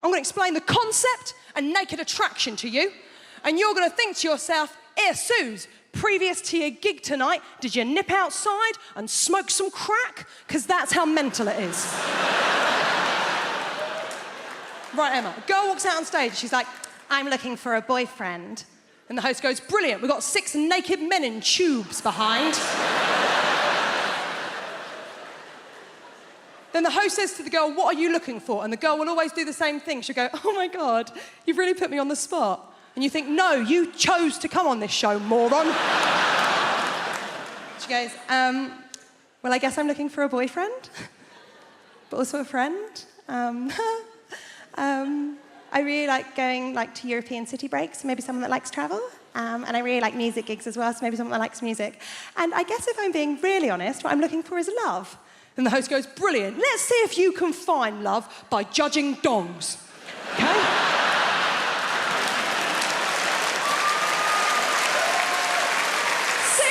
I'm going to explain the concept and naked attraction to you, and you're going to think to yourself, Suze, previous to your gig tonight, did you nip outside and smoke some crack? Because that's how mental it is. Right, Emma, a girl walks out on stage, she's like, I'm looking for a boyfriend. And the host goes, brilliant, we've got 6 naked men in tubes behind. Then the host says to the girl, what are you looking for? And the girl will always do the same thing. She'll go, oh my God, you've really put me on the spot. And you think, no, you chose to come on this show, moron. She goes, well, I guess I'm looking for a boyfriend, but also a friend. I really like going to European city breaks, maybe someone that likes travel. And I really like music gigs as well, so maybe someone that likes music. And I guess if I'm being really honest, what I'm looking for is love. And the host goes, brilliant, let's see if you can find love by judging dongs, okay? 6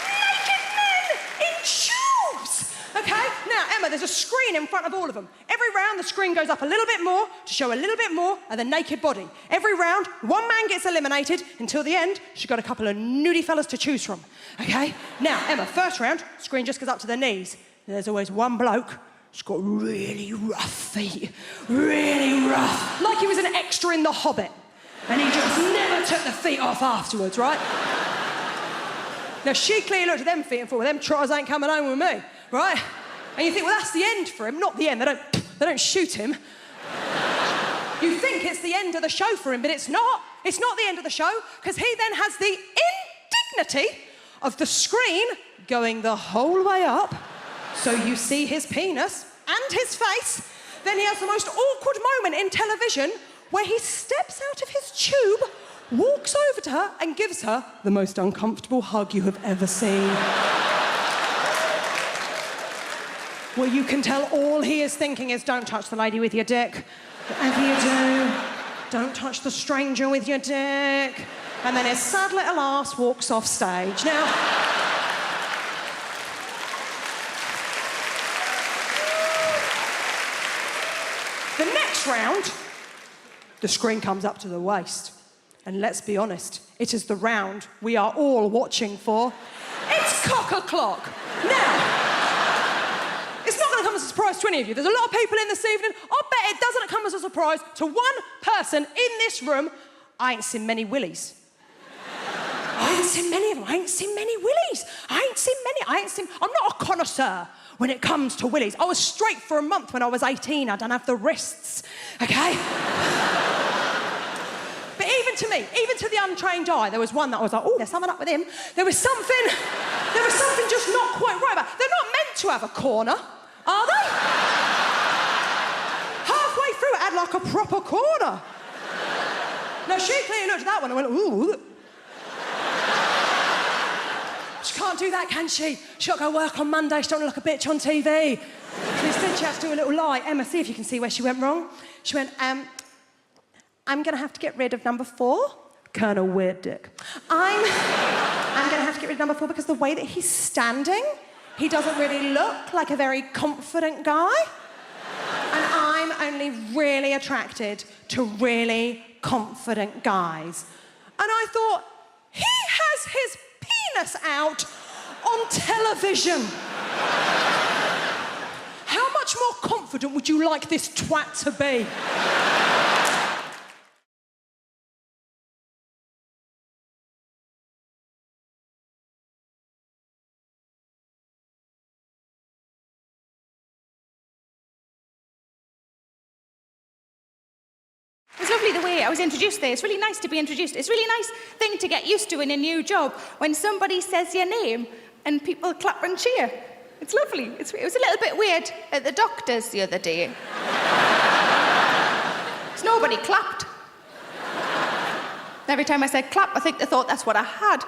naked men in tubes, okay? Now, Emma, there's a screen in front of all of them. Every round, the screen goes up a little bit more to show a little bit more of the naked body. Every round, one man gets eliminated until the end. She's got a couple of nudie fellas to choose from, okay? Now, Emma, first round, screen just goes up to their knees. There's always one bloke who's got really rough feet, really rough, like he was an extra in The Hobbit, and he just never took the feet off afterwards, right? Now, she clearly looked at them feet and thought, well, them trotters ain't coming home with me, right? And you think, well, that's the end for him. Not the end, they don't shoot him. You think it's the end of the show for him, but it's not. It's not the end of the show, because he then has the indignity of the screen going the whole way up, so you see his penis and his face. Then he has the most awkward moment in television where he steps out of his tube, walks over to her and gives her the most uncomfortable hug you have ever seen. Well, you can tell all he is thinking is, don't touch the lady with your dick. Whatever you do, don't touch the stranger with your dick. And then his sad little ass walks off stage. Now, the next round, the screen comes up to the waist. And let's be honest, it is the round we are all watching for. It's cock-a-clock. Now, it's not going to come as a surprise to any of you. There's a lot of people in this evening. I'll bet it doesn't come as a surprise to one person in this room. I ain't seen many willies. I ain't seen many of them. I ain't seen many willies. I'm not a connoisseur when it comes to willies. I was straight for a month when I was 18. I don't have the wrists, okay? But even to me, even to the untrained eye, there was one that I was like, oh, there's something up with him. There was something just not quite right about it. They're not meant to have a corner, are they? Halfway through, it had like a proper corner. Now, she clearly looked at that one and went, ooh. She can't do that, can she? She's got to go work on Monday. She don't look like a bitch on TV. So instead, she has to do a little lie. Emma, see if you can see where she went wrong. She went, I'm going to have to get rid of number 4. Colonel Weird Dick. I'm going to have to get rid of number 4 because the way that he's standing, he doesn't really look like a very confident guy. And I'm only really attracted to really confident guys. And I thought, he has his penis out on television. How much more confident would you like this twat to be? It's lovely the way I was introduced there. It's really nice to be introduced. It's a really nice thing to get used to in a new job, when somebody says your name and people clap and cheer. It's lovely. It was a little bit weird at the doctor's the other day. Nobody clapped. Every time I said clap, I think they thought that's what I had.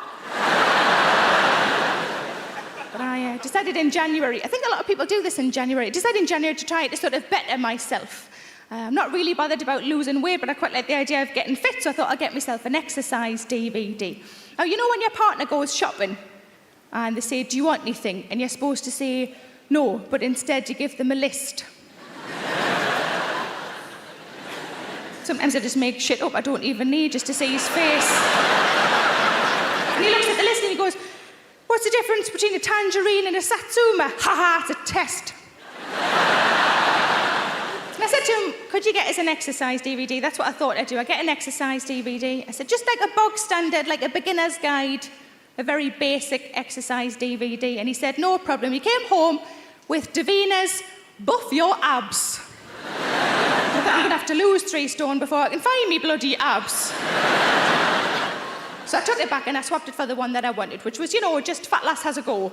But I decided in January, I think a lot of people do this in January, decided in January to try to sort of better myself. I'm not really bothered about losing weight, but I quite like the idea of getting fit, so I thought I'd get myself an exercise DVD. Now, you know when your partner goes shopping and they say, do you want anything? And you're supposed to say no, but instead you give them a list. Sometimes I just make shit up I don't even need just to see his face. And he looks at the list and he goes, "What's the difference between a tangerine and a satsuma?" "Ha ha, it's a test." And I said to him, "Could you get us an exercise DVD?" That's what I thought I'd do. I'd get an exercise DVD. I said, just like a bog standard, like a beginner's guide, a very basic exercise DVD. And he said, "No problem." He came home with Davina's Buff Your Abs. I thought, I'm going to have to lose 3 stone before I can find me bloody abs. So I took it back and I swapped it for the one that I wanted, which was, just Fat Lass Has a Go,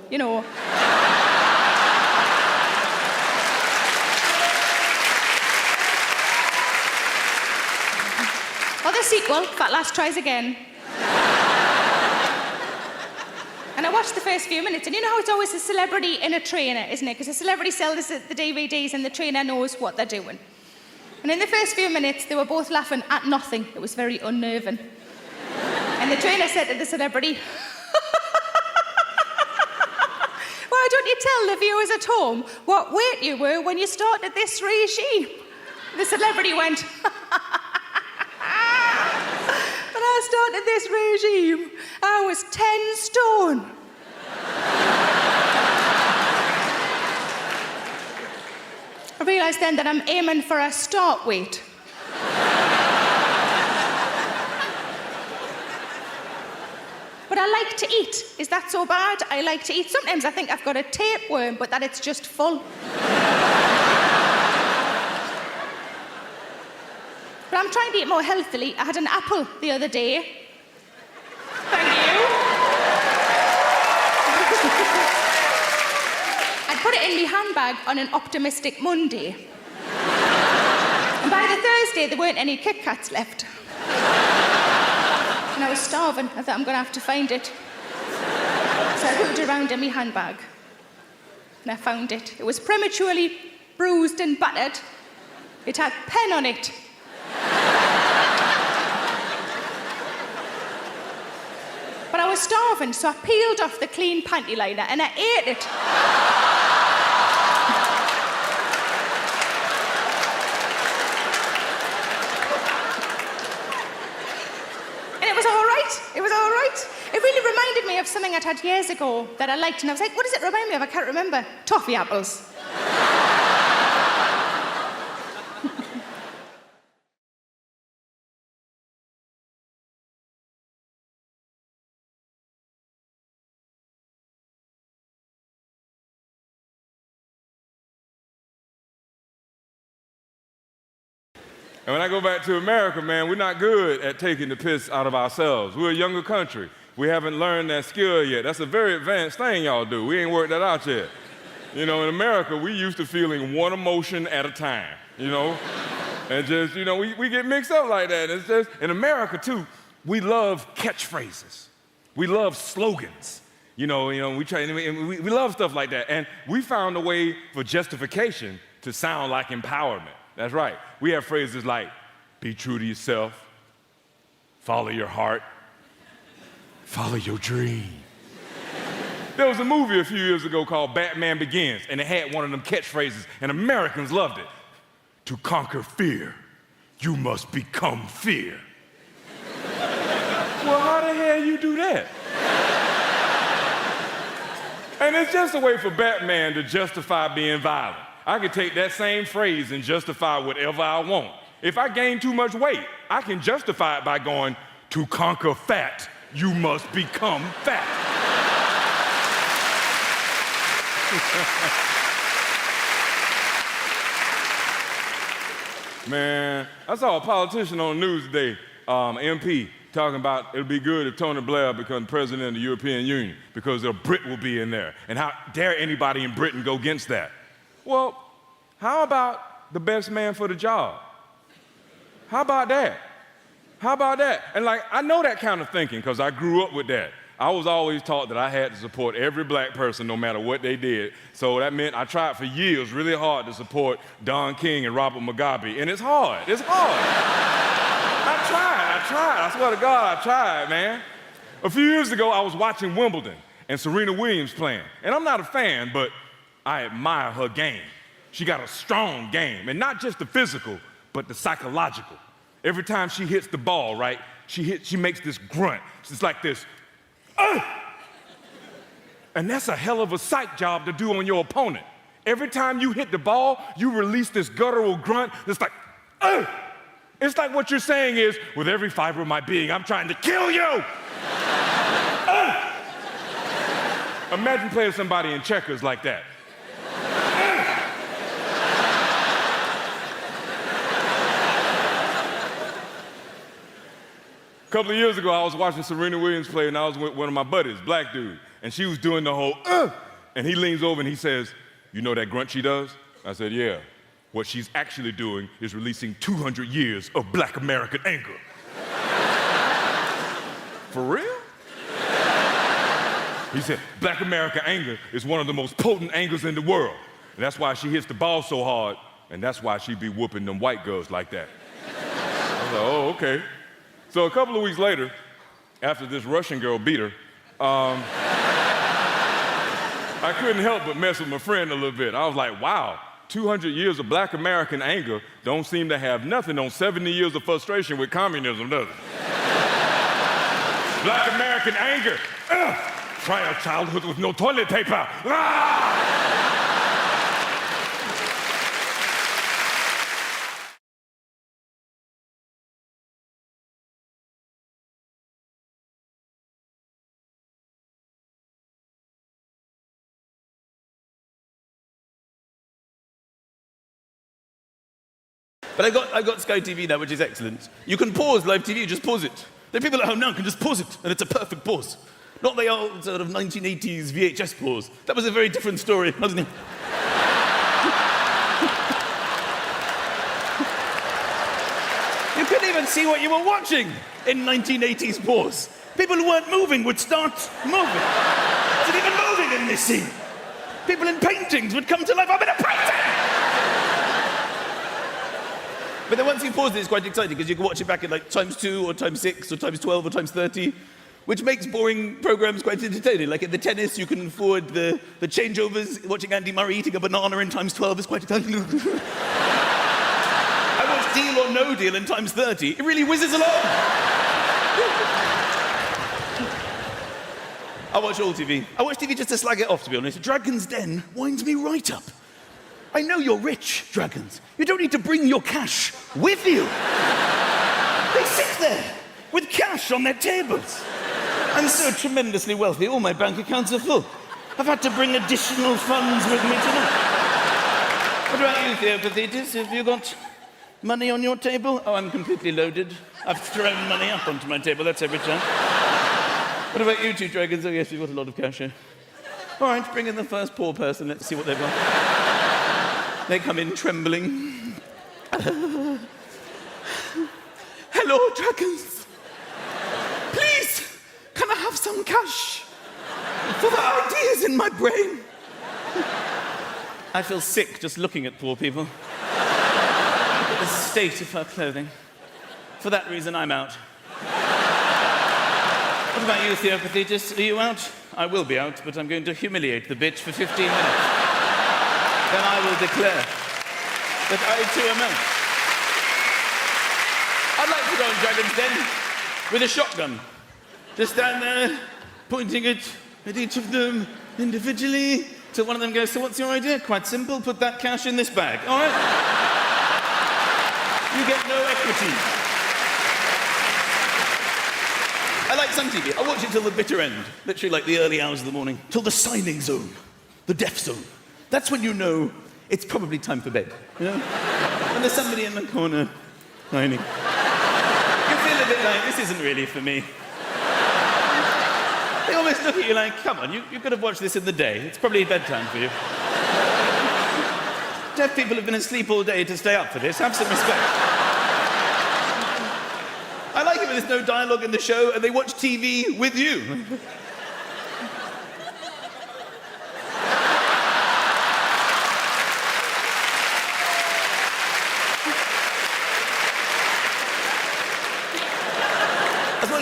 Or the sequel, Fat Lass Tries Again. And I watched the first few minutes, and you know how it's always a celebrity and a trainer, isn't it? Because a celebrity sells the DVDs and the trainer knows what they're doing. And in the first few minutes, they were both laughing at nothing. It was very unnerving. And the trainer said to the celebrity, "Why don't you tell the viewers at home what weight you were when you started this regime?" The celebrity went, "When I started this regime, I was 10 stone. I realised then that I'm aiming for a start weight. But I like to eat. Is that so bad? I like to eat. Sometimes I think I've got a tapeworm, but that it's just full. But I'm trying to eat more healthily. I had an apple the other day. Thank you. I put it in my handbag on an optimistic Monday. And by the Thursday, there weren't any Kit Kats left. And I was starving. I thought, I'm going to have to find it. So I looked around in my handbag. And I found it. It was prematurely bruised and battered. It had pen on it. But I was starving, so I peeled off the clean panty liner and I ate it. And it was all right. It was all right. It really reminded me of something I'd had years ago that I liked, and I was like, what does it remind me of? I can't remember. Toffee apples. And when I go back to America, man, we're not good at taking the piss out of ourselves. We're a younger country. We haven't learned that skill yet. That's a very advanced thing y'all do. We ain't worked that out yet. In America, we used to feeling one emotion at a time, And just, we get mixed up like that. It's just, in America, too, we love catchphrases. We love slogans. We love stuff like that. And we found a way for justification to sound like empowerment. That's right. We have phrases like, be true to yourself, follow your heart, follow your dream. There was a movie a few years ago called Batman Begins, and it had one of them catchphrases, and Americans loved it. To conquer fear, you must become fear. Well, how the hell you do that? And it's just a way for Batman to justify being violent. I could take that same phrase and justify whatever I want. If I gain too much weight, I can justify it by going, to conquer fat, you must become fat. Man, I saw a politician on the news today, MP, talking about it'll be good if Tony Blair becomes president of the European Union because a Brit will be in there. And how dare anybody in Britain go against that? Well, how about the best man for the job? How about that? How about that? And I know that kind of thinking because I grew up with that. I was always taught that I had to support every black person no matter what they did. So that meant I tried for years really hard to support Don King and Robert Mugabe. And it's hard. It's hard. I tried. I swear to God, I tried, man. A few years ago, I was watching Wimbledon and Serena Williams playing. And I'm not a fan, but I admire her game. She got a strong game, and not just the physical, but the psychological. Every time she hits the ball, right, she makes this grunt. It's like this, "Ugh!" And that's a hell of a psych job to do on your opponent. Every time you hit the ball, you release this guttural grunt that's like, "Ugh!" It's like what you're saying is, with every fiber of my being, I'm trying to kill you. "Ugh!" Imagine playing somebody in checkers like that. A couple of years ago, I was watching Serena Williams play, and I was with one of my buddies, black dude, and she was doing the whole, and he leans over and he says, "You know that grunt she does?" I said, "Yeah. What she's actually doing is releasing 200 years of black American anger." For real? He said, "Black American anger is one of the most potent angers in the world. And that's why she hits the ball so hard, and that's why she be whooping them white girls like that." I was like, "Oh, okay." So a couple of weeks later, after this Russian girl beat her, I couldn't help but mess with my friend a little bit. I was like, wow, 200 years of black American anger don't seem to have nothing on 70 years of frustration with communism, does it? Black American anger. Try a childhood with no toilet paper. But I got Sky TV now, which is excellent. You can pause live TV, just pause it. The people at home now can just pause it, and it's a perfect pause. Not the old sort of 1980s VHS pause. That was a very different story, wasn't it? You couldn't even see what you were watching in 1980s pause. People who weren't moving would start moving. Wasn't even moving in this scene. People in paintings would come to life. I'm in a painting! But then once you pause it, it's quite exciting because you can watch it back at like ×2 or ×6 or ×12 or ×30, which makes boring programs quite entertaining. Like at the tennis, you can forward the changeovers. Watching Andy Murray eating a banana in ×12 is quite exciting. I watched Deal or No Deal in ×30. It really whizzes along. I watch all TV. I watch TV just to slag it off, to be honest. Dragon's Den winds me right up. I know you're rich, dragons. You don't need to bring your cash with you. They sit there with cash on their tables. I'm so tremendously wealthy, all my bank accounts are full. I've had to bring additional funds with me tonight. What about you, Theopathetus? Have you got money on your table? Oh, I'm completely loaded. I've thrown money up onto my table, that's every time. What about you two dragons? Oh yes, you've got a lot of cash here. All right, bring in the first poor person, let's see what they've got. They come in trembling. Hello, dragons. Please, can I have some cash for the ideas in my brain? I feel sick just looking at poor people. Look at the state of her clothing. For that reason, I'm out. What about you, Theopathetus? Are you out? I will be out, but I'm going to humiliate the bitch for 15 minutes. Then I will declare that I too am out. I'd like to go on Dragon's Den with a shotgun. Just stand there, pointing it at each of them individually, till one of them goes, so what's your idea? Quite simple, put that cash in this bag, all right? You get no equity. I like some TV. I watch it till the bitter end, literally like the early hours of the morning, till the signing zone, the death zone. That's when you know it's probably time for bed, you know? And there's somebody in the corner whining. You feel a bit like, this isn't really for me. They almost look at you like, come on, you could have watched this in the day. It's probably bedtime for you. Deaf people have been asleep all day to stay up for this. Have some respect. I like it when there's no dialogue in the show and they watch TV with you.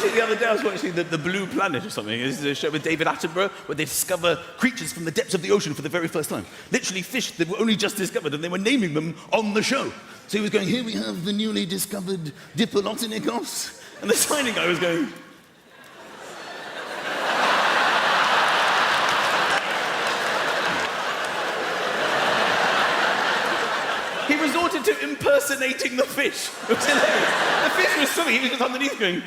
The other day I was watching the Blue Planet or something. This is a show with David Attenborough where they discover creatures from the depths of the ocean for the very first time. Literally fish that were only just discovered and they were naming them on the show. So he was going, here we have the newly discovered Diplodocus. And the signing guy was going... He resorted to impersonating the fish. It was hilarious. The fish was swimming, he was just underneath going...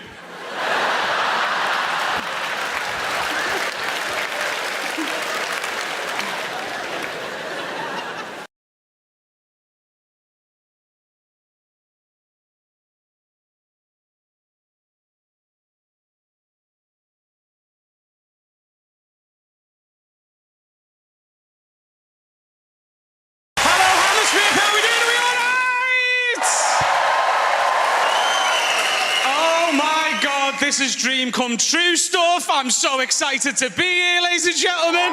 This is dream come true stuff. I'm so excited to be here, ladies and gentlemen.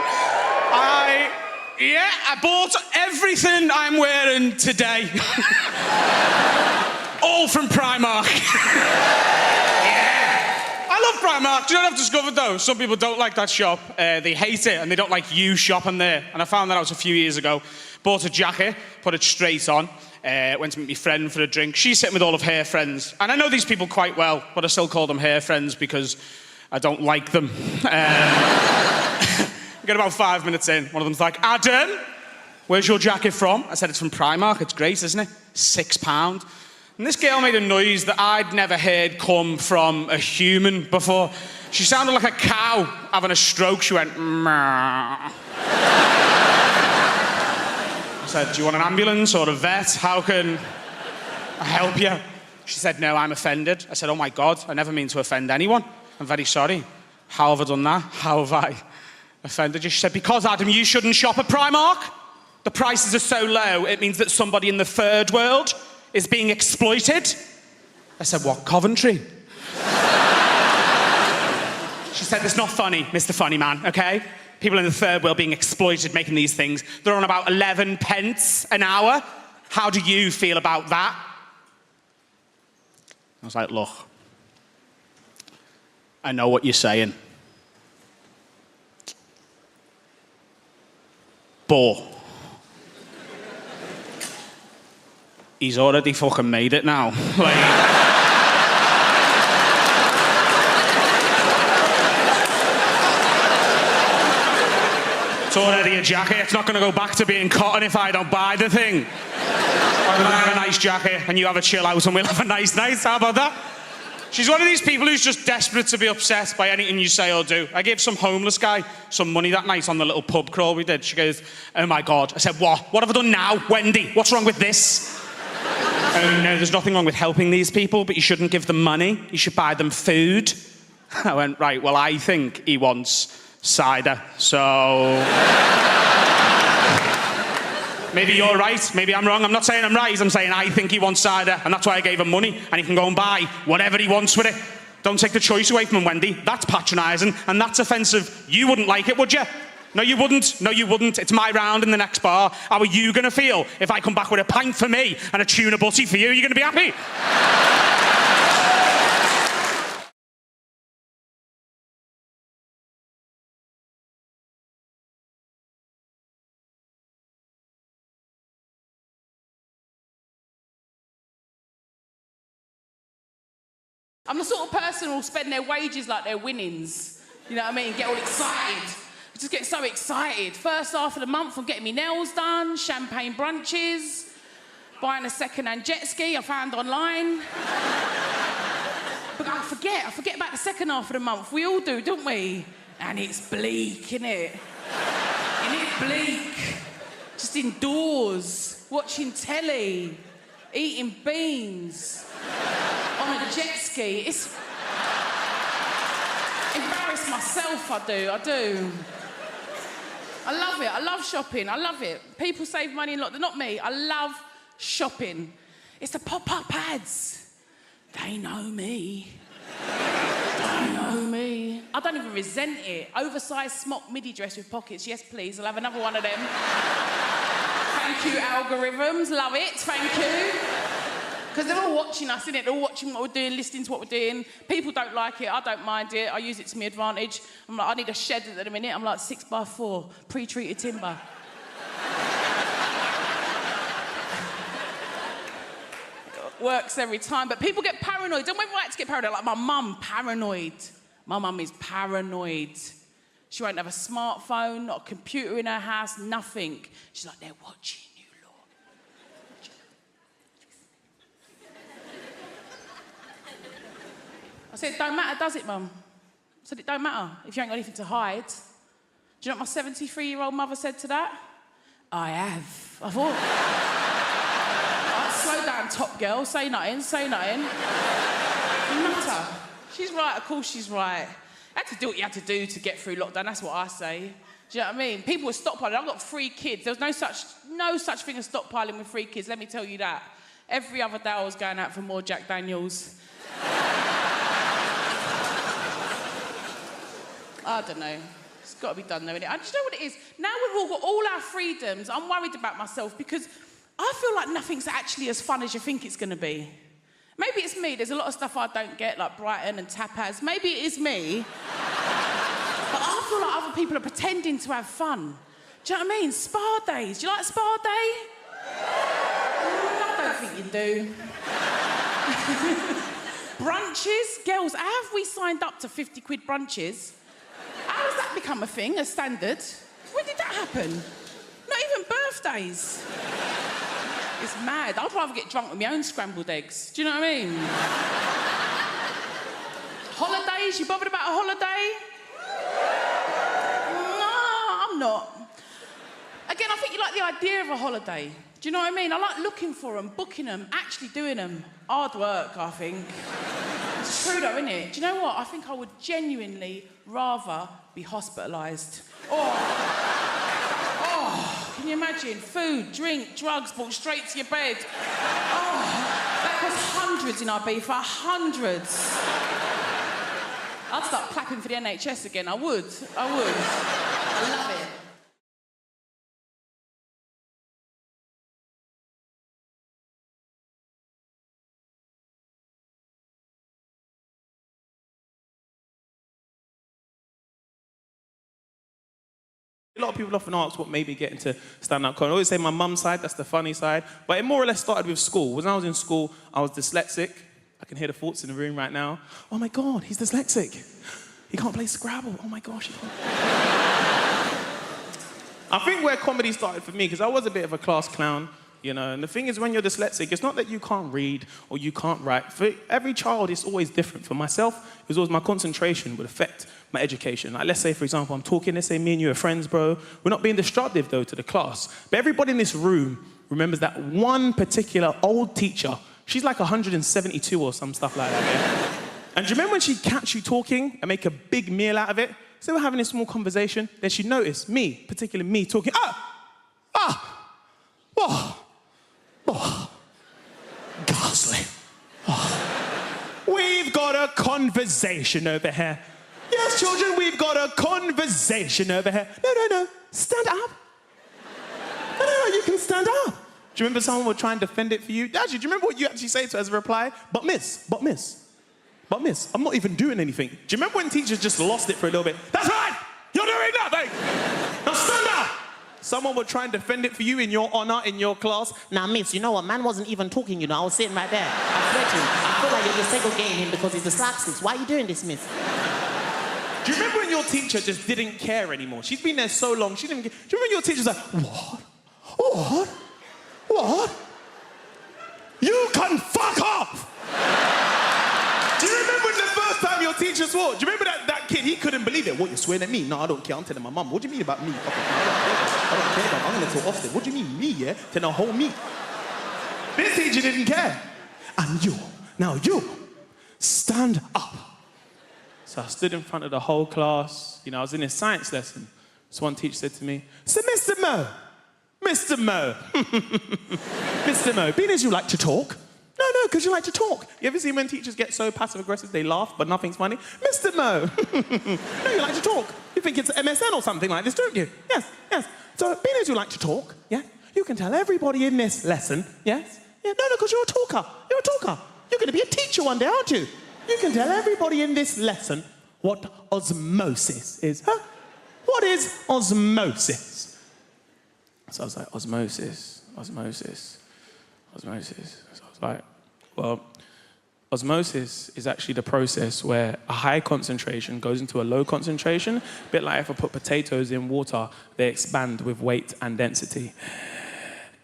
I bought everything I'm wearing today. All from Primark. I love Primark. Do you know what I've discovered, though? Some people don't like that shop. They hate it, and they don't like you shopping there. And I found that out a few years ago. Bought a jacket, put it straight on. Went to meet my friend for a drink. She's sitting with all of her friends. And I know these people quite well, but I still call them her friends because I don't like them. We get about 5 minutes in. One of them's like, Adam, where's your jacket from? I said, it's from Primark. It's great, isn't it? £6. And this girl made a noise that I'd never heard come from a human before. She sounded like a cow having a stroke. She went, Mah. I said, do you want an ambulance or a vet? How can I help you? She said, no, I'm offended. I said, oh my God, I never mean to offend anyone. I'm very sorry. How have I done that? How have I offended you? She said, because, Adam, you shouldn't shop at Primark. The prices are so low, it means that somebody in the third world is being exploited. I said, what, Coventry? She said, it's not funny, Mr. Funny Man, okay? People in the third world being exploited making these things. They're on about 11 pence an hour. How do you feel about that? I was like, look, I know what you're saying. But he's already fucking made it now. Like, it's already a jacket. It's not going to go back to being cotton if I don't buy the thing. I'm going to have a nice jacket and you have a chill out and we'll have a nice night. How about that? She's one of these people who's just desperate to be upset by anything you say or do. I gave some homeless guy some money that night on the little pub crawl we did. She goes, oh my God. I said, what? What have I done now, Wendy? What's wrong with this? No, there's nothing wrong with helping these people, but you shouldn't give them money. You should buy them food. I went, right, well, I think he wants cider, so... Maybe you're right, maybe I'm wrong. I'm not saying I'm right, I'm saying I think he wants cider, and that's why I gave him money, and he can go and buy whatever he wants with it. Don't take the choice away from him, Wendy. That's patronising, and that's offensive. You wouldn't like it, would you? No, you wouldn't. No, you wouldn't. It's my round in the next bar. How are you going to feel if I come back with a pint for me and a tuna butty for you? You're going to be happy? I'm the sort of person who'll spend their wages like their winnings. You know what I mean? Get all excited. I just get so excited. First half of the month, I'm getting my nails done, champagne brunches, buying a second-hand jet ski I found online. But I forget about the second half of the month. We all do, don't we? And it's bleak, innit? Isn't it bleak? Just indoors, watching telly, eating beans. On a jet ski. It's... embarrass myself, I do. I love it, I love shopping, I love it. People save money a lot, they're not me. I love shopping. It's the pop-up ads. They know me. They know me. I don't even resent it. Oversized smock midi dress with pockets, yes please, I'll have another one of them. Thank you, algorithms, love it, thank you. Because they're all watching us, innit? They're all watching what we're doing, listening to what we're doing. People don't like it, I don't mind it. I use it to my advantage. I'm like, I need a shed at the minute. I'm like 6x4, pre-treated timber. Works every time. But people get paranoid. Don't ever like to get paranoid. Like my mum, paranoid. My mum is paranoid. She won't have a smartphone, not a computer in her house, nothing. She's like, they're watching you, Lord. I said, it don't matter, does it, Mum? I said, it don't matter if you ain't got anything to hide. Do you know what my 73-year-old mother said to that? I have. I thought, slow down, top girl. Say nothing, say nothing. Nutter. She's right, of course she's right. You had to do what you had to do to get through lockdown, that's what I say. Do you know what I mean? People were stockpiling. I've got 3 kids. There was no such thing as stockpiling with 3 kids, let me tell you that. Every other day I was going out for more Jack Daniels. I don't know. It's got to be done though, innit? And do you know what it is? Now we've all got all our freedoms, I'm worried about myself because I feel like nothing's actually as fun as you think it's going to be. Maybe it's me. There's a lot of stuff I don't get, like Brighton and tapas. Maybe it is me. But I feel like other people are pretending to have fun. Do you know what I mean? Spa days. Do you like spa day? I don't think you do. Brunches. Girls, how have we signed up to 50 quid brunches? How has that become a thing, a standard? When did that happen? Not even birthdays. It's mad. I'd rather get drunk with my own scrambled eggs. Do you know what I mean? Holidays? You bothered about a holiday? No, I'm not. Again, I think you like the idea of a holiday. Do you know what I mean? I like looking for them, booking them, actually doing them. Hard work, I think. It's true though, isn't it? Do you know what? I think I would genuinely rather be hospitalised. Can you imagine? Food, drink, drugs brought straight to your bed. That costs hundreds in Ibiza, hundreds. I'd start clapping for the NHS again, I would. I love it. A lot of people often ask what made me get into stand-up comedy. I always say my mum's side, that's the funny side. But it more or less started with school. When I was in school, I was dyslexic. I can hear the thoughts in the room right now. Oh my God, he's dyslexic. He can't play Scrabble. Oh my gosh. I think where comedy started for me, because I was a bit of a class clown, you know, and the thing is when you're dyslexic, it's not that you can't read or you can't write. For every child, it's always different. For myself, it was always my concentration would affect my education. Like, let's say, for example, I'm talking, let's say me and you are friends, bro. We're not being destructive, though, to the class. But everybody in this room remembers that one particular old teacher. She's like 172 or some stuff like that, yeah? And do you remember when she'd catch you talking and make a big meal out of it? So we're having a small conversation, then she'd notice me, particularly me, talking, ghastly. We've got a conversation over here. Yes, children, we've got a conversation over here. No, stand up. No, you can stand up. Do you remember someone would try and defend it for you? Actually, do you remember what you actually say to her as a reply? But miss, I'm not even doing anything. Do you remember when teachers just lost it for a little bit? That's right, you're doing nothing. Now stand up. Someone would try and defend it for you in your honor, in your class. Now, miss, you know what? Man wasn't even talking, you know. I was sitting right there. I swear to you, I feel like you're just segregating him because he's dyslexic. Why are you doing this, miss? Do you remember when your teacher just didn't care anymore? She's been there so long, she didn't care. Do you remember your teacher's like, What? You can fuck off! Do you remember when the first time your teacher swore? Do you remember that kid? He couldn't believe it. What, you're swearing at me? No, I don't care. I'm telling my mum. What do you mean about me? I don't care about. I'm going to tell Austin. What do you mean me, yeah? Tell the whole me. This teacher didn't care. And you, stand up. So I stood in front of the whole class. You know, I was in a science lesson. So one teacher said to me, so Mr. Mo, Mr. Mo, being as you like to talk. No, because you like to talk. You ever see when teachers get so passive-aggressive, they laugh, but nothing's funny? Mr. Mo, no, you like to talk. You think it's MSN or something like this, don't you? Yes. So, being as you like to talk, yeah, you can tell everybody in this lesson, yes? Yeah, no, because you're a talker. You're going to be a teacher one day, aren't you? You can tell everybody in this lesson what osmosis is. Huh? What is osmosis? So I was like, osmosis. So I was like, Well, osmosis is actually the process where a high concentration goes into a low concentration. A bit like if I put potatoes in water, they expand with weight and density.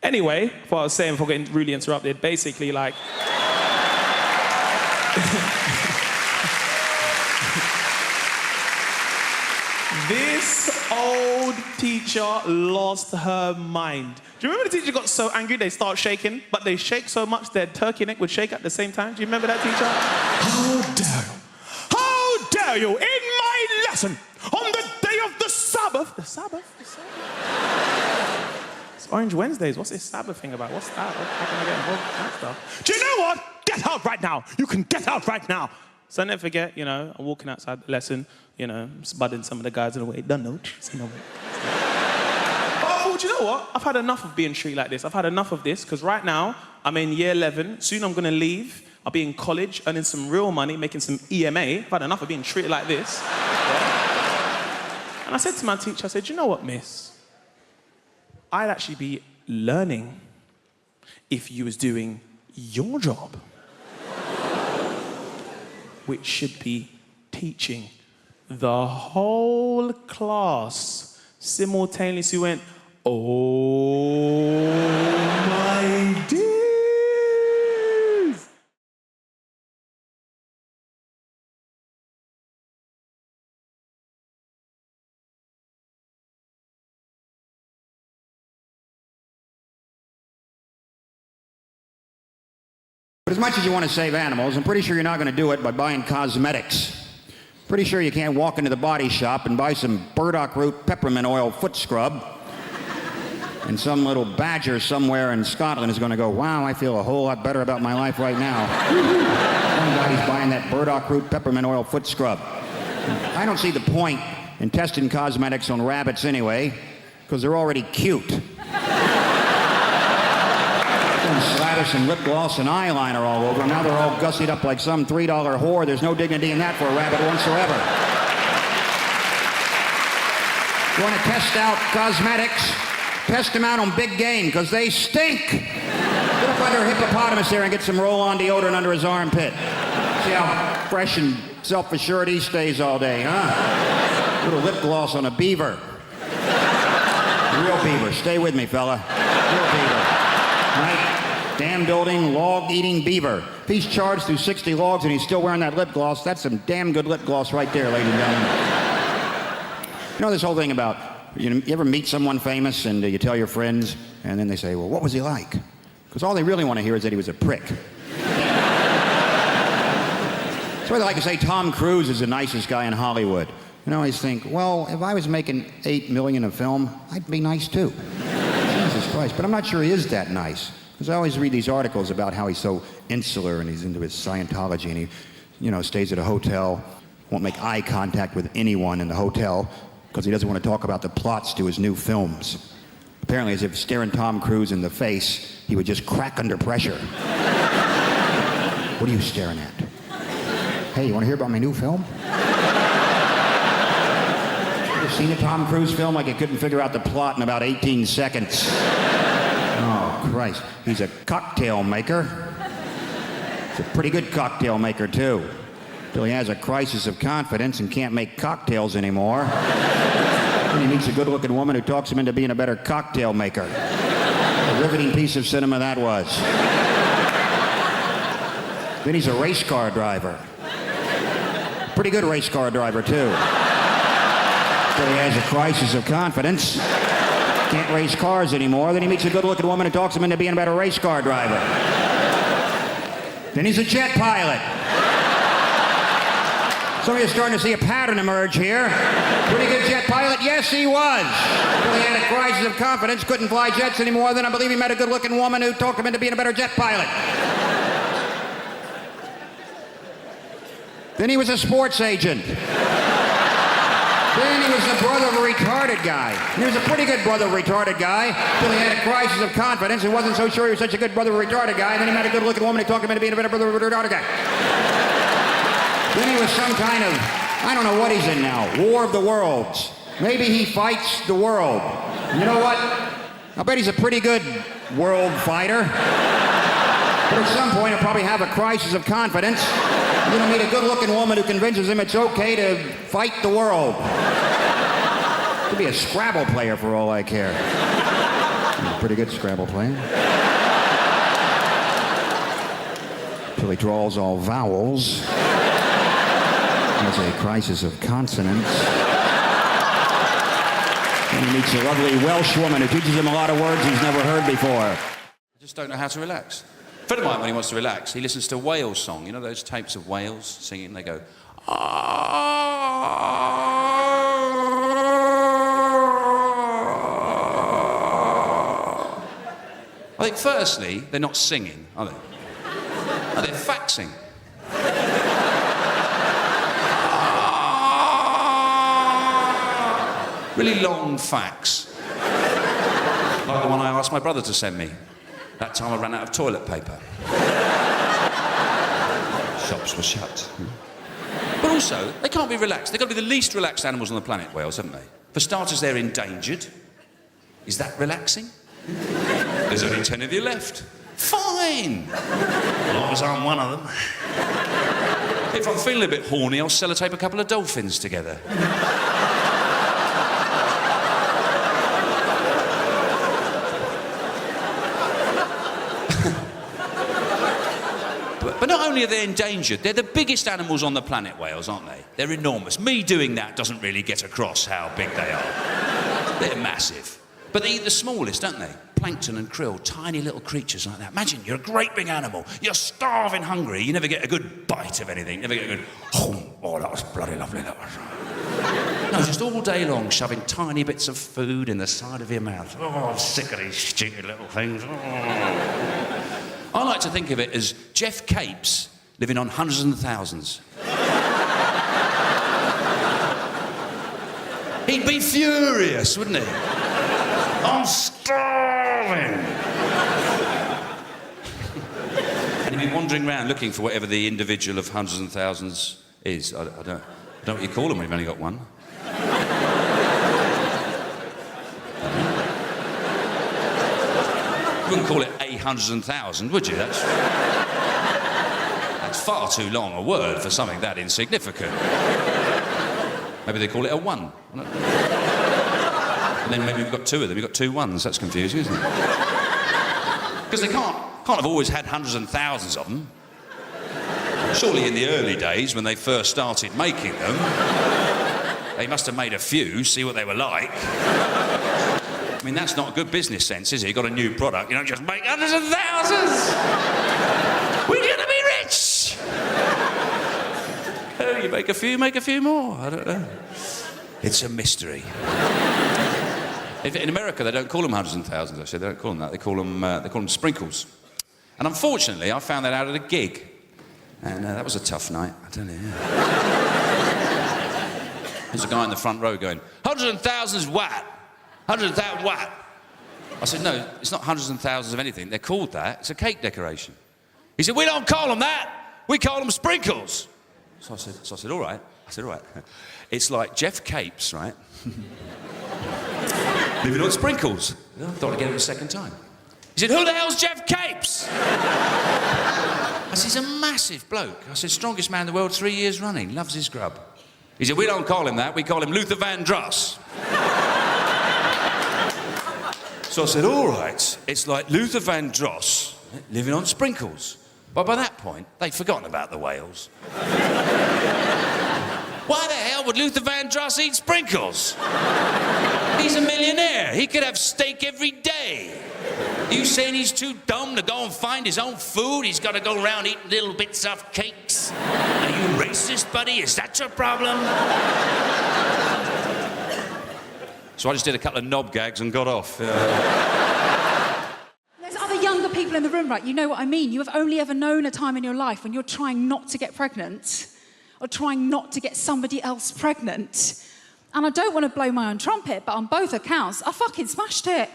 Anyway, what I was saying before getting really interrupted, basically like... This old teacher lost her mind. Do you remember the teacher got so angry they start shaking, but they shake so much their turkey neck would shake at the same time? Do you remember that teacher? How dare you? How dare you in my lesson on the day of the Sabbath? The Sabbath? The Sabbath? It's Orange Wednesdays. What's this Sabbath thing about? What's that? How can I get involved with that stuff? Do you know what? Get out right now. You can get out right now. So I never forget, I'm walking outside the lesson, spudding some of the guys in the way. Don't know. See no way. Oh, do you know what? I've had enough of being treated like this. I've had enough of this, because right now, I'm in year 11. Soon I'm going to leave. I'll be in college, earning some real money, making some EMA. I've had enough of being treated like this. Yeah. And I said to my teacher, I said, you know what, miss? I'd actually be learning if you was doing your job, which should be teaching. The whole class simultaneously went, oh my days. But as much as you want to save animals, I'm pretty sure you're not going to do it by buying cosmetics. Pretty sure you can't walk into the body shop and buy some burdock root peppermint oil foot scrub, and some little badger somewhere in Scotland is going to go, wow, I feel a whole lot better about my life right now. Somebody's buying that burdock root peppermint oil foot scrub. I don't see the point in testing cosmetics on rabbits anyway, because they're already cute. Slather some lip gloss and eyeliner all over them. Now they're all gussied up like some $3 whore. There's no dignity in that for a rabbit whatsoever. You want to test out cosmetics? Test them out on big game, because they stink. Get up under a hippopotamus there and get some roll-on deodorant under his armpit. See how fresh and self-assured he stays all day, huh? Little lip gloss on a beaver. Real beaver. Stay with me, fella. Real beaver. Right? Dam-building, log-eating beaver. If he's charged through 60 logs and he's still wearing that lip gloss, that's some damn good lip gloss right there, ladies and gentlemen. You know this whole thing about, you ever meet someone famous and you tell your friends, and then they say, well, what was he like? Because all they really want to hear is that he was a prick. That's why they like to say Tom Cruise is the nicest guy in Hollywood. And I always think, well, if I was making $8 million a film, I'd be nice too. Jesus Christ. But I'm not sure he is that nice. Because I always read these articles about how he's so insular and he's into his Scientology, and he, stays at a hotel, won't make eye contact with anyone in the hotel because he doesn't want to talk about the plots to his new films. Apparently, as if staring Tom Cruise in the face, he would just crack under pressure. What are you staring at? Hey, you want to hear about my new film? You ever seen a Tom Cruise film like he couldn't figure out the plot in about 18 seconds? Oh, Christ. He's a cocktail maker. He's a pretty good cocktail maker, too. Till he has a crisis of confidence and can't make cocktails anymore. Then he meets a good-looking woman who talks him into being a better cocktail maker. A riveting piece of cinema that was. Then he's a race car driver. Pretty good race car driver, too. Till he has a crisis of confidence. Can't race cars anymore. Then he meets a good-looking woman who talks him into being a better race car driver. Then he's a jet pilot. Some of you are starting to see a pattern emerge here. Pretty good jet pilot? Yes, he was. Until he had a crisis of confidence, couldn't fly jets anymore. Then I believe he met a good-looking woman who talked him into being a better jet pilot. Then he was a sports agent. Then he was the brother of a retarded guy. And he was a pretty good brother of a retarded guy until he had a crisis of confidence and wasn't so sure he was such a good brother of a retarded guy. And then he met a good-looking woman who talked him into being a better brother of a retarded guy. Then he was some kind of, I don't know what he's in now, War of the Worlds. Maybe he fights the world. And you know what? I bet he's a pretty good world fighter. But at some point, he'll probably have a crisis of confidence. You're gonna meet a good-looking woman who convinces him it's okay to fight the world. Could be a Scrabble player for all I care. He's a pretty good Scrabble player. Till he draws all vowels. Has a crisis of consonants. And he meets a lovely Welsh woman who teaches him a lot of words he's never heard before. I just don't know how to relax. A friend of mine, when he wants to relax, he listens to whale song. You know those tapes of whales singing? They go, I think, firstly, they're not singing, are they? No, they're faxing. Really long fax. Like the one I asked my brother to send me. That time I ran out of toilet paper. Shops were shut. But also, they can't be relaxed. They've got to be the least relaxed animals on the planet, whales, haven't they? For starters, they're endangered. Is that relaxing? There's only 10 of you left. Fine! As long as I'm one of them. If I'm feeling a bit horny, I'll sellotape a couple of dolphins together. But not only are they endangered, they're the biggest animals on the planet, whales, aren't they? They're enormous. Me doing that doesn't really get across how big they are. They're massive. But they eat the smallest, don't they? Plankton and krill, tiny little creatures like that. Imagine, you're a great big animal. You're starving hungry. You never get a good bite of anything. You never get a good, oh, that was bloody lovely, that was. No, just all day long shoving tiny bits of food in the side of your mouth. Oh, I'm sick of these stupid little things. Oh. I like to think of it as Jeff Capes living on hundreds and thousands. He'd be furious, wouldn't he? I'm starving. And he'd be wandering around looking for whatever the individual of hundreds and thousands is. I don't know what you call them when you've only got one. You wouldn't call it a hundreds and thousand, would you? That's far too long a word for something that insignificant. Maybe they call it a one. And then maybe we've got two of them. You've got two ones. That's confusing, isn't it? Because they can't have always had hundreds and thousands of them. Surely in the early days, when they first started making them, they must have made a few, see what they were like. I mean, that's not good business sense, is it? You've got a new product, you don't just make hundreds of thousands! We're gonna be rich! Oh, you make a few more. I don't know. It's a mystery. In America, they don't call them hundreds and thousands, actually. They don't call them that. They call them sprinkles. And unfortunately, I found that out at a gig. And that was a tough night, I tell you. There's a guy in the front row going, hundreds and thousands what? Hundreds and thousands what? I said, no, it's not hundreds and thousands of anything. They're called that. It's a cake decoration. He said, we don't call them that. We call them sprinkles. So I said, all right. I said, all right. It's like Jeff Capes, right? Living on sprinkles. I thought I'd get it a second time. He said, who the hell's Jeff Capes? I said, he's a massive bloke. I said, strongest man in the world 3 years running. Loves his grub. He said, we don't call him that. We call him Luther Vandross. So I said, all right. It's like Luther Vandross living on sprinkles. But by that point, they'd forgotten about the whales. Why the hell would Luther Vandross eat sprinkles? He's a millionaire. He could have steak every day. You saying he's too dumb to go and find his own food? He's got to go around eating little bits of cakes? Are you racist, buddy? Is that your problem? So I just did a couple of knob gags and got off. There's other younger people in the room, right? You know what I mean. You have only ever known a time in your life when you're trying not to get pregnant or trying not to get somebody else pregnant. And I don't want to blow my own trumpet, but on both accounts, I fucking smashed it.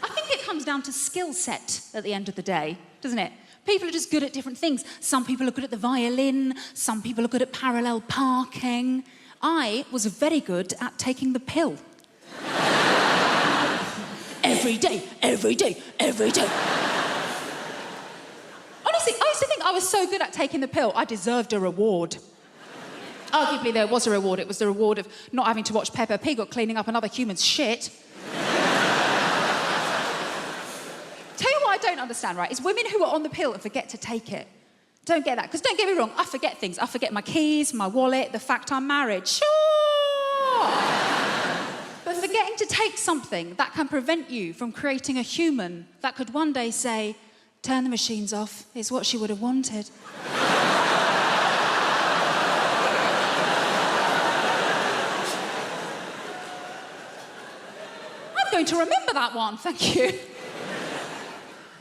I think it comes down to skill set at the end of the day, doesn't it? People are just good at different things. Some people are good at the violin. Some people are good at parallel parking. I was very good at taking the pill. Every every day, every day, every day. Honestly, I used to think I was so good at taking the pill, I deserved a reward. Arguably, there was a reward. It was the reward of not having to watch Peppa Pig or cleaning up another human's shit. Tell you what I don't understand, right, is women who are on the pill and forget to take it. Don't get that. Because don't get me wrong, I forget things. I forget my keys, my wallet, the fact I'm married. Sure! But forgetting to take something that can prevent you from creating a human that could one day say, turn the machines off, is what she would have wanted. I'm going to remember that one, thank you.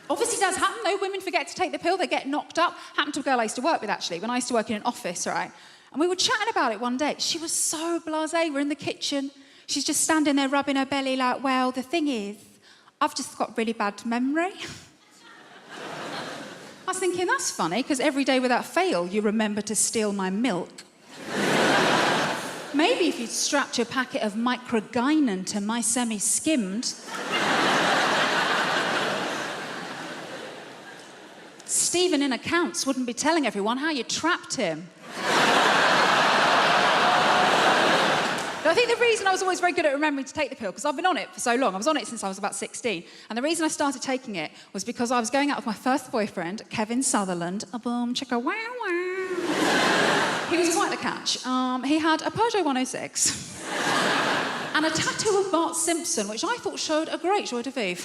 Obviously, it does happen, though. Women forget to take the pill, they get knocked up. Happened to a girl I used to work with, actually, when I used to work in an office, right? And we were chatting about it one day. She was so blasé. We're in the kitchen. She's just standing there rubbing her belly like, well, the thing is, I've just got really bad memory. I was thinking, that's funny, because every day without fail, you remember to steal my milk. Maybe if you'd strapped your packet of microgynon to my semi-skimmed... Stephen in accounts wouldn't be telling everyone how you trapped him. But I think the reason I was always very good at remembering to take the pill, because I've been on it for so long. I was on it since I was about 16. And the reason I started taking it was because I was going out with my first boyfriend, Kevin Sutherland. A boom, chicka, wow, wow. He was quite the catch. He had a Peugeot 106 and a tattoo of Bart Simpson, which I thought showed a great joie de vivre.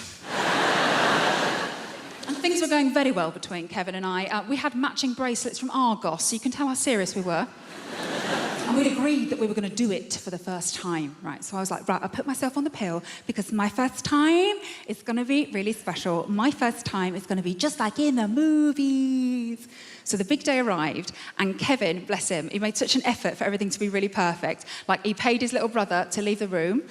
And things were going very well between Kevin and I. We had matching bracelets from Argos, so you can tell how serious we were. And we'd agreed that we were going to do it for the first time, right? So I was like, right, I'll put myself on the pill because my first time is going to be really special. My first time is going to be just like in the movies. So the big day arrived, and Kevin, bless him, he made such an effort for everything to be really perfect. Like, he paid his little brother to leave the room.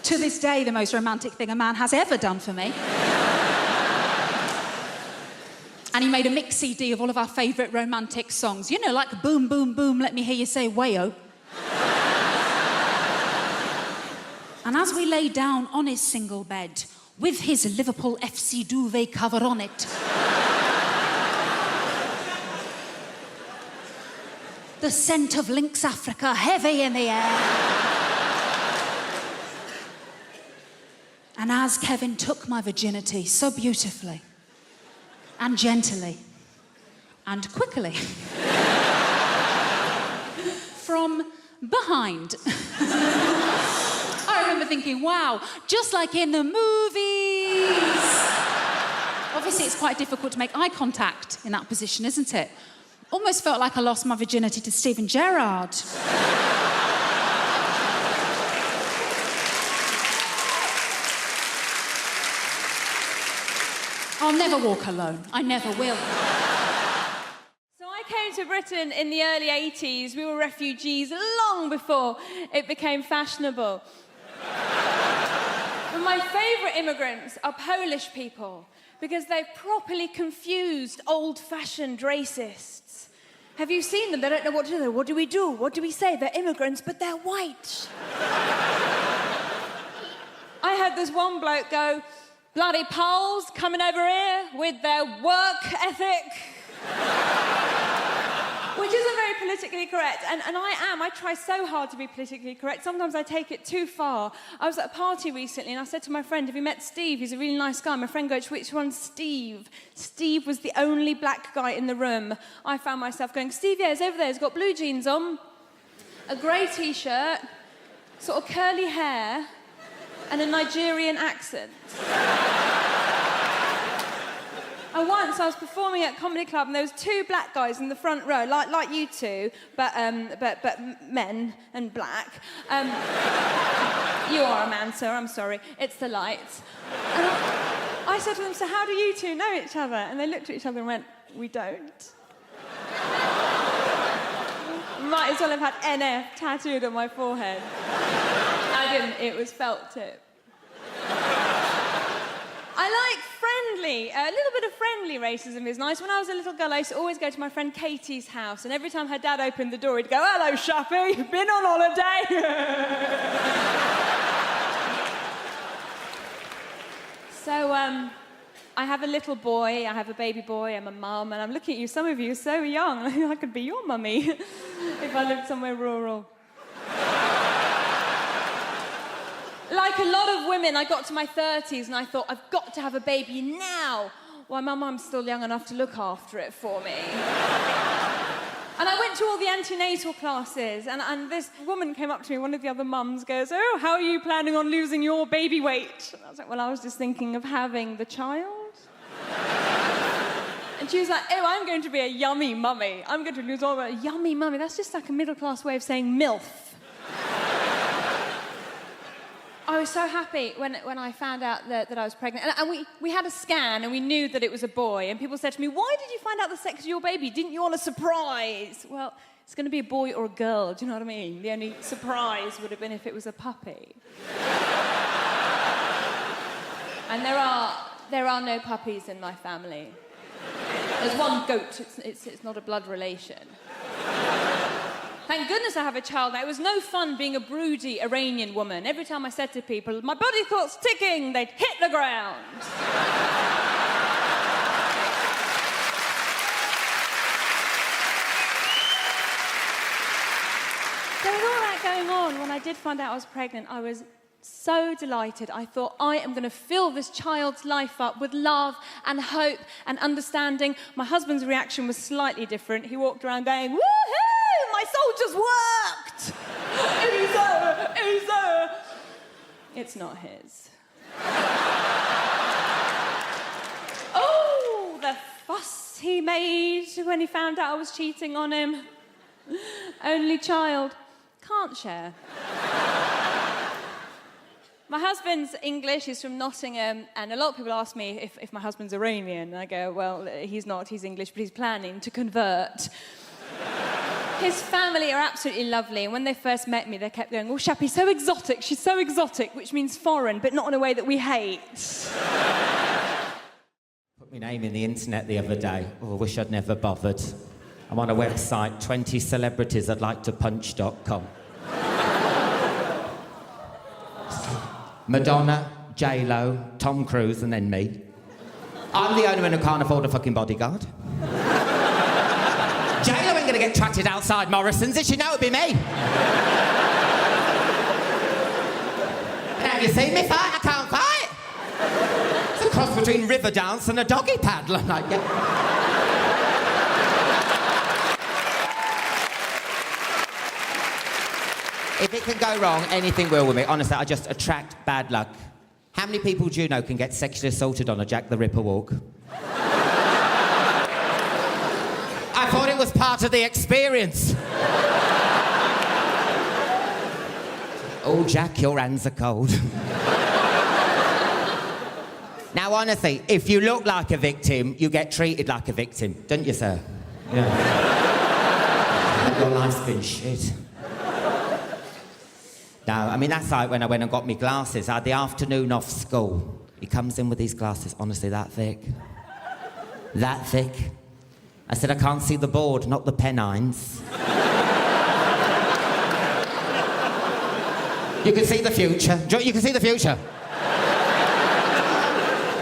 To this day, the most romantic thing a man has ever done for me. And he made a mix CD of all of our favourite romantic songs. You know, like Boom, Boom, Boom, Let Me Hear You Say Wayo. And as we lay down on his single bed, with his Liverpool FC duvet cover on it, the scent of Lynx Africa heavy in the air. And as Kevin took my virginity so beautifully and gently and quickly from behind, I remember thinking, wow, just like in the movies. Obviously, it's quite difficult to make eye contact in that position, isn't it? Almost felt like I lost my virginity to Steven Gerrard. I'll never walk alone. I never will. So I came to Britain in the early 80s. We were refugees long before it became fashionable. But my favourite immigrants are Polish people because they've properly confused old-fashioned racists. Have you seen them? They don't know what to do. What do we do? What do we say? They're immigrants, but they're white. I heard this one bloke go, bloody Poles coming over here with their work ethic. Which isn't very politically correct, and I try so hard to be politically correct. Sometimes I take it too far. I was at a party recently and I said to my friend, have you met Steve? He's a really nice guy. My friend goes, which one's Steve? Steve was the only black guy in the room. I found myself going, Steve, yeah, he's over there. He's got blue jeans on, a grey T-shirt, sort of curly hair, and a Nigerian accent. And once I was performing at a comedy club and there was two black guys in the front row, like you two, but men and black. You are a man, sir, I'm sorry. It's the lights. And I said to them, so how do you two know each other? And they looked at each other and went, we don't. Might as well have had NF tattooed on my forehead. I didn't, it was felt tip. I like friendly, a little bit sort of friendly racism is nice. When I was a little girl, I used to always go to my friend Katie's house, and every time her dad opened the door, he'd go, "Hello, Shappy, been on holiday?" So, I have a little boy, I have a baby boy, I'm a mum, and I'm looking at you, some of you are so young, I could be your mummy if I lived somewhere rural. Like a lot of women, I got to my 30s and I thought, I've got to have a baby now. Why, my mum's still young enough to look after it for me. And I went to all the antenatal classes, and this woman came up to me, one of the other mums goes, "Oh, how are you planning on losing your baby weight?" And I was like, "Well, I was just thinking of having the child." And she was like, "Oh, I'm going to be a yummy mummy. I'm going to lose all my yummy mummy." That's just like a middle-class way of saying MILF. I was so happy when I found out that I was pregnant. And we had a scan and we knew that it was a boy. And people said to me, "Why did you find out the sex of your baby? Didn't you want a surprise?" Well, it's going to be a boy or a girl, do you know what I mean? The only surprise would have been if it was a puppy. And there are no puppies in my family. There's one goat, it's not a blood relation. Thank goodness I have a child now. It was no fun being a broody Iranian woman. Every time I said to people, "My body clock's ticking," they'd hit the ground. So with all that going on, when I did find out I was pregnant, I was so delighted. I thought, I am going to fill this child's life up with love and hope and understanding. My husband's reaction was slightly different. He walked around going, "Woohoo! My soldier's worked! Easy! It's not his. Oh, the fuss he made when he found out I was cheating on him. Only child. Can't share. My husband's English, he's from Nottingham, and a lot of people ask me if my husband's Iranian. And I go, well, he's not, he's English, but he's planning to convert. His family are absolutely lovely, and when they first met me, they kept going, "Oh, Shappy's so exotic, she's so exotic," which means foreign, but not in a way that we hate. Put my name in the internet the other day. Oh, I wish I'd never bothered. I'm on a website, 20 celebrities I'd like to punch.com. Madonna, J-Lo, Tom Cruise, and then me. I'm the only one who can't afford a fucking bodyguard. J-Lo ain't gonna get tracted outside Morrison's, if she know it'd be me. And have you seen me fight? I can't fight. It's a cross between river dance and a doggy paddle. I'm like, yeah. If it can go wrong, anything will with me. Honestly, I just attract bad luck. How many people do you know can get sexually assaulted on a Jack the Ripper walk? I thought it was part of the experience. Oh, Jack, your hands are cold. Now, honestly, if you look like a victim, you get treated like a victim, don't you, sir? Yeah. Your life's been shit. No, I mean, that's like when I went and got me glasses. I had the afternoon off school. He comes in with these glasses, honestly, that thick. That thick. I said, "I can't see the board, not the pennines." You can see the future. You can see the future.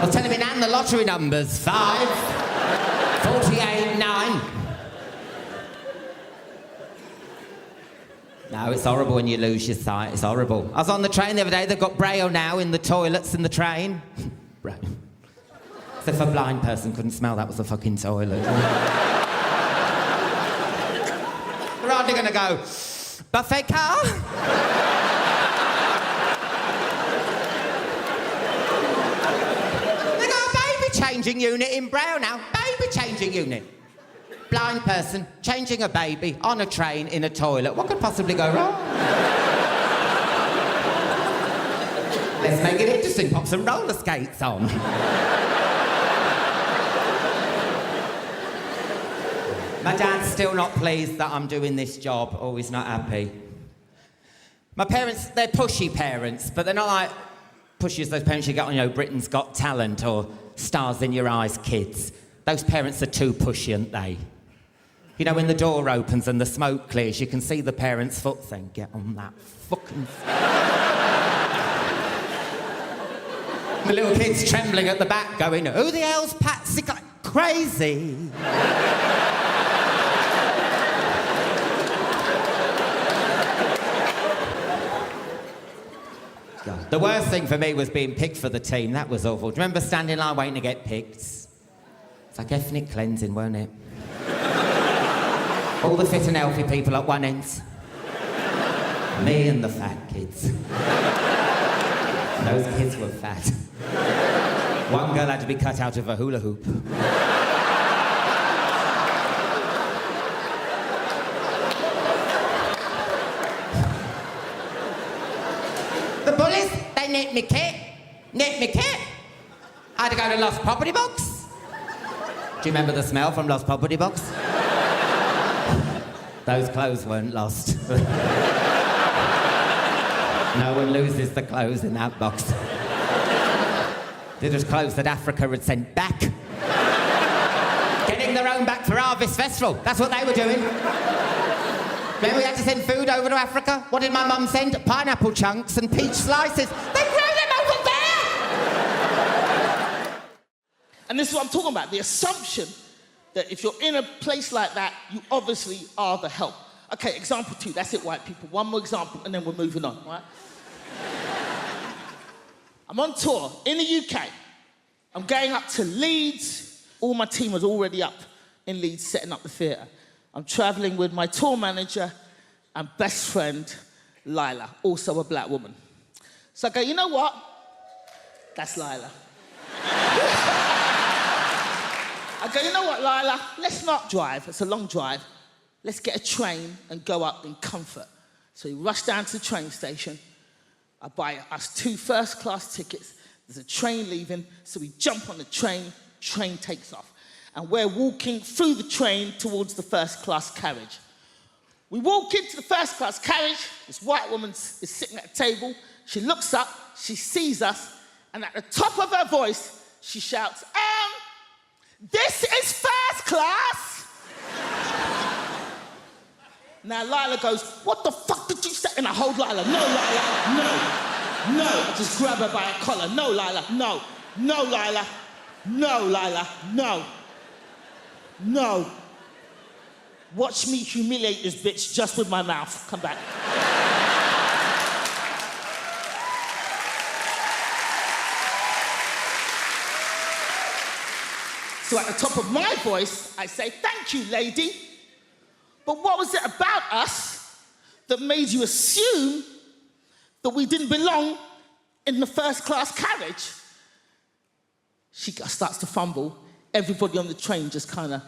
I was telling him and the lottery numbers. 5, 48, 9. No, it's horrible when you lose your sight. It's horrible. I was on the train the other day. They've got Braille now in the toilets in the train. Braille. So if a blind person couldn't smell, that was the fucking toilet. They're hardly going to go, "Buffet car?" They got a baby changing unit in Braille now. Baby changing unit. Blind person changing a baby on a train in a toilet. What could possibly go wrong? Let's make it interesting. Pop some roller skates on. My dad's still not pleased that I'm doing this job. Oh, he's not happy. My parents, they're pushy parents, but they're not like pushy as those parents you get on, you know, Britain's Got Talent or Stars in Your Eyes Kids. Those parents are too pushy, aren't they? You know, when the door opens and the smoke clears, you can see the parents' foot saying, get on that fucking... The little kid's trembling at the back going, who the hell's Patsy? Crazy. God. The worst thing for me was being picked for the team. That was awful. Do you remember standing in line waiting to get picked? It's like ethnic cleansing, weren't it? All the fit and healthy people at one end. Me and the fat kids. Those kids were fat. One girl had to be cut out of a hula hoop. The bullies, they nicked me kit. I had to go to Lost Property Box. Do you remember the smell from Lost Property Box? Those clothes weren't lost. No one loses the clothes in that box. They're just clothes that Africa had sent back. Getting their own back for Harvest Festival. That's what they were doing. Then we had to send food over to Africa. What did my mum send? Pineapple chunks and peach slices. They grow them over there! And this is what I'm talking about, the assumption that if you're in a place like that, you obviously are the help. Okay, example 2, that's it, white people. One more example, and then we're moving on, right? I'm on tour in the UK. I'm going up to Leeds. All my team was already up in Leeds, setting up the theatre. I'm travelling with my tour manager and best friend, Lila, also a black woman. So I go, you know what? That's Lila. I go, you know what, Lila? Let's not drive. It's a long drive. Let's get a train and go up in comfort. So we rush down to the train station. I buy us 2 first-class tickets. There's a train leaving, so we jump on the train takes off. And we're walking through the train towards the first-class carriage. We walk into the first-class carriage. This white woman is sitting at a table. She looks up, she sees us, and at the top of her voice, she shouts, this is first class! Now Lila goes, what the fuck did you say? And I hold Lila, no, Lila, no. I just grab her by her collar, no, Lila, no. No, Lila, no, Lila, no. Watch me humiliate this bitch just with my mouth. Come back. So at the top of my voice, I say, thank you, lady. But what was it about us that made you assume that we didn't belong in the first-class carriage? She starts to fumble. Everybody on the train just kind of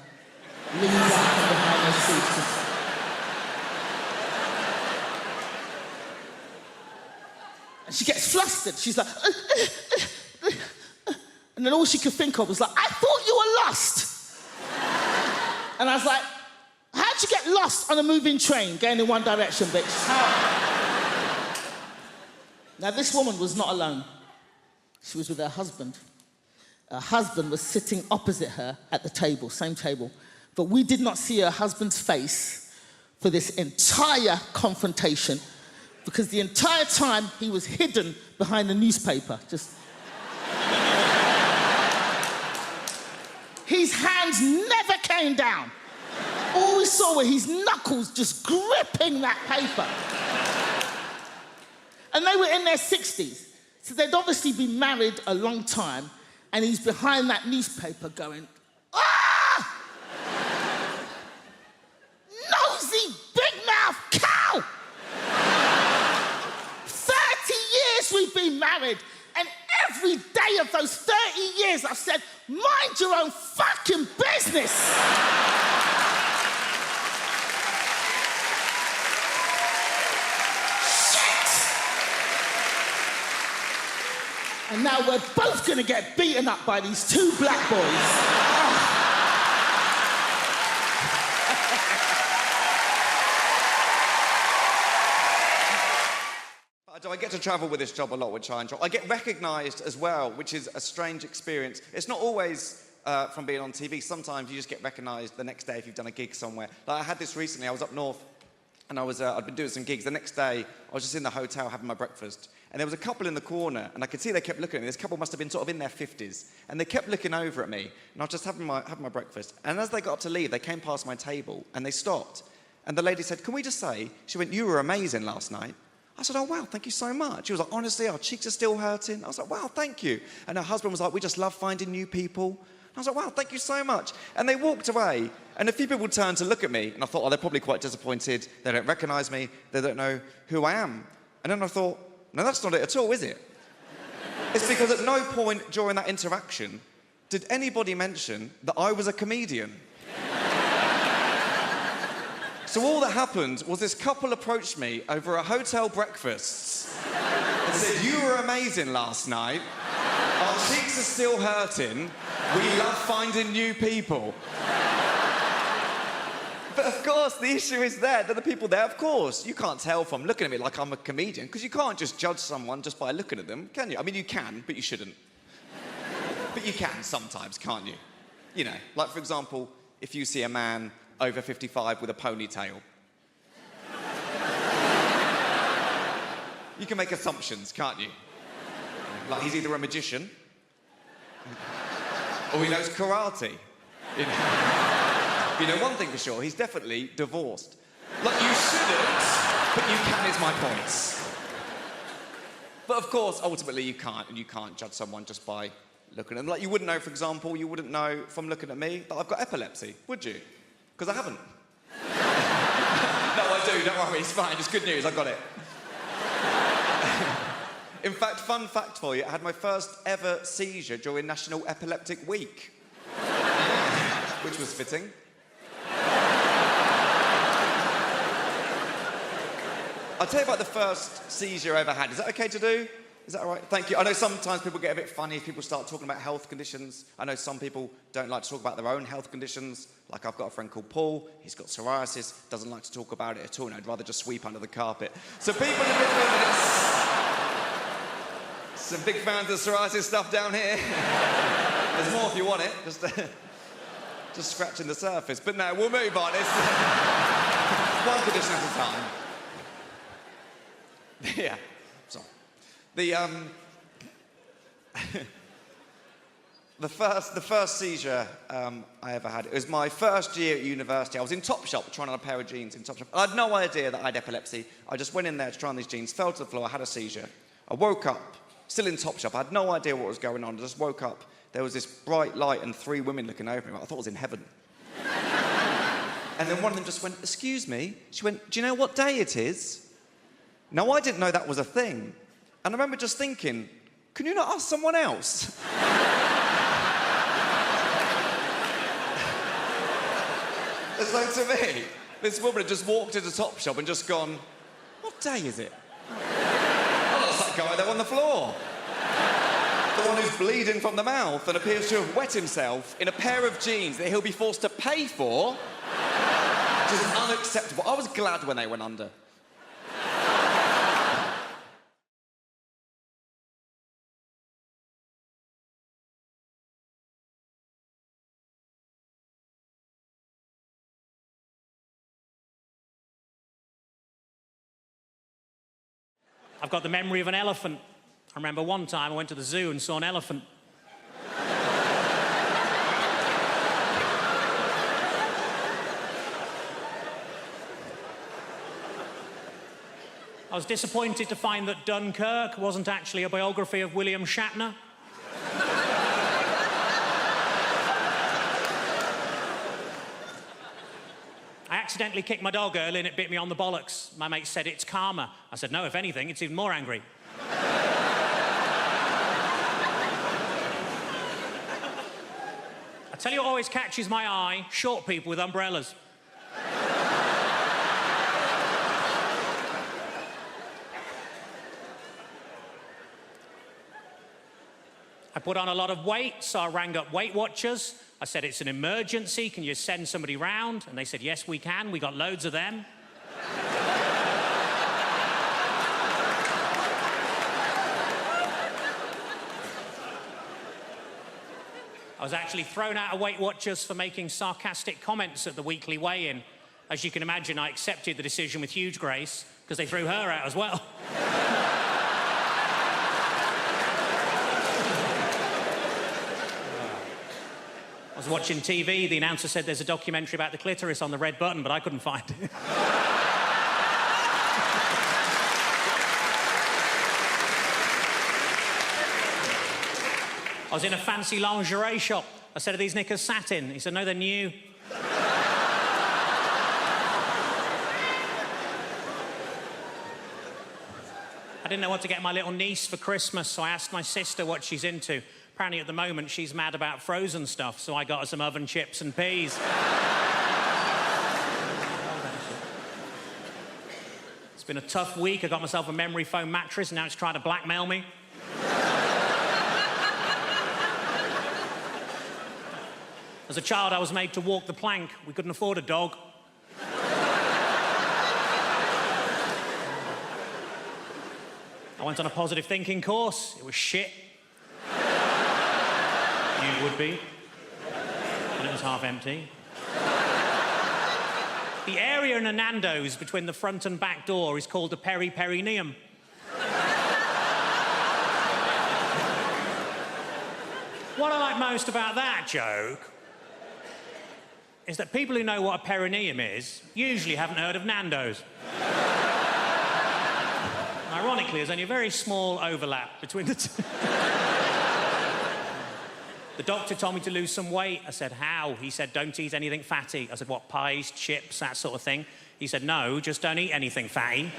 leans out from behind their seats. And she gets flustered. She's like, and then all she could think of was like, I thought you were lost. And I was like, how'd you get lost on a moving train going in one direction, bitch? How? Now, this woman was not alone. She was with her husband. Her husband was sitting opposite her at the table, same table. But we did not see her husband's face for this entire confrontation because the entire time he was hidden behind the newspaper, just... His hands never came down. All we saw were his knuckles just gripping that paper. And they were in their 60s. So they'd obviously been married a long time, and he's behind that newspaper going, ah! Nosy, big-mouth cow! 30 years we've been married, and every day of those 30 years I've said, mind your own fucking business! And now we're both gonna get beaten up by these 2 black boys. Do I get to travel with this job a lot, which I enjoy. I get recognised as well, which is a strange experience. It's not always from being on TV. Sometimes you just get recognised the next day if you've done a gig somewhere. Like I had this recently. I was up north, and I'd been doing some gigs. The next day, I was just in the hotel having my breakfast, and there was a couple in the corner, and I could see they kept looking at me. This couple must have been sort of in their 50s, and they kept looking over at me, and I was just having my breakfast. And as they got up to leave, they came past my table, and they stopped. And the lady said, "Can we just say," she went, "You were amazing last night." I said, "Oh, wow, thank you so much." She was like, "Honestly, our cheeks are still hurting." I was like, "Wow, thank you." And her husband was like, "We just love finding new people." I was like, "Wow, thank you so much." And they walked away, and a few people turned to look at me, and I thought, oh, they're probably quite disappointed. They don't recognise me. They don't know who I am. And then I thought, no, that's not it at all, is it? It's because at no point during that interaction did anybody mention that I was a comedian. So all that happened was this couple approached me over a hotel breakfast and said, "You were amazing last night. Our cheeks are still hurting. We love finding new people." But of course, the issue is that the people there, of course, you can't tell from looking at me like I'm a comedian, because you can't just judge someone just by looking at them, can you? I mean, you can, but you shouldn't. But you can sometimes, can't you? You know, like, for example, if you see a man over 55 with a ponytail. You can make assumptions, can't you? Like, he's either a magician or he knows karate. You know one thing for sure, he's definitely divorced. Like, you shouldn't, but you can is my point. But of course, ultimately you can't, and you can't judge someone just by looking at them. Like, you wouldn't know, for example, you wouldn't know from looking at me that I've got epilepsy, would you? Because I haven't. No, I do, don't worry, it's fine, it's good news, I got it. In fact, fun fact for you, I had my first ever seizure during National Epileptic Week. Which was fitting. I'll tell you about the first seizure I ever had. Is that okay to do? Is that all right? Thank you. I know sometimes people get a bit funny if people start talking about health conditions. I know some people don't like to talk about their own health conditions. Like, I've got a friend called Paul. He's got psoriasis. Doesn't like to talk about it at all. And I'd rather just sweep under the carpet. So people in Midland, it's... Some big fans of psoriasis stuff down here. There's more if you want it. Just scratching the surface. But no, we'll move on. It's one condition at a time. Yeah, sorry. The first seizure I ever had, it was my first year at university. I was in Topshop trying on a pair of jeans in Topshop. I had no idea that I had epilepsy. I just went in there to try on these jeans, fell to the floor, I had a seizure. I woke up, still in Topshop. I had no idea what was going on. I just woke up. There was this bright light and 3 women looking over me. I thought I was in heaven. And then one of them just went, "Excuse me." She went, "Do you know what day it is?" Now, I didn't know that was a thing. And I remember just thinking, can you not ask someone else? So to me, this woman had just walked into Topshop and just gone, "What day is it?" Oh, that's that guy there on the floor. The one who's bleeding from the mouth and appears to have wet himself in a pair of jeans that he'll be forced to pay for, which is unacceptable. I was glad when they went under. I've got the memory of an elephant. I remember one time I went to the zoo and saw an elephant. I was disappointed to find that Dunkirk wasn't actually a biography of William Shatner. I accidentally kicked my dog early and it bit me on the bollocks. My mate said it's karma. I said, no, if anything, it's even more angry. I tell you what always catches my eye, short people with umbrellas. I put on a lot of weight, so I rang up Weight Watchers. I said, it's an emergency, can you send somebody round? And they said, yes, we can, we got loads of them. I was actually thrown out of Weight Watchers for making sarcastic comments at the weekly weigh-in. As you can imagine, I accepted the decision with huge grace, because they threw her out as well. I was watching TV, the announcer said there's a documentary about the clitoris on the red button, but I couldn't find it. I was in a fancy lingerie shop. I said, are these knickers satin? He said, no, they're new. I didn't know what to get my little niece for Christmas, so I asked my sister what she's into. Apparently at the moment she's mad about frozen stuff, so I got her some oven chips and peas. It's been a tough week. I got myself a memory foam mattress and now it's trying to blackmail me. As a child, I was made to walk the plank. We couldn't afford a dog. I went on a positive thinking course. It was shit. You would be. And it was half empty. The area in a Nando's between the front and back door is called the peri-perineum. What I like most about that joke is that people who know what a perineum is usually haven't heard of Nando's. Ironically, there's only a very small overlap between the two. The doctor told me to lose some weight. I said, how? He said, don't eat anything fatty. I said, what, pies, chips, that sort of thing? He said, no, just don't eat anything fatty.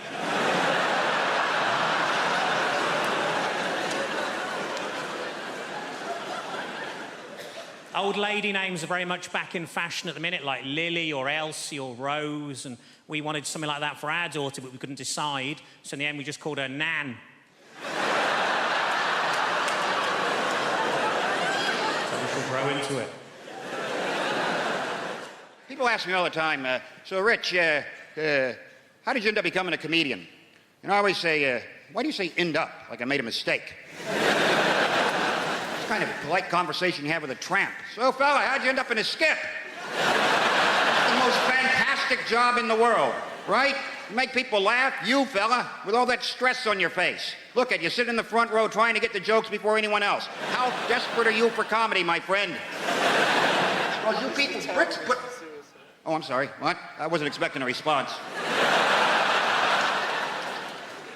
Old lady names are very much back in fashion at the minute, like Lily or Elsie or Rose, and we wanted something like that for our daughter, but we couldn't decide, so in the end we just called her Nan. So we shall grow into it. People ask me all the time, so Rich, how did you end up becoming a comedian? And I always say, why do you say end up, like I made a mistake? Kind of polite conversation you have with a tramp. So, fella, how'd you end up in a skip? The most fantastic job in the world, right? You make people laugh, you, fella, with all that stress on your face. Look at you, sitting in the front row trying to get the jokes before anyone else. How desperate are you for comedy, my friend? Well, you people, Brits, but... Oh, I'm sorry, what? I wasn't expecting a response.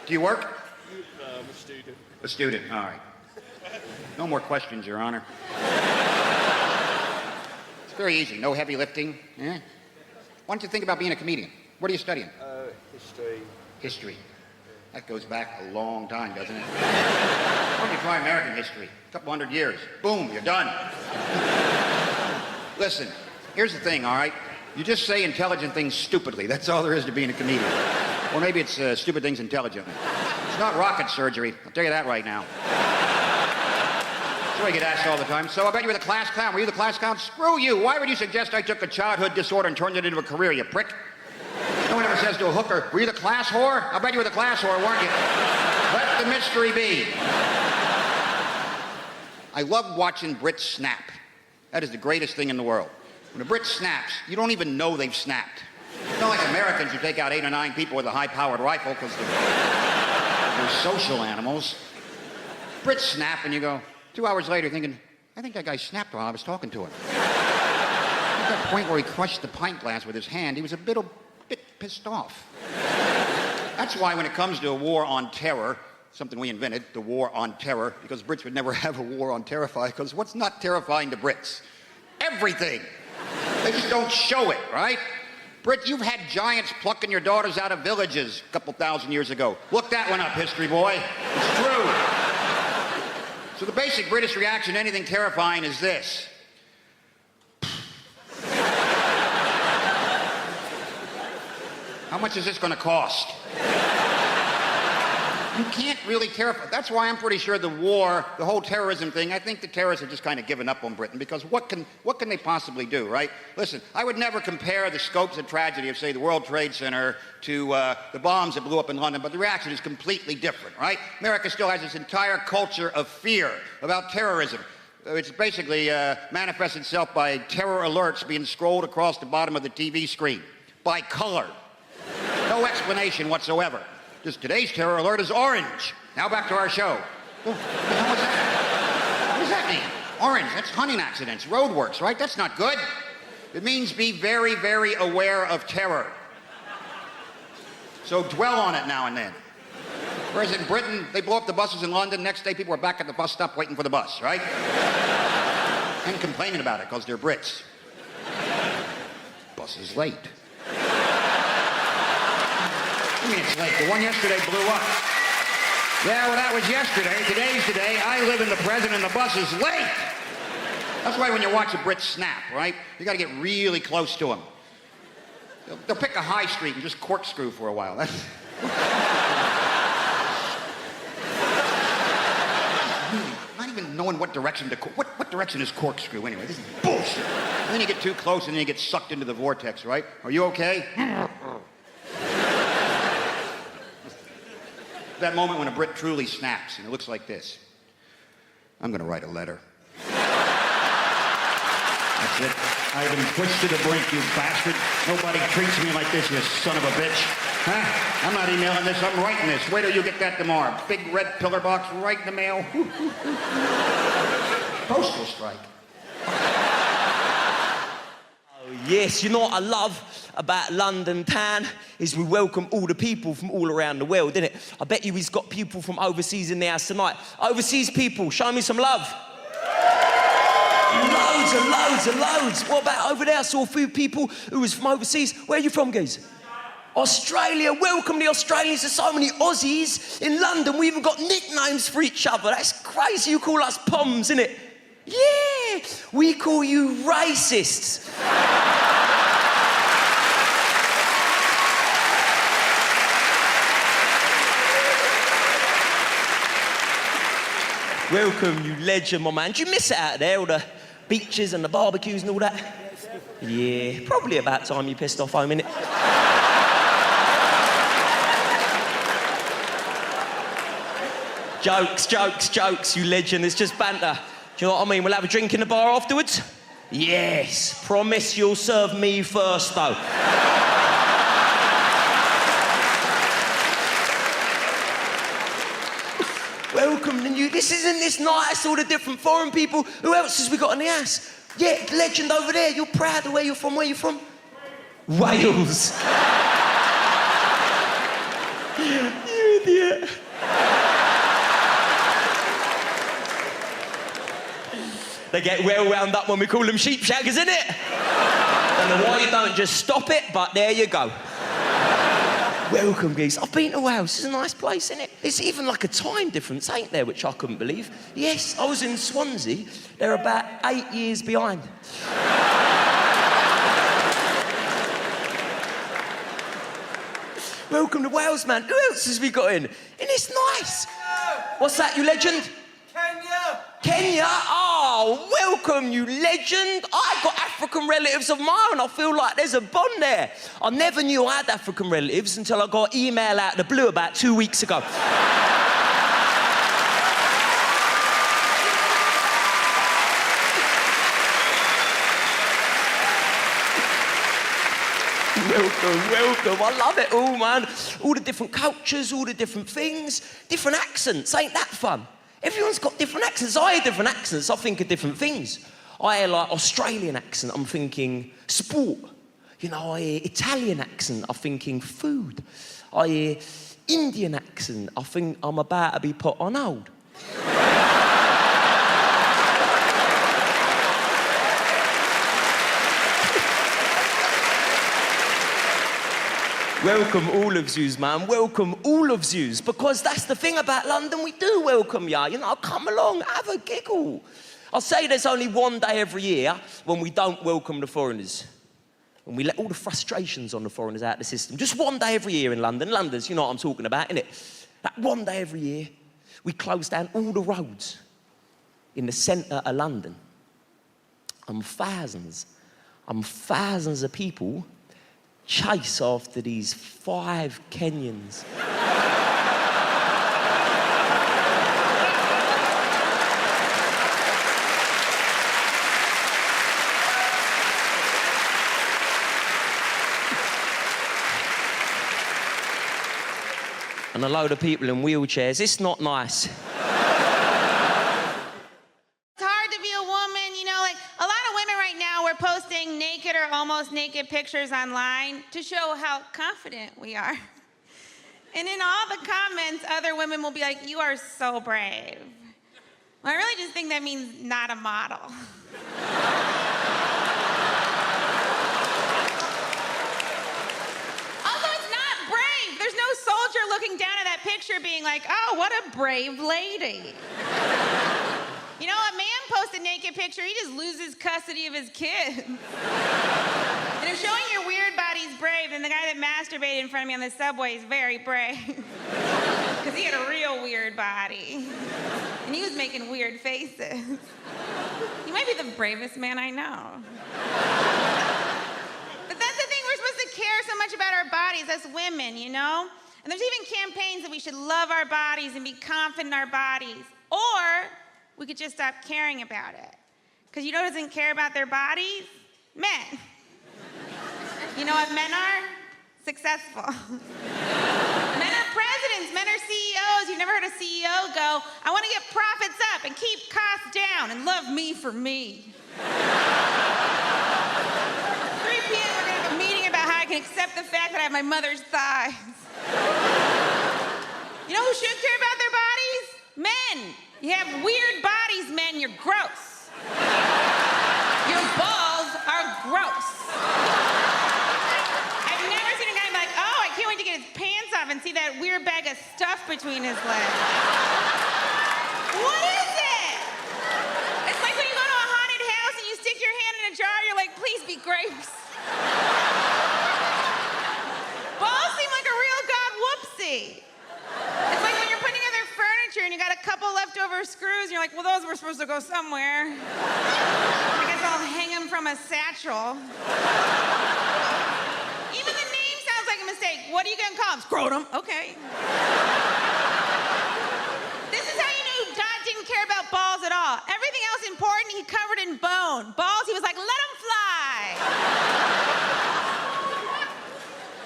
Do you work? I'm a student. A student, all right. No more questions, Your Honor. It's very easy. No heavy lifting. Yeah? Why don't you think about being a comedian? What are you studying? History. History. That goes back a long time, doesn't it? Why don't you try American history? A couple hundred years. Boom, you're done. Listen, here's the thing, all right? You just say intelligent things stupidly. That's all there is to being a comedian. Or maybe it's stupid things intelligently. It's not rocket surgery. I'll tell you that right now. I get asked all the time. So I bet you were the class clown. Were you the class clown? Screw you. Why would you suggest I took a childhood disorder and turned it into a career, you prick? No one ever says to a hooker, were you the class whore? I bet you were the class whore, weren't you? Let the mystery be. I love watching Brits snap. That is the greatest thing in the world. When a Brit snaps, you don't even know they've snapped. It's not like Americans who take out 8 or 9 people with a high-powered rifle because they're social animals. Brits snap and you go, 2 hours later thinking, I think that guy snapped while I was talking to him. At that point where he crushed the pint glass with his hand, he was a bit pissed off. That's why when it comes to a war on terror, something we invented, the war on terror, because Brits would never have a war on terrify, because what's not terrifying to Brits? Everything. They just don't show it, right? Brit, you've had giants plucking your daughters out of villages a couple thousand years ago. Look that one up, history boy. It's true. So the basic British reaction to anything terrifying is this. How much is this going to cost? You can't really terrify. That's why I'm pretty sure the war, the whole terrorism thing, I think the terrorists have just kind of given up on Britain, because what can they possibly do, right? Listen, I would never compare the scopes of tragedy of, say, the World Trade Center to the bombs that blew up in London, but the reaction is completely different, right? America still has this entire culture of fear about terrorism. It's basically manifests itself by terror alerts being scrolled across the bottom of the TV screen by color. No explanation whatsoever. Just today's terror alert is orange. Now back to our show. Oh, what the hell was that? What does that mean? Orange, that's hunting accidents, roadworks, right? That's not good. It means be very, very aware of terror. So dwell on it now and then. Whereas in Britain, they blow up the buses in London. Next day, people are back at the bus stop waiting for the bus, right? And complaining about it because they're Brits. Bus is late. I mean, it's late. The one yesterday blew up. Yeah, well, that was yesterday. Today's today. I live in the present and the bus is late. That's why when you watch a Brit snap, right, you got to get really close to them. They'll pick a high street and just corkscrew for a while. That's... Not even knowing what direction to... What direction is corkscrew anyway? This is bullshit. And then you get too close and then you get sucked into the vortex, right? Are you okay? That moment when a Brit truly snaps and it looks like this. I'm going to write a letter. That's it. I've been pushed to the brink, you bastard. Nobody treats me like this, you son of a bitch. Huh? I'm not emailing this, I'm writing this. Wait till you get that tomorrow. Big red pillar box right in the mail. Postal strike. Oh, yes, you know what I love about London town is we welcome all the people from all around the world, innit? I bet you he's got people from overseas in the house tonight. Overseas people, show me some love. Loads and loads and loads. What about over there? I saw a few people who was from overseas. Where are you from, guys? Australia. Welcome the Australians. There's so many Aussies in London. We even got nicknames for each other. That's crazy. You call us Poms, innit? Yeah. We call you racists. Welcome, you legend, my man. Do you miss it out there, all the beaches and the barbecues and all that? Yeah, probably about time you pissed off home, innit? Jokes, jokes, jokes, you legend. It's just banter. Do you know what I mean? We'll have a drink in the bar afterwards? Yes. Promise you'll serve me first, though. Welcome to you. Isn't this nice? All the different foreign people. Who else has we got in the house? Yeah, legend over there. You're proud of where you're from. Where you from? Wales. You idiot. They get well wound up when we call them sheep shaggers, innit? Don't know why you don't just stop it, but there you go. Welcome, geese. I've been to Wales. It's a nice place, isn't it? There's even like a time difference, ain't there, which I couldn't believe. Yes, I was in Swansea. They're about 8 years behind. Welcome to Wales, man. Who else has we got in? And it's nice. What's that, you legend? Kenya. Kenya? Oh, welcome, you legend. I've got African relatives of my own. I feel like there's a bond there. I never knew I had African relatives until I got an email out of the blue about 2 weeks ago. Welcome. I love it all, man. All the different cultures, all the different things, different accents. Ain't that fun? Everyone's got different accents. I hear different accents, I think of different things. I hear like Australian accent, I'm thinking sport. You know, I hear Italian accent, I'm thinking food. I hear Indian accent, I think I'm about to be put on hold. Welcome all of yous, man. Welcome all of yous. Because that's the thing about London, we do welcome ya. You know, come along, have a giggle. I'll say there's only one day every year when we don't welcome the foreigners. And we let all the frustrations on the foreigners out of the system. Just one day every year in London. London's, you know what I'm talking about, innit? That one day every year, we close down all the roads in the centre of London. Thousands of people chase after these 5 Kenyans. and a load of people in wheelchairs. It's not nice. It's hard to be a woman, you know, like a lot of women right now, we're posting naked or almost naked pictures online to show how confident we are. And in all the comments, other women will be like, you are so brave. Well, I really just think that means not a model. Also, it's not brave. There's no soldier looking down at that picture being like, oh, what a brave lady. You know, a man posts a naked picture, he just loses custody of his kids. And if showing your weird body's brave, then the guy that masturbated in front of me on the subway is very brave. Because he had a real weird body. And he was making weird faces. He might be the bravest man I know. But that's the thing, we're supposed to care so much about our bodies as women, you know? And there's even campaigns that we should love our bodies and be confident in our bodies. Or we could just stop caring about it. Because you know who doesn't care about their bodies? Men. You know what men are? Successful. Men are presidents, men are CEOs. You've never heard a CEO go, I want to get profits up and keep costs down and love me for me. 3 p.m. we're going to have a meeting about how I can accept the fact that I have my mother's thighs. You know who should care about their bodies? Men. You have weird bodies, men. You're gross. Your balls are gross. I've never seen a guy be like, oh, I can't wait to get his pants off and see that weird bag of stuff between his legs. What is it? It's like when you go to a haunted house and you stick your hand in a jar, you're like, please be grapes. Balls seem like a real god whoopsie. It's like when you're putting together furniture and you got a couple leftover screws and you're like, well, those were supposed to go somewhere. I guess I'll hang them from a satchel. Even the name sounds like a mistake. What are you gonna call them? Scrotum. Okay. This is how you knew God didn't care about balls at all. Everything else important, he covered in bone. Balls, he was like, let them fly.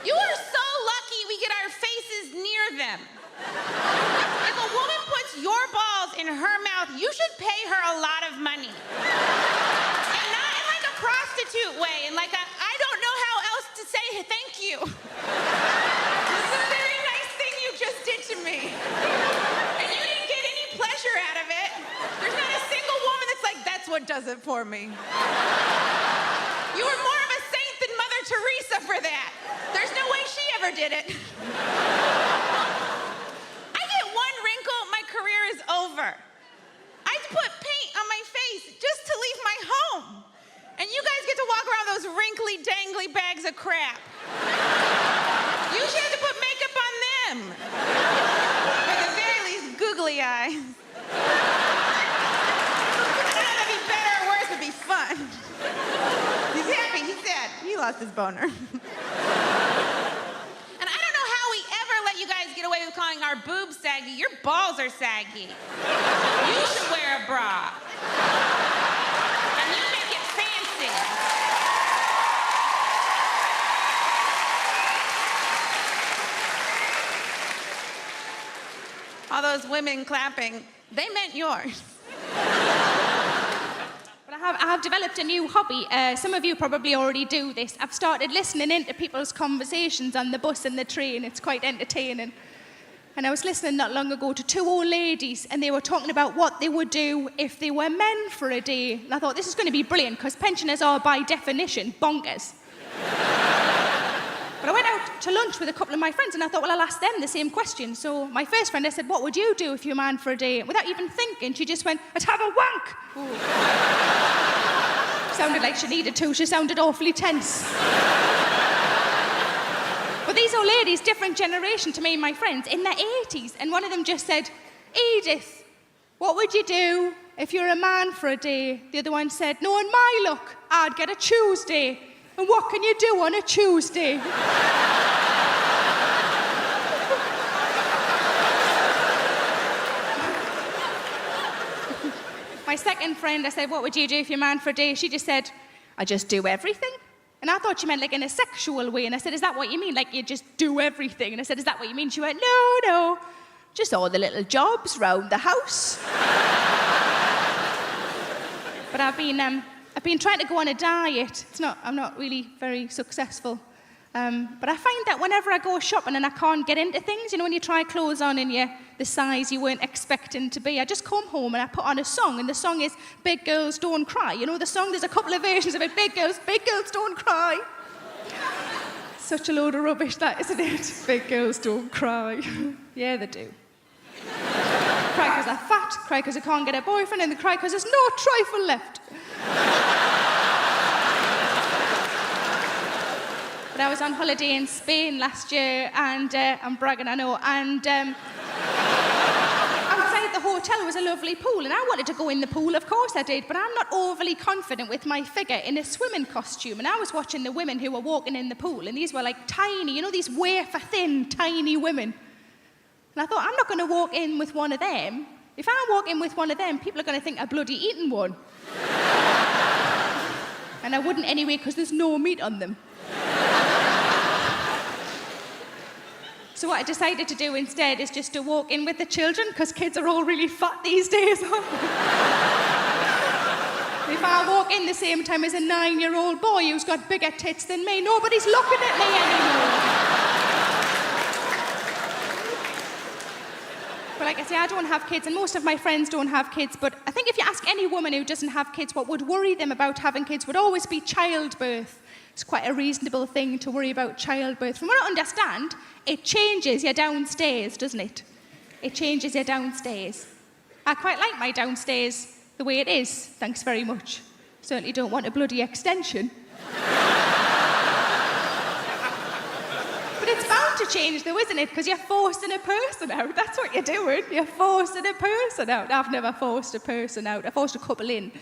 You are so lucky we get our faces near them. If a woman puts your balls in her mouth, you should pay her a lot of money. And not in like a prostitute way, and like a, I don't know how else to say thank you. This is a very nice thing you just did to me. And you didn't get any pleasure out of it. There's not a single woman that's like, that's what does it for me. You were more of a saint than Mother Teresa for that. There's no way she ever did it. I get one wrinkle, my career is over. I had to put paint on my face just to leave my home. And you guys get to walk around with those wrinkly, dangly bags of crap. You should have to put makeup on them. Or at the very least, googly eyes. I don't know if that'd be better or worse, it'd be fun. He's happy, he's sad. He lost his boner. And I don't know how we ever let you guys get away with calling our boobs saggy. Your balls are saggy. You should wear a bra. And you make it fancy. All those women clapping, they meant yours. But I have developed a new hobby. Some of you probably already do this. I've started listening into people's conversations on the bus and the train. It's quite entertaining. And I was listening not long ago to 2 old ladies, and they were talking about what they would do if they were men for a day. And I thought, this is going to be brilliant, because pensioners are, by definition, bonkers. But I went out to lunch with a couple of my friends, and I thought, well, I'll ask them the same question. So my first friend, I said, what would you do if you were a man for a day? Without even thinking, she just went, I'd have a wank. Sounded like she needed to. She sounded awfully tense. But these old ladies, different generation to me and my friends, in their 80s, and one of them just said, Edith, what would you do if you're a man for a day? The other one said, knowing my luck, I'd get a Tuesday. And what can you do on a Tuesday? My second friend, I said, what would you do if you're a man for a day? She just said, I just do everything. And I thought she meant like in a sexual way. And I said, is that what you mean? Like you just do everything? And I said, is that what you mean? She went, no, just all the little jobs round the house. But I've been trying to go on a diet. I'm not really very successful. But I find that whenever I go shopping and I can't get into things, you know, when you try clothes on and you're the size you weren't expecting to be, I just come home and I put on a song, and the song is Big Girls Don't Cry. You know the song? There's a couple of versions of it. Big girls don't cry. Such a load of rubbish, that, isn't it? Big girls don't cry. Yeah, they do. Cry because they're fat, cry because they can't get a boyfriend, and they cry because there's no trifle left. But I was on holiday in Spain last year, and I'm bragging, I know, and outside the hotel was a lovely pool, and I wanted to go in the pool, of course I did, but I'm not overly confident with my figure in a swimming costume, and I was watching the women who were walking in the pool, and these were like tiny, you know, these wafer-thin, tiny women. And I thought, I'm not going to walk in with one of them. If I walk in with one of them, people are going to think I've bloody eaten one. And I wouldn't anyway, because there's no meat on them. So what I decided to do instead is just to walk in with the children, because kids are all really fat these days, aren't they? If I walk in the same time as a 9-year-old boy who's got bigger tits than me, nobody's looking at me anymore. But like I say, I don't have kids, and most of my friends don't have kids, but I think if you ask any woman who doesn't have kids what would worry them about having kids would always be childbirth. It's quite a reasonable thing to worry about childbirth. From what I understand, it changes you downstairs, doesn't it? It changes you downstairs. I quite like my downstairs the way it is, thanks very much. Certainly don't want a bloody extension. But it's bound to change though, isn't it? Because you're forcing a person out. That's what you're doing. You're forcing a person out. I've never forced a person out. I forced a couple in.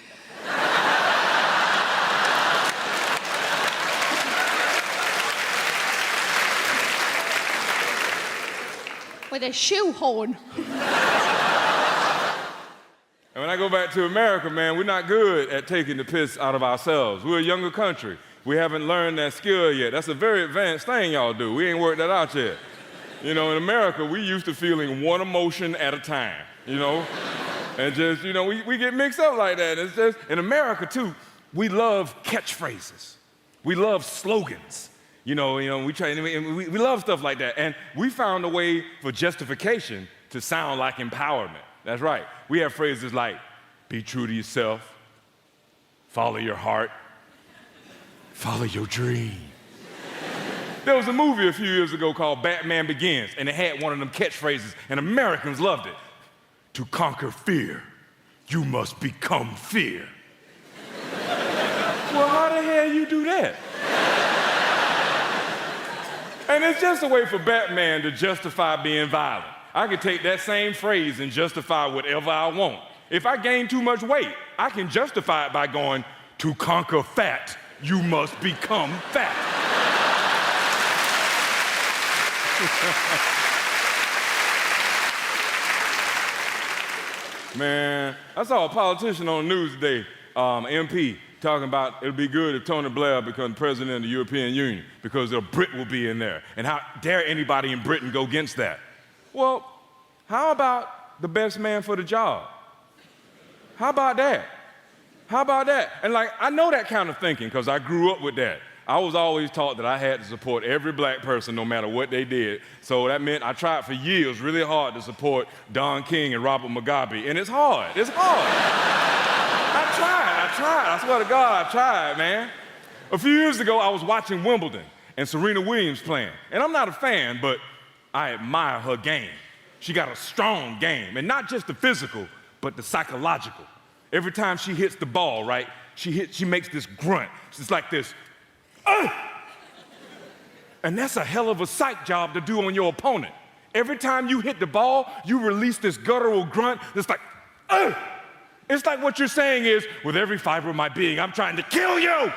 With a shoehorn. And when I go back to America, man, we're not good at taking the piss out of ourselves. We're a younger country. We haven't learned that skill yet. That's a very advanced thing y'all do. We ain't worked that out yet. You know, in America, we used to feeling one emotion at a time, you know? And just, you know, we get mixed up like that. It's just, in America, too, we love catchphrases. We love slogans. We love stuff like that. And we found a way for justification to sound like empowerment. That's right. We have phrases like, be true to yourself, follow your heart, follow your dream. There was a movie a few years ago called Batman Begins, and it had one of them catchphrases, and Americans loved it. To conquer fear, you must become fear. Well, how the hell you do that? And it's just a way for Batman to justify being violent. I can take that same phrase and justify whatever I want. If I gain too much weight, I can justify it by going, to conquer fat, you must become fat. Man, I saw a politician on the news today, MP, talking about it'll be good if Tony Blair becomes president of the European Union because a Brit will be in there. And how dare anybody in Britain go against that? Well, how about the best man for the job? How about that? How about that? And like, I know that kind of thinking because I grew up with that. I was always taught that I had to support every black person no matter what they did. So that meant I tried for years really hard to support Don King and Robert Mugabe. And it's hard. It's hard. I tried. I swear to God, I tried, man. A few years ago, I was watching Wimbledon and Serena Williams playing. And I'm not a fan, but I admire her game. She got a strong game, and not just the physical, but the psychological. Every time she hits the ball, right, she makes this grunt. It's like this, and that's a hell of a psych job to do on your opponent. Every time you hit the ball, you release this guttural grunt that's like, It's like what you're saying is, with every fiber of my being, I'm trying to kill you.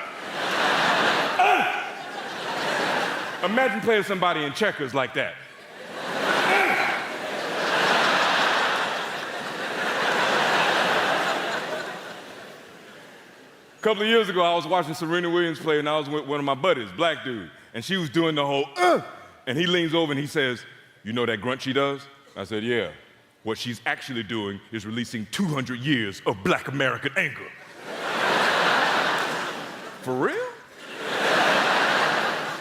Imagine playing somebody in checkers like that. A couple of years ago, I was watching Serena Williams play, and I was with one of my buddies, black dude, and she was doing the whole, and he leans over and he says, "You know that grunt she does?" I said, "Yeah." What she's actually doing is releasing 200 years of black American anger. For real?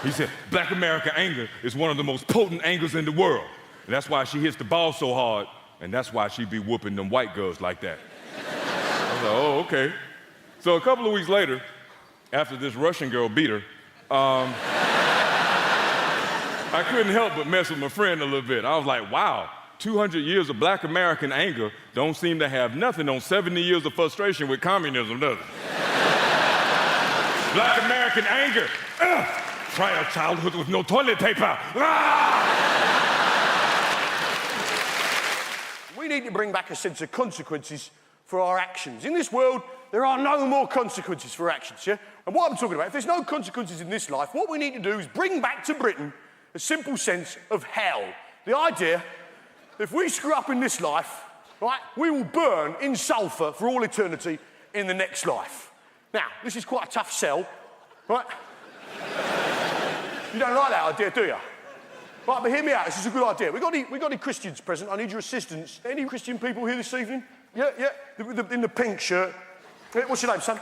He said, black American anger is one of the most potent angers in the world. And that's why she hits the ball so hard, and that's why she be whooping them white girls like that. I was like, oh, okay. So a couple of weeks later, after this Russian girl beat her, I couldn't help but mess with my friend a little bit. I was like, wow, 200 years of black American anger don't seem to have nothing on 70 years of frustration with communism, does it? Black American anger. Try a childhood with no toilet paper. We need to bring back a sense of consequences for our actions. In this world, there are no more consequences for actions, yeah? And what I'm talking about, if there's no consequences in this life, what we need to do is bring back to Britain a simple sense of hell. The idea that if we screw up in this life, right, we will burn in sulphur for all eternity in the next life. Now, this is quite a tough sell, right? You don't like that idea, do you? Right, but hear me out, this is a good idea. We got any Christians present? I need your assistance. Any Christian people here this evening? Yeah, in the pink shirt. What's your name, son?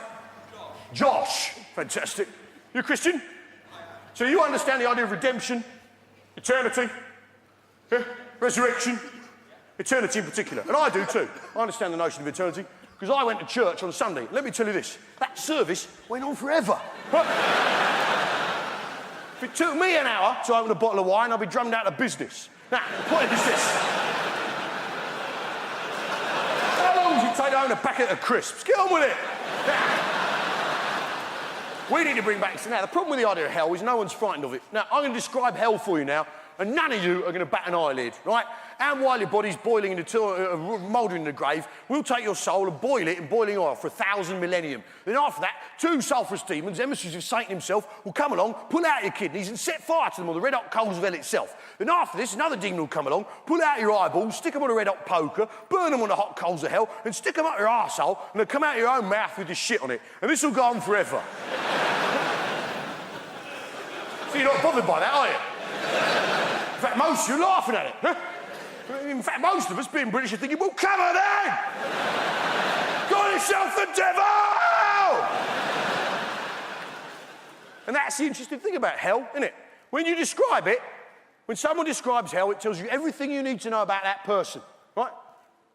Josh. Fantastic. You a Christian? So you understand the idea of redemption, eternity, yeah? Resurrection, eternity in particular. And I do too. I understand the notion of eternity because I went to church on Sunday. Let me tell you this, that service went on forever. If it took me an hour to open a bottle of wine, I'd be drummed out of business. Now, the point is this. How long does it take to own a packet of crisps? Get on with it. Now, we need to bring back... So now, the problem with the idea of hell is no one's frightened of it. Now, I'm going to describe hell for you now, and none of you are going to bat an eyelid, right? And while your body's boiling in the mouldering in the grave, we'll take your soul and boil it in boiling oil for 1,000 millennium. Then after that, 2 sulphurous demons, emissaries of Satan himself, will come along, pull out your kidneys and set fire to them on the red-hot coals of hell itself. Then after this, another demon will come along, pull out your eyeballs, stick them on a red-hot poker, burn them on the hot coals of hell, and stick them up your arsehole, and they'll come out your own mouth with the shit on it. And this will go on forever. So you're not bothered by that, are you? In fact, most of you are laughing at it. Huh? In fact, most of us, being British, are thinking, well, come on then! Call yourself the devil! And that's the interesting thing about hell, isn't it? When you describe it, when someone describes hell, it tells you everything you need to know about that person, right?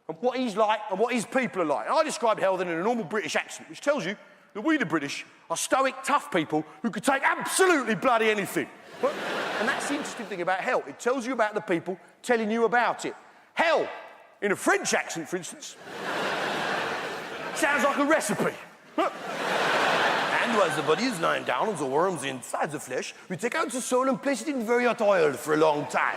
And what he's like and what his people are like. And I describe hell then in a normal British accent, which tells you that we, the British, are stoic, tough people who could take absolutely bloody anything. Right? And that's the interesting thing about hell. It tells you about the people telling you about it. Hell, in a French accent, for instance, sounds like a recipe. And while the body is lying down and the worms inside the flesh, we take out the soul and place it in very hot oil for a long time.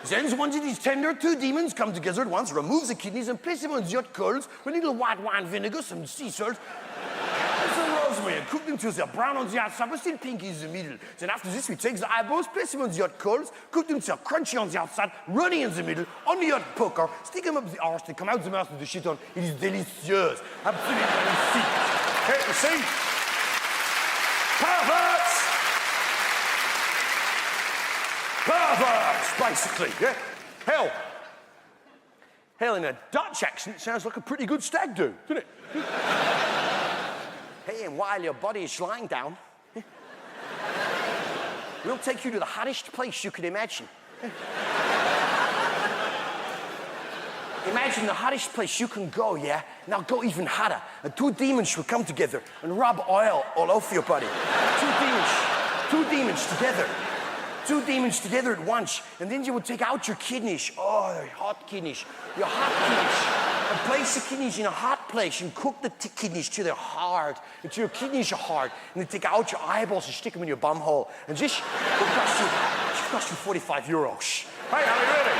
Then, once it is tender, 2 demons come together at once, remove the kidneys and place them on the hot coals with a little white wine vinegar, some sea salt, and some rosemary, and cook them till they're brown on the outside but still pink in the middle. Then after this, we take the eyeballs, place them on the hot coals, cook them till they're crunchy on the outside, runny in the middle, on the hot poker, stick them up the arse, they come out the mouth with the shit on. It is delicious. Absolutely delicious. Hey, you see? Perverts! Perverts, basically, yeah? Hell in a Dutch accent sounds like a pretty good stag do, doesn't it? Hey, and while your body is lying down, we'll take you to the hottest place you can imagine. Imagine the hottest place you can go, yeah? Now go even hotter. And 2 demons will come together and rub oil all over your body. 2 demons together. 2 demons together at once, and then you will take out your kidneys. Oh, your hot kidneys. Your hot kidneys. And place the kidneys in a hot place and cook the kidneys till they're hard, until your kidneys are hard. And then take out your eyeballs and stick them in your bum hole. And this will cost you 45 euros. Hey, I mean, really?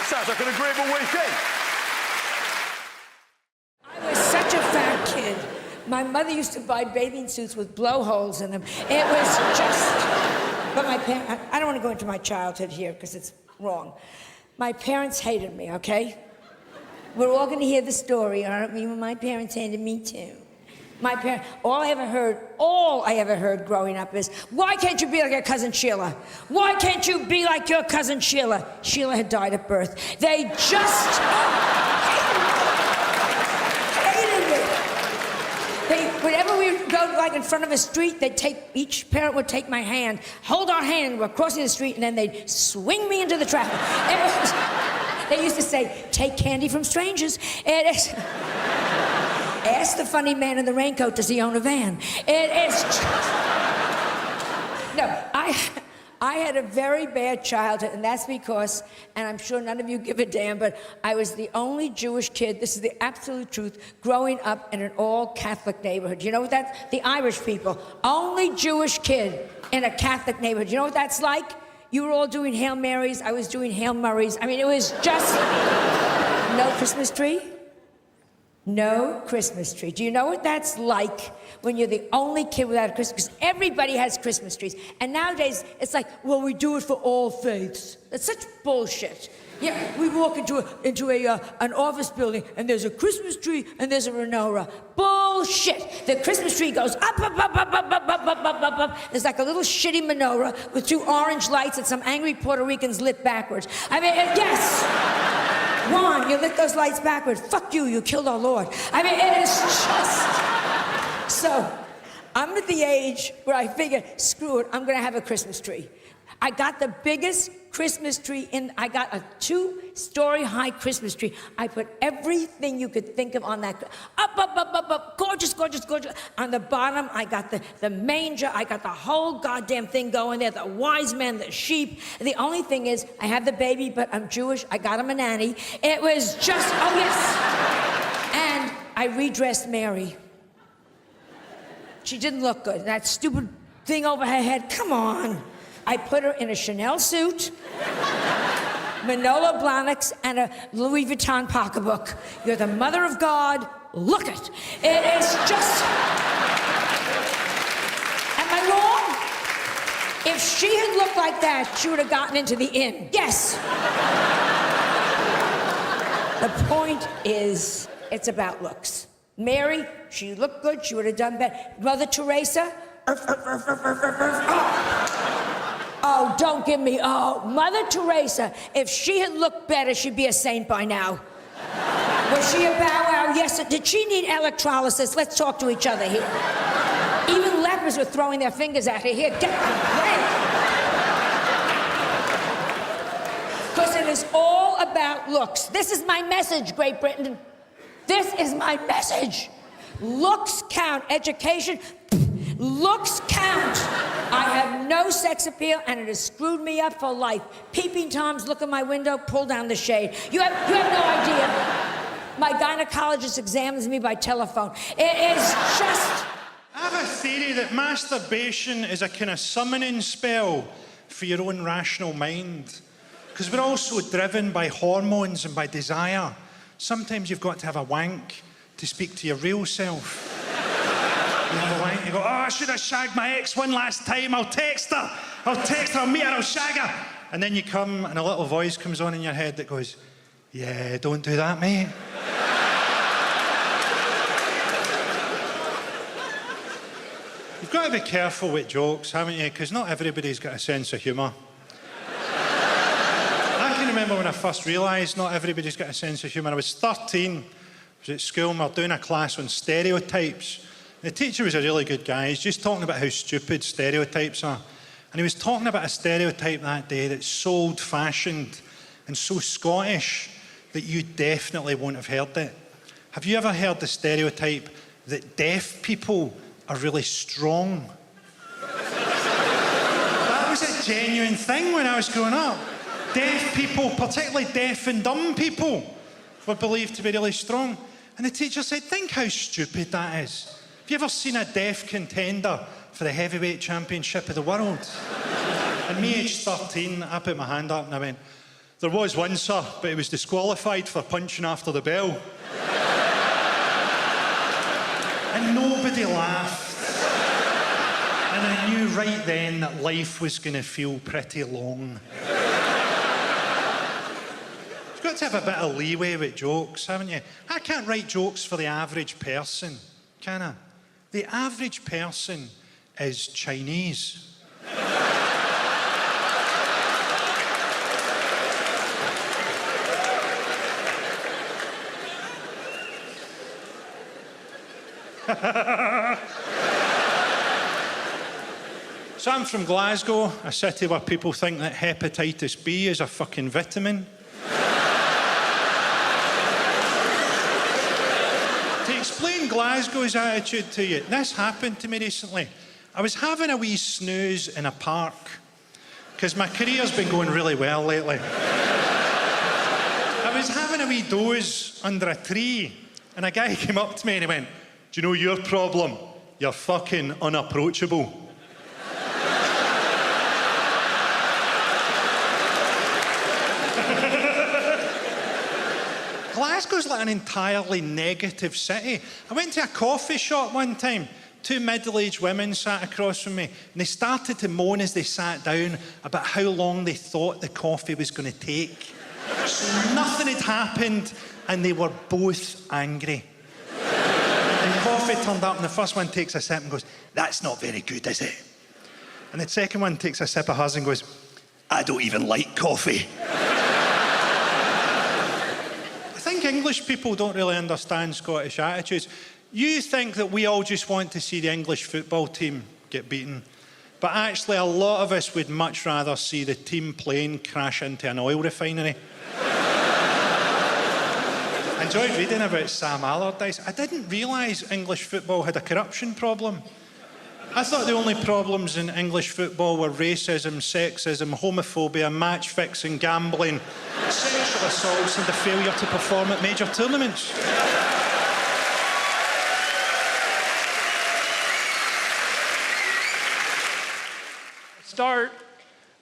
Sounds like an agreeable weekend. I was such a fat kid. My mother used to buy bathing suits with blowholes in them. It was just... But my parents, I don't want to go into my childhood here because it's wrong. My parents hated me, okay? We're all going to hear the story, aren't we? When my parents handed me to. My parents, all I ever heard growing up is, why can't you be like your cousin Sheila? Why can't you be like your cousin Sheila? Sheila had died at birth. They just hated me. Whenever we would go like in front of a street, each parent would take my hand, hold our hand, we're crossing the street, and then they'd swing me into the traffic. They used to say, take candy from strangers. Ask the funny man in the raincoat, does he own a van? It's just... No, I had a very bad childhood, and that's because, and I'm sure none of you give a damn, but I was the only Jewish kid, this is the absolute truth, growing up in an all-Catholic neighborhood. You know what that's? The Irish people. Only Jewish kid in a Catholic neighborhood. You know what that's like? You were all doing Hail Marys, I was doing Hail Murrays. I mean, it was just... No Christmas tree? No Christmas tree. Do you know what that's like when you're the only kid without a Christmas? Because everybody has Christmas trees. And nowadays, it's like, well, we do it for all faiths. That's such bullshit. Yeah, we walk into an office building, and there's a Christmas tree, and there's a menorah. Bullshit. The Christmas tree goes up, up, up, up, up, up, up, up, up, up, up. There's like a little shitty menorah with 2 orange lights that some angry Puerto Ricans lit backwards. I mean, yes. Juan, you lit those lights backwards. Fuck you, you killed our Lord. I mean, it is just... So, I'm at the age where I figure, screw it, I'm gonna have a Christmas tree. I got the biggest Christmas tree I got a 2-story high Christmas tree. I put everything you could think of on that. Up, up, up, up, up, gorgeous, gorgeous, gorgeous. On the bottom, I got the manger. I got the whole goddamn thing going there, the wise men, the sheep. And the only thing is, I have the baby, but I'm Jewish. I got him a nanny. It was just, oh yes. And I redressed Mary. She didn't look good. That stupid thing over her head, come on. I put her in a Chanel suit, Manolo Blahniks, and a Louis Vuitton pocketbook. You're the mother of God. Look it. It is just... Am I wrong? If she had looked like that, she would have gotten into the inn. Yes. The point is, it's about looks. Mary, she looked good. She would have done better. Mother Teresa, oh, don't give me, oh. Mother Teresa, if she had looked better, she'd be a saint by now. Was she a bow wow? Yes. Did she need electrolysis? Let's talk to each other here. Even lepers were throwing their fingers at her. Here, get away. Because it is all about looks. This is my message, Great Britain. This is my message. Looks count. Education, looks count. I have no sex appeal, and it has screwed me up for life. Peeping Toms look in my window, pull down the shade. You have no idea. My gynecologist examines me by telephone. It is just... I have a theory that masturbation is a kind of summoning spell for your own rational mind. Because we're all so driven by hormones and by desire. Sometimes you've got to have a wank to speak to your real self. You have a wank, you go, oh, I should have shagged my ex one last time. I'll text her, I'll meet her, I'll shag her. And then you come and a little voice comes on in your head that goes, yeah, don't do that, mate. You've got to be careful with jokes, haven't you? Because not everybody's got a sense of humour. I can remember when I first realised not everybody's got a sense of humour. I was 13, I was at school, and we were doing a class on stereotypes. The teacher was a really good guy. He's just talking about how stupid stereotypes are. And he was talking about a stereotype that day that's so old-fashioned and so Scottish that you definitely won't have heard it. Have you ever heard the stereotype that deaf people are really strong? That was a genuine thing when I was growing up. Deaf people, particularly deaf and dumb people, were believed to be really strong. And the teacher said, think how stupid that is. Have you ever seen a deaf contender for the heavyweight championship of the world? And me, aged 13, I put my hand up and I went, there was one, sir, but he was disqualified for punching after the bell. And nobody laughed. And I knew right then that life was going to feel pretty long. You've got to have a bit of leeway with jokes, haven't you? I can't write jokes for the average person, can I? The average person is Chinese. So I'm from Glasgow, a city where people think that hepatitis B is a fucking vitamin. To explain Glasgow's attitude to you, this happened to me recently. I was having a wee snooze in a park, because my career's been going really well lately. I was having a wee doze under a tree, and a guy came up to me and he went, "Do you know your problem? You're fucking unapproachable." Glasgow's like an entirely negative city. I went to a coffee shop one time. 2 middle-aged women sat across from me, and they started to moan as they sat down about how long they thought the coffee was going to take. So nothing had happened, and they were both angry. And coffee turned up, and the first one takes a sip and goes, "That's not very good, is it?" And the second one takes a sip of hers and goes, "I don't even like coffee." I think English people don't really understand Scottish attitudes. You think that we all just want to see the English football team get beaten. But actually, a lot of us would much rather see the team plane crash into an oil refinery. I enjoyed reading about Sam Allardyce. I didn't realise English football had a corruption problem. I thought the only problems in English football were racism, sexism, homophobia, match-fixing, gambling, sexual assaults, and the failure to perform at major tournaments. Start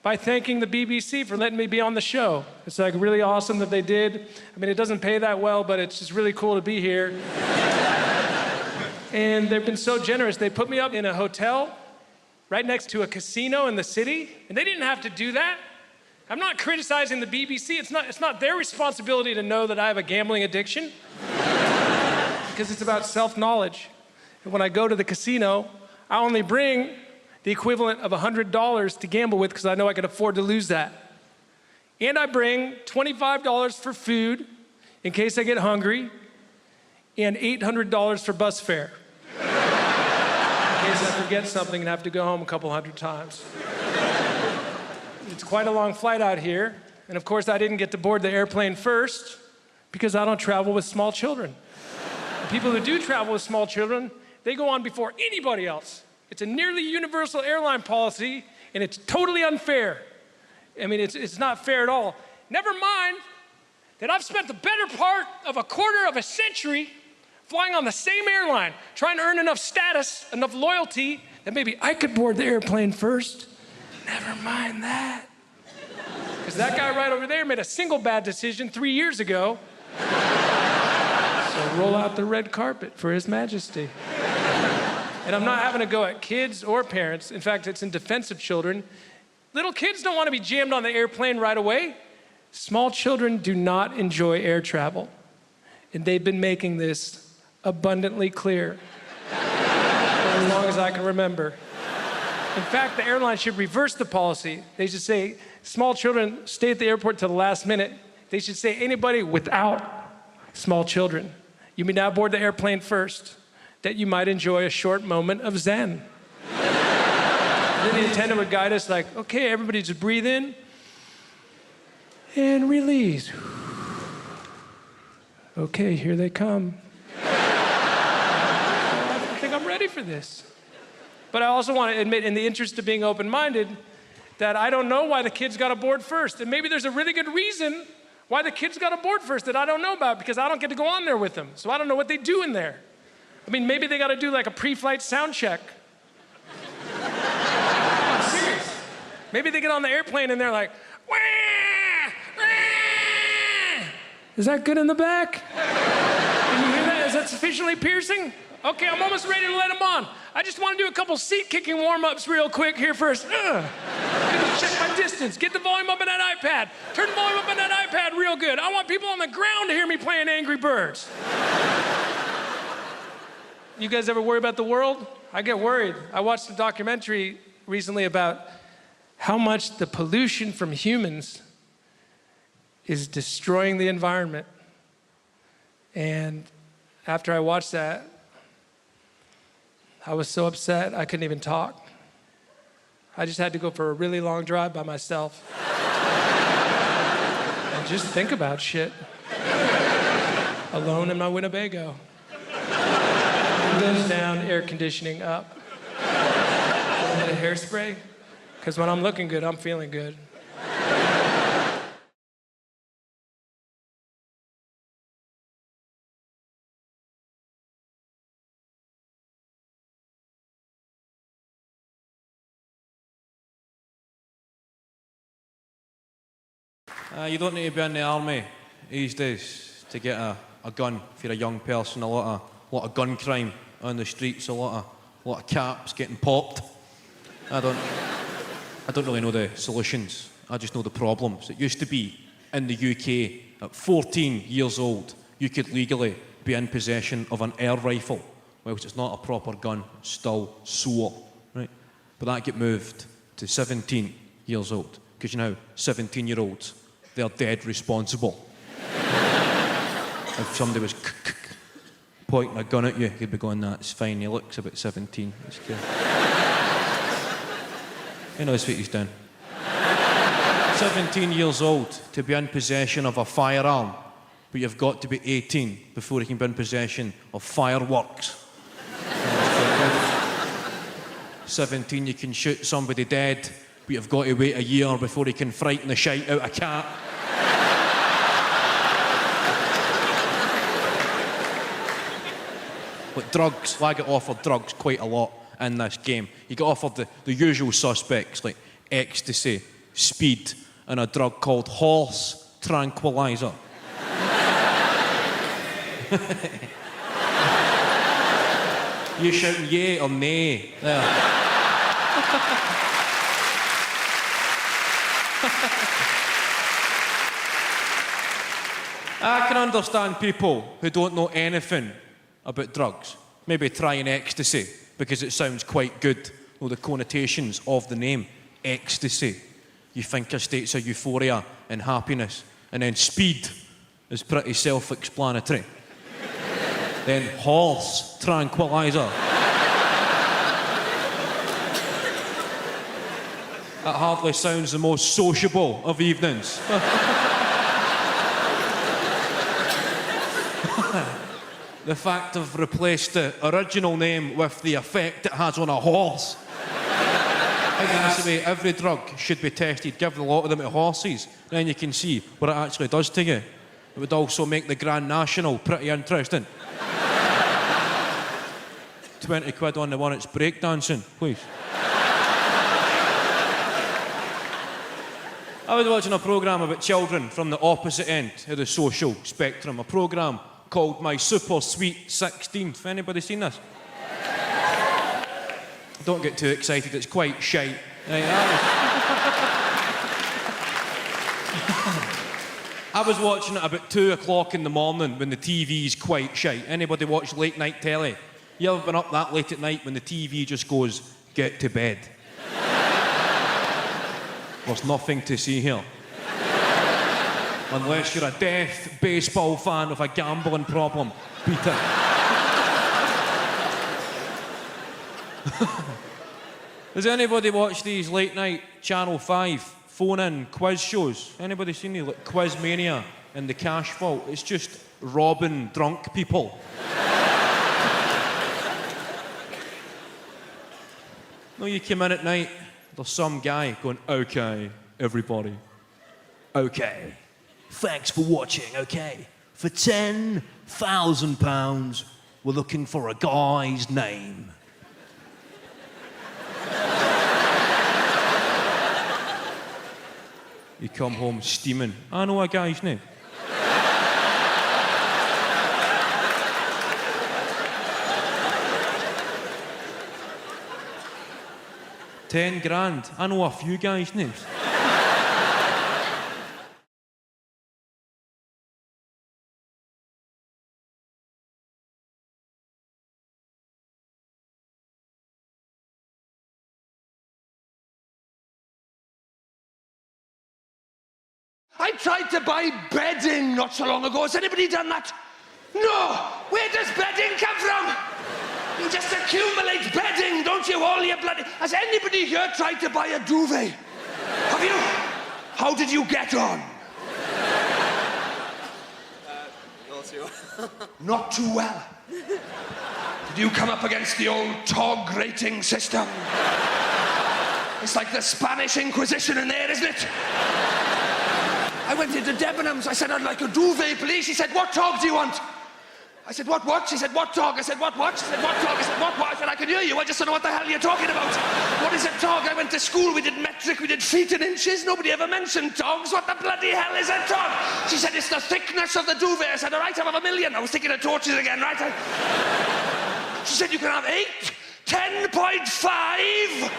by thanking the BBC for letting me be on the show. It's like really awesome that they did. I mean, it doesn't pay that well, but it's just really cool to be here. And they've been so generous. They put me up in a hotel right next to a casino in the city, and they didn't have to do that. I'm not criticizing the BBC. It's not their responsibility to know that I have a gambling addiction, because it's about self-knowledge. And when I go to the casino, I only bring the equivalent of $100 to gamble with, because I know I can afford to lose that. And I bring $25 for food in case I get hungry, and $800 for bus fare in case I forget something and have to go home a couple hundred times. It's quite a long flight out here, and of course I didn't get to board the airplane first because I don't travel with small children. The people who do travel with small children, they go on before anybody else. It's a nearly universal airline policy, and it's totally unfair. I mean, it's not fair at all. Never mind that I've spent the better part of a quarter of a century flying on the same airline, trying to earn enough status, enough loyalty, that maybe I could board the airplane first. Never mind that. Because that guy right over there made a single bad decision 3 years ago. So roll out the red carpet for His Majesty. And I'm not having to go at kids or parents. In fact, it's in defense of children. Little kids don't want to be jammed on the airplane right away. Small children do not enjoy air travel. And they've been making this abundantly clear for as long as I can remember. In fact, the airline should reverse the policy. They should say, small children stay at the airport till the last minute. They should say, anybody without small children, you may now board the airplane first, that you might enjoy a short moment of zen. Then the attendant would guide us like, okay, everybody just breathe in and release. Okay, here they come. I think I'm ready for this. But I also want to admit, in the interest of being open-minded, that I don't know why the kids got aboard first. And maybe there's a really good reason why the kids got aboard first that I don't know about, because I don't get to go on there with them. So I don't know what they do in there. I mean, maybe they got to do like a pre-flight sound check. I'm serious. Maybe they get on the airplane and they're like, wah, wah. Is that good in the back? Can you hear that? Is that sufficiently piercing? Okay, I'm almost ready to let them on. I just want to do a couple seat kicking warm-ups real quick here first. Check my distance. Get the volume up on that iPad. Turn the volume up on that iPad real good. I want people on the ground to hear me playing Angry Birds. You guys ever worry about the world? I get worried. I watched a documentary recently about how much the pollution from humans is destroying the environment. And after I watched that, I was so upset I couldn't even talk. I just had to go for a really long drive by myself and just think about shit. Alone in my Winnebago. Windows down, air conditioning up. A little bit of hairspray, because when I'm looking good, I'm feeling good. You don't need to be in the army these days to get a gun if you're a young person. A lot of gun crime on the streets, a lot of caps getting popped. I don't really know the solutions. I just know the problems. It used to be in the UK at 14 years old you could legally be in possession of an air rifle. Well, it's not a proper gun, it's still SWAT, right? But that get moved to 17 years old because 17-year-olds. They're dead responsible. If somebody was pointing a gun at you, you'd be going, that's fine, he looks about 17. He knows what he's done. 17 years old to be in possession of a firearm, but you've got to be 18 before you can be in possession of fireworks. 17, you can shoot somebody dead, but you've got to wait a year before you can frighten the shite out of a cat. But drugs, I get offered drugs quite a lot in this game. You get offered the usual suspects like ecstasy, speed, and a drug called horse tranquilizer. You shouting yay or nay? There. I can understand people who don't know anything about drugs. Maybe trying ecstasy because it sounds quite good. Well, the connotations of the name, ecstasy. You think of states of euphoria and happiness. And then speed is pretty self-explanatory. Then horse tranquilizer. That hardly sounds the most sociable of evenings. The fact I've replaced the original name with the effect it has on a horse. I think that's the way every drug should be tested. Give a lot of them to horses, then you can see what it actually does to you. It would also make the Grand National pretty interesting. 20 quid on the one that's breakdancing, please. I was watching a programme about children from the opposite end of the social spectrum. A programme called My Super Sweet 16th. Anybody seen this? Don't get too excited, it's quite shite. I was watching it about 2 o'clock in the morning when the TV's quite shite. Anybody watch late night telly? You ever been up that late at night when the TV just goes, get to bed? There's nothing to see here. Unless you're a deaf baseball fan with a gambling problem. Peter. Has anybody watched these late night Channel 5 phone-in quiz shows? Anybody seen these, like Quiz Mania and The Cash Vault? It's just robbing drunk people. No, you come in at night, there's some guy going, okay, everybody, okay. Thanks for watching, okay. For £10,000, we're looking for a guy's name. You come home steaming. I know a guy's name. 10 grand. I know a few guys' names. I tried to buy bedding not so long ago. Has anybody done that? No! Where does bedding come from? You just accumulate bedding, don't you? All your bloody... Has anybody here tried to buy a duvet? Have you? How did you get on? Not too well. Not too well. Did you come up against the old TOG rating system? It's like the Spanish Inquisition in there, isn't it? I went into Debenhams. I said, I'd like a duvet, please. She said, what TOG do you want? I said, what? She said, what TOG? I said, what? She said, what TOG? I said, what? I said, I can hear you. I just don't know what the hell you're talking about. What is a TOG? I went to school. We did metric. We did feet and inches. Nobody ever mentioned TOGs. What the bloody hell is a TOG? She said, it's the thickness of the duvet. I said, all right, I'll have 1,000,000. I was thinking of torches again, right? She said, you can have 8, 10.5, 12.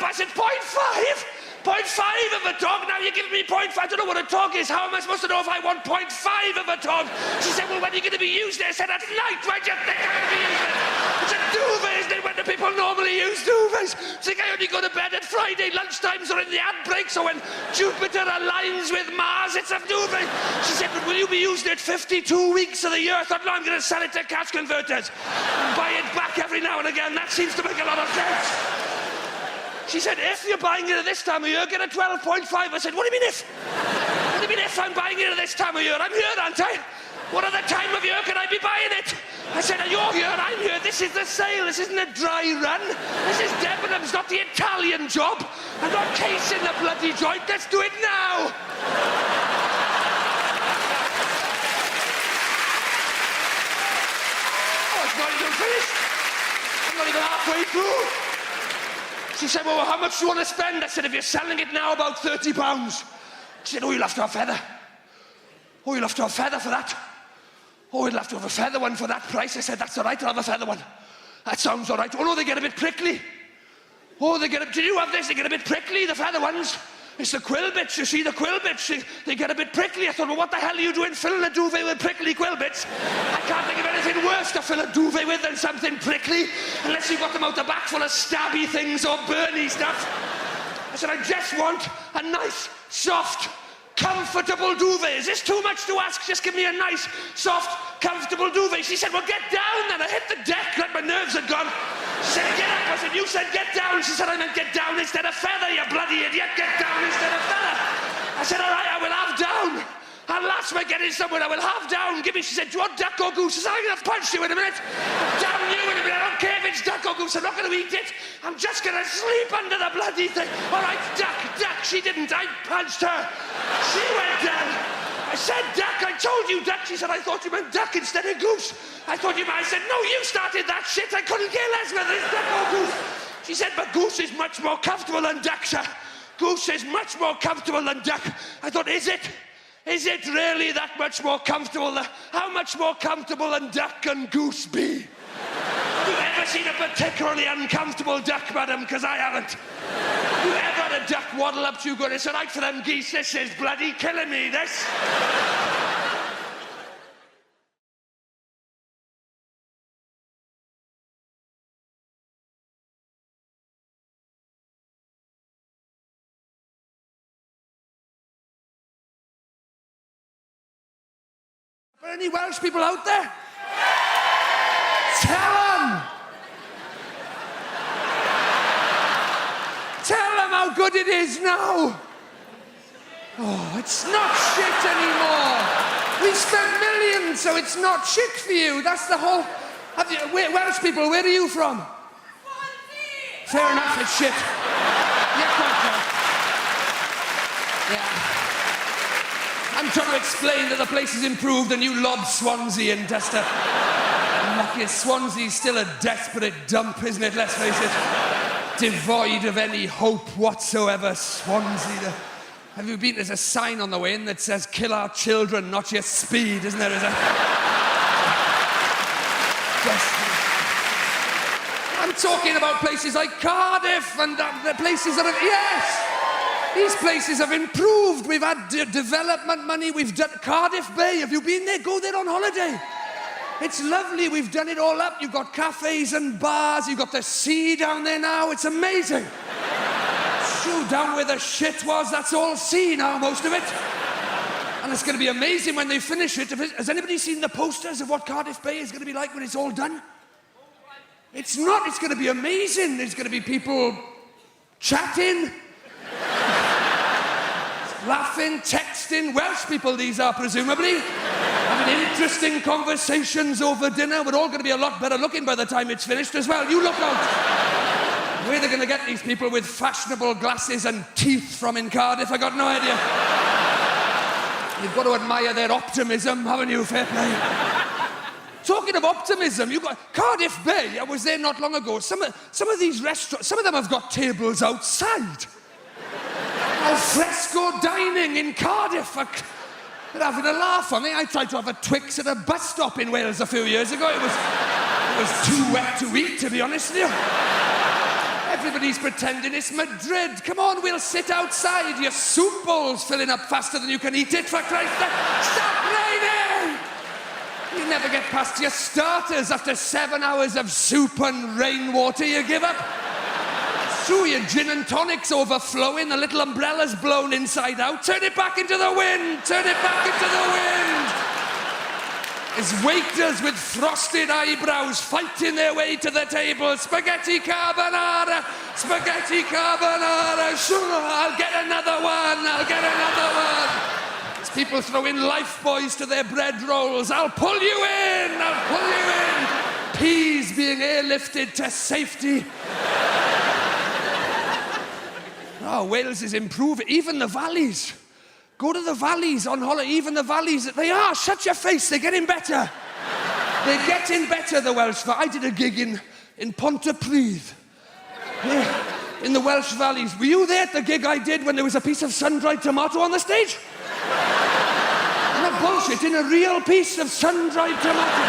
I said, 0.5? 0.5 of a TOG? Now you're giving me 0.5. I don't know what a TOG is. How am I supposed to know if I want 0.5 of a TOG? She said, well, when are you going to be used there? I said, at night. Why do you think I'm going to be used there? It's a duvet, isn't it? When do people normally use duvets? It's like I only go to bed at Friday lunchtimes or in the ad breaks or when Jupiter aligns with Mars. It's a duvet. She said, but will you be using it 52 weeks of the year? I thought, no, I'm going to sell it to cash converters and buy it back every now and again. That seems to make a lot of sense. She said, if you're buying it at this time of year, get a 12.5. I said, what do you mean if? What do you mean if I'm buying it at this time of year? I'm here, aren't I? What other time of year can I be buying it? I said, you're here, I'm here. This is the sale. This isn't a dry run. This is Debenhams, not the Italian job. I'm not casing the bloody joint. Let's do it now. Oh, it's not even finished. I'm not even halfway through. She said, well, how much do you want to spend? I said, if you're selling it now, about £30. She said, oh, you'll have to have feather. Oh, you'll have to have feather for that. Oh, you'll have to have a feather one for that price. I said, that's all right, I'll have a feather one. That sounds all right. Oh, no, they get a bit prickly. Oh, did you have this? They get a bit prickly, the feather ones. It's the quill bits, you see, the quill bits. They get a bit prickly. I thought, well, what the hell are you doing filling a duvet with prickly quill bits? I can't think of anything worse to fill a duvet with than something prickly, unless you've got them out the back full of stabby things or burny stuff. I said, I just want a nice, soft, comfortable duvet. Is this too much to ask? Just give me a nice, soft, comfortable duvet. She said, well, get down then. I hit the deck like my nerves had gone. She said, get up. I said, you said get down. She said, I meant get down instead of feather, you bloody idiot. Get down instead of feather. I said, all right, I will have down. At last we're getting somewhere. I will have down. Give me, she said, do you want duck or goose? I said, I'm going to punch you in a minute. Down you in a minute. I don't care if it's duck or goose. I'm not going to eat it. I'm just going to sleep under the bloody thing. All right, duck. She didn't. I punched her. She went down. I said duck. I told you duck. She said, I thought you meant duck instead of goose. I thought you meant... I said, no, you started that shit. I couldn't care less whether it's duck or goose. She said, but goose is much more comfortable than duck, sir. Goose is much more comfortable than duck. I thought, is it? Is it really that much more comfortable? How much more comfortable than duck and goose be? Have you ever seen a particularly uncomfortable duck, madam? Because I haven't. Have you ever had a duck waddle up to you going, it's all right for them geese, this is bloody killing me, this. Are any Welsh people out there? Tell them! Tell them how good it is now! Oh, it's not shit anymore! We spent millions, so it's not shit for you. That's the whole... Welsh people, where are you from? Fair enough, it's shit. Yeah, quite right. Yeah. I'm trying to explain that the place has improved and you lob Swansea in just to... Lucky Swansea's still a desperate dump, isn't it? Let's face it. Devoid of any hope whatsoever, Swansea. Have you been? There's a sign on the way in that says, kill our children, not your speed, isn't there? I'm talking about places like Cardiff and the places that have... Yes! These places have improved. We've had development money. We've done Cardiff Bay. Have you been there? Go there on holiday. It's lovely. We've done it all up. You've got cafes and bars. You've got the sea down there now. It's amazing. Shoo, down where the shit was, that's all sea now, most of it. And it's going to be amazing when they finish it. Has anybody seen the posters of what Cardiff Bay is going to be like when it's all done? It's not. It's going to be amazing. There's going to be people chatting, laughing, texting. Welsh people, these are presumably. Having interesting conversations over dinner. We're all going to be a lot better looking by the time it's finished as well. You look out. Where they're going to get these people with fashionable glasses and teeth from in Cardiff, I got no idea. You've got to admire their optimism, haven't you? Fair play. Talking of optimism, you've got Cardiff Bay. I was there not long ago. Some of these restaurants, some of them have got tables outside. Al fresco dining in Cardiff. They're having a laugh on me. I tried to have a Twix at a bus stop in Wales a few years ago. It was too wet to eat, to be honest with you. Everybody's pretending it's Madrid. Come on, we'll sit outside. Your soup bowl's filling up faster than you can eat it, for Christ's sake. Stop raining! You never get past your starters after 7 hours of soup and rainwater. You give up. Through your gin and tonic's overflowing, the little umbrella's blown inside out. Turn it back into the wind! Turn it back into the wind! As waiters with frosted eyebrows fighting their way to the table. Spaghetti carbonara! Spaghetti carbonara! Sure, I'll get another one! I'll get another one! As people throwing life buoys to their bread rolls. I'll pull you in! I'll pull you in! Peas being airlifted to safety. Oh, Wales is improving. Even the valleys. Go to the valleys on holiday. Even the valleys. They are. Shut your face. They're getting better. They're getting better, the Welsh. I did a gig in Pontypridd. In the Welsh valleys. Were you there at the gig I did when there was a piece of sun-dried tomato on the stage? Not bullshit. In a real piece of sun-dried tomato.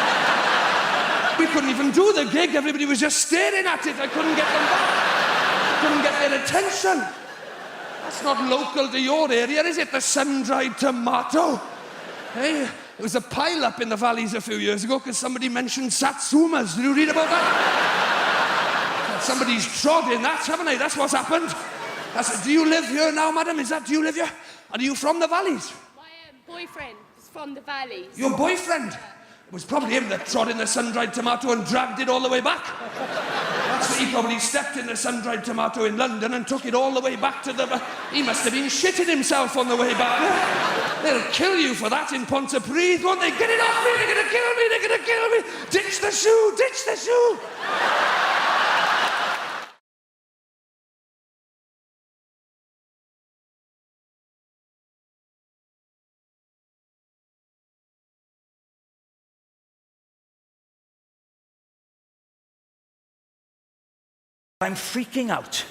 We couldn't even do the gig. Everybody was just staring at it. I couldn't get them back. Couldn't get their attention. That's not local to your area, is it? The sun-dried tomato. Hey, there was a pile-up in the valleys a few years ago because somebody mentioned satsumas. Did you read about that? Somebody's trod in that, haven't they? That's what's happened. Do you live here now, madam? Do you live here? Are you from the valleys? My boyfriend is from the valleys. Your boyfriend? It was probably him that trod in the sun-dried tomato and dragged it all the way back. That's what he probably stepped in the sun-dried tomato in London and took it all the way back to the... He must have been shitting himself on the way back. They'll kill you for that in Pontypridd, won't they? Get it off me! They're gonna kill me! They're gonna kill me! Ditch the shoe! Ditch the shoe! I'm freaking out.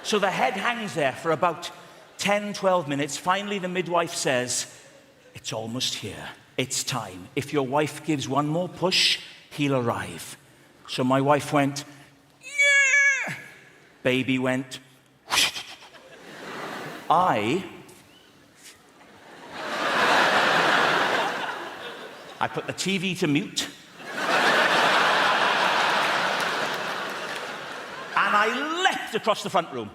So the head hangs there for about 10, 12 minutes. Finally, the midwife says, "It's almost here. It's time. If your wife gives one more push, he'll arrive." So my wife went, "Yeah." Baby went, I put the TV to mute. And I leapt across the front room.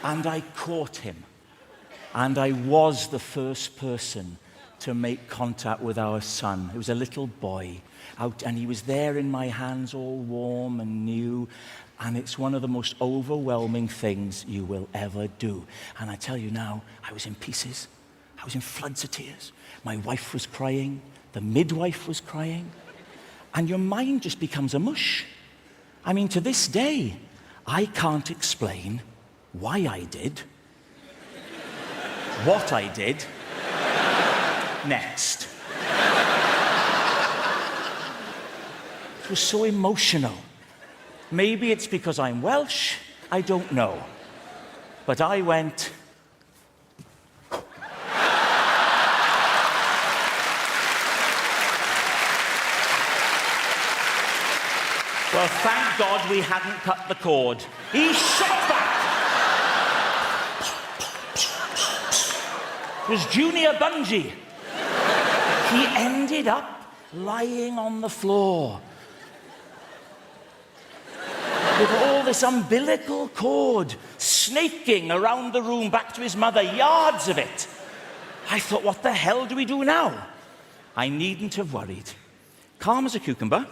And I caught him. And I was the first person to make contact with our son. He was a little boy out, and he was there in my hands, all warm and new. And it's one of the most overwhelming things you will ever do. And I tell you now, I was in pieces. I was in floods of tears. My wife was crying. The midwife was crying. And your mind just becomes a mush. I mean, to this day, I can't explain why I did, what I did, next. It was so emotional. Maybe it's because I'm Welsh, I don't know. But I went... Well, thank God we hadn't cut the cord. He shot back. It was Junior Bungee. He ended up lying on the floor with all this umbilical cord snaking around the room back to his mother, yards of it. I thought, what the hell do we do now? I needn't have worried. Calm as a cucumber,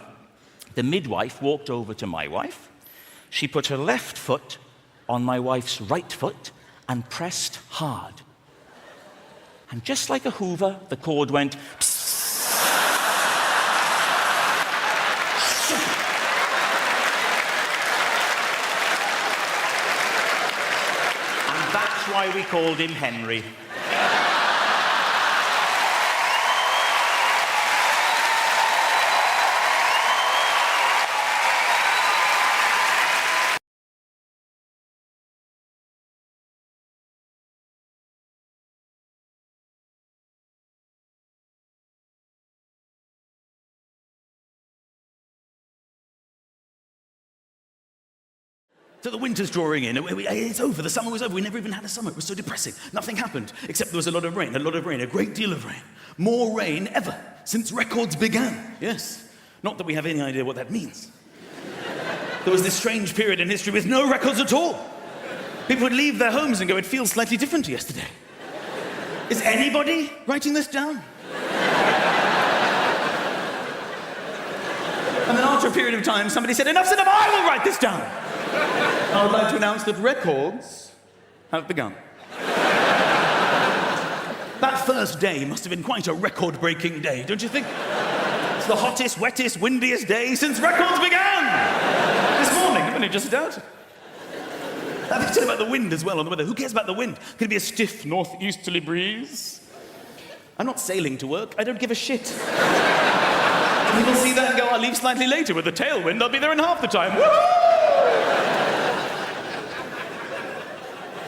the midwife walked over to my wife. She put her left foot on my wife's right foot and pressed hard. And just like a hoover, the cord went psst. And that's why we called him Henry. So the winter's drawing in. It's over. The summer was over. We never even had a summer. It was so depressing. Nothing happened, except there was a lot of rain, a great deal of rain. More rain ever since records began. Yes. Not that we have any idea what that means. There was this strange period in history with no records at all. People would leave their homes and go, it feels slightly different to yesterday. Is anybody writing this down? And then after a period of time, somebody said, enough's enough, I will write this down. I would like to announce that records have begun. That first day must have been quite a record-breaking day, don't you think? It's the hottest, wettest, windiest day since records began! This morning, I've only just started. I think about the wind as well, on the weather. Who cares about the wind? Could it be a stiff northeasterly breeze? I'm not sailing to work. I don't give a shit. People see that and go, I'll leave slightly later with the tailwind. I'll be there in half the time. Woo-hoo!